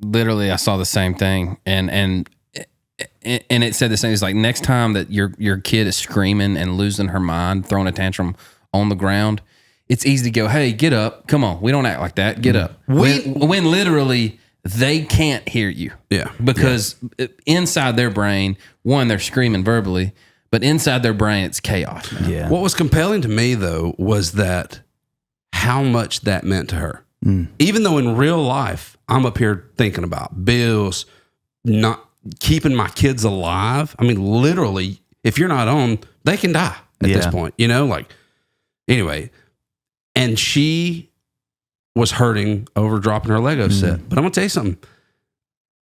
Literally, I saw the same thing, and and it said the same. It's like next time that your kid is screaming and losing her mind, throwing a tantrum on the ground, it's easy to go, hey, get up. Come on. We don't act like that. Get up. When literally they can't hear you. Yeah. Because inside their brain, one, they're screaming verbally, but inside their brain, it's chaos, man. Yeah. What was compelling to me, though, was that how much that meant to her. Even though in real life, I'm up here thinking about bills, not keeping my kids alive. I mean, literally, if you're not on, they can die at this point, anyway. And she was hurting over dropping her Lego set. But I'm going to tell you something.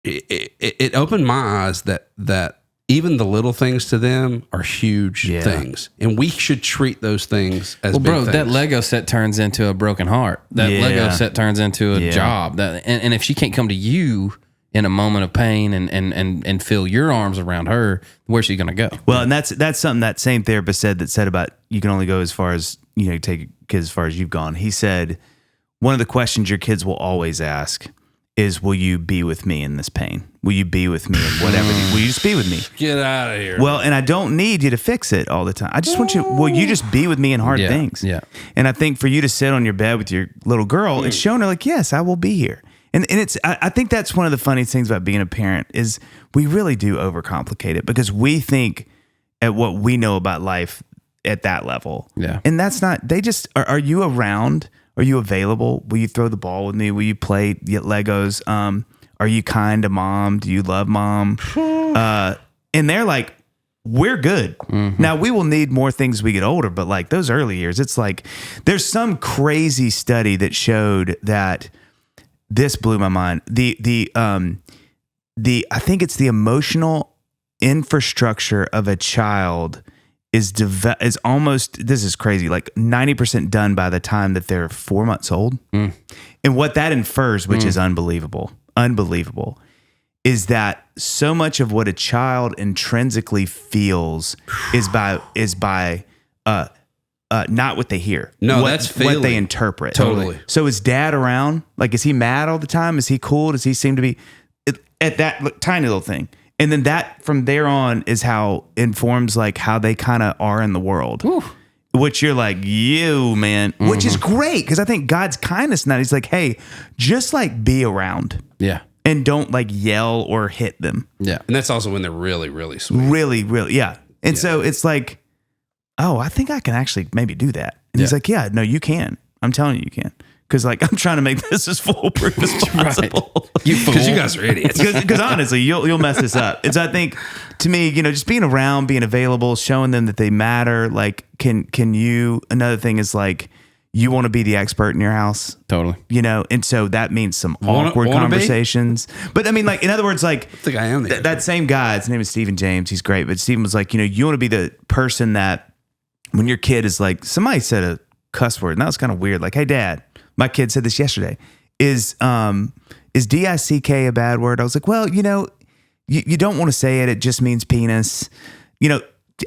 It opened my eyes that even the little things to them are huge things. And we should treat those things as big things. That Lego set turns into a broken heart. That Lego set turns into a job. And if she can't come to you in a moment of pain and feel your arms around her, where's she going to go? Well, and that's something that same therapist said about you can only go as far as, take kids as far as you've gone. He said, one of the questions your kids will always ask is, will you be with me in this pain? Will you be with me in whatever? Will you just be with me? Get out of here. Well, and I don't need you to fix it all the time. I just want you, will you just be with me in hard things? Yeah. And I think for you to sit on your bed with your little girl, it's showing her like, yes, I will be here. And I think that's one of the funniest things about being a parent is we really do overcomplicate it because we think at what we know about life at that level. Yeah. And that's not, they just, are you around? Are you available? Will you throw the ball with me? Will you play Legos? Are you kind to mom? Do you love mom? And they're like, we're good. Mm-hmm. Now we will need more things as we get older, but like those early years, it's like, there's some crazy study that showed that this blew my mind. I think it's the emotional infrastructure of a child is almost, this is crazy, like 90% done by the time that they're 4 months old. And what that infers, which is unbelievable, is that so much of what a child intrinsically feels is by not what they hear. No, that's feeling. What they interpret. Totally. So is dad around? Like, is he mad all the time? Is he cool? Does he seem to be at that tiny little thing? And then that from there on is how informs like how they kind of are in the world. Ooh. Which you're like, man, which is great. Because I think God's kindness in that, he's like, hey, just like be around. Yeah. And don't like yell or hit them. Yeah. And that's also when they're really, really sweet. Really, really. Yeah. And so it's like, oh, I think I can actually maybe do that. And he's like, yeah, no, you can. I'm telling you, you can. Because like I'm trying to make this as foolproof as possible. Because you guys are idiots. Because honestly, you'll mess this up. It's I think to me, just being around, being available, showing them that they matter. Like, can you? Another thing is like you want to be the expert in your house, Totally. And so that means some awkward conversations. But I mean, like in other words, like I think I am that same guy. His name is Stephen James. He's great, but Stephen was like, you want to be the person that when your kid is like, somebody said a cuss word, and that was kind of weird. Like, hey, Dad. My kid said this yesterday. Is DICK a bad word? I was like, well, you don't want to say it. It just means penis.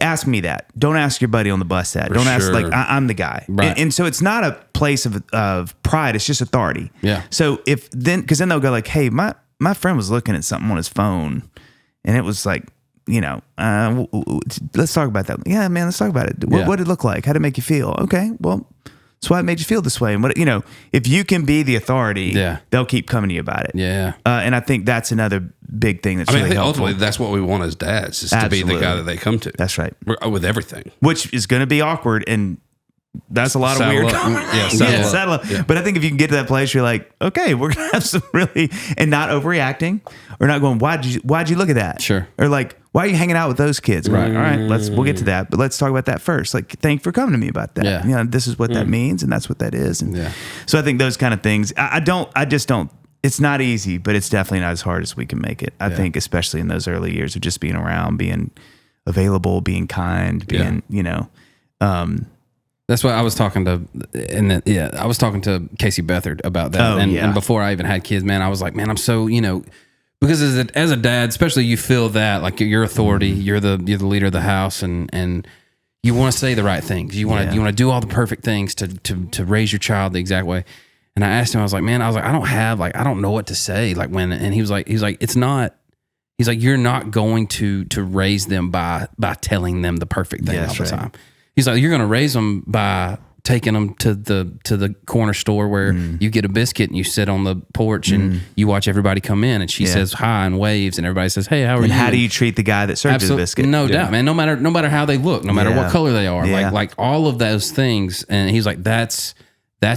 Ask me that. Don't ask your buddy on the bus that. Don't ask, like, I'm the guy. Right. And so it's not a place of pride. It's just authority. Yeah. So because then they'll go like, hey, my friend was looking at something on his phone and it was like, let's talk about that. Yeah, man, let's talk about it. What did it look like? How did it make you feel? Okay, well, that's why it made you feel this way. And if you can be the authority, they'll keep coming to you about it. Yeah. And I think that's another big thing that's really helpful. Ultimately, that's what we want as dads, is to be the guy that they come to. That's right. With everything. Which is going to be awkward, and that's a lot of weird. Saddle up. Yeah. But I think if you can get to that place, you're like, okay, we're going to have some really, and not overreacting, or not going, why'd you look at that? Sure. Or like, why are you hanging out with those kids? Right. All right, we'll get to that, but let's talk about that first. Like, thank you for coming to me about that. Yeah. This is what that means, and that's what that is. And so I think those kind of things, I just don't, it's not easy, but it's definitely not as hard as we can make it. I think, especially in those early years of just being around, being available, being kind, being, That's why I was talking to, I was talking to Casey Beathard about that. And before I even had kids, man, I was like, man, I'm so, because as a dad, especially, you feel that like your authority, you're the leader of the house, and you want to say the right things. You want to do all the perfect things to raise your child the exact way. And I asked him, I was like, I don't know what to say. Like and he was like, it's not. He's like, you're not going to raise them by telling them the perfect thing all the time. He's like, you're going to raise them by taking them to the corner store where you get a biscuit and you sit on the porch and you watch everybody come in, and she says hi and waves, and everybody says, hey, how are you? And how do you treat the guy that served you the biscuit? No doubt, man. No matter how they look, no matter what color they are, Yeah. like all of those things. And he's like, that's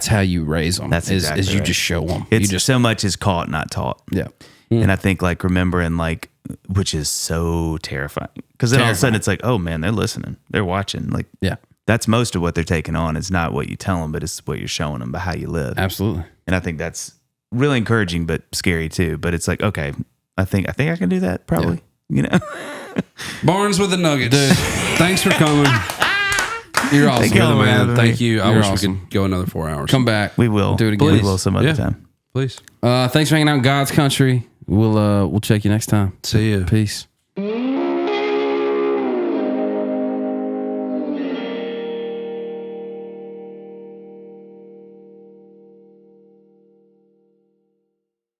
how you raise them. That's exactly is you right. just show them. It's you just so much is caught, not taught. yeah. And I think like remembering like, which is so terrifying, because then all of a sudden it's like, oh man, they're listening, they're watching. Like, Yeah. that's most of what they're taking on. It's not what you tell them, but it's what you're showing them by how you live. Absolutely. And I think that's really encouraging, but scary too. But it's like, okay, I think I can do that probably. You know, Barnes with the Nuggets. Dude. Thanks for coming. You're awesome. Thank you. You're the man. man. Thank you. I You're wish awesome. we could go another 4 hours. Come back. we will Do it again. We will some other Yeah. time. Please. Thanks for hanging out in God's country. We'll check you next time. See you. Peace.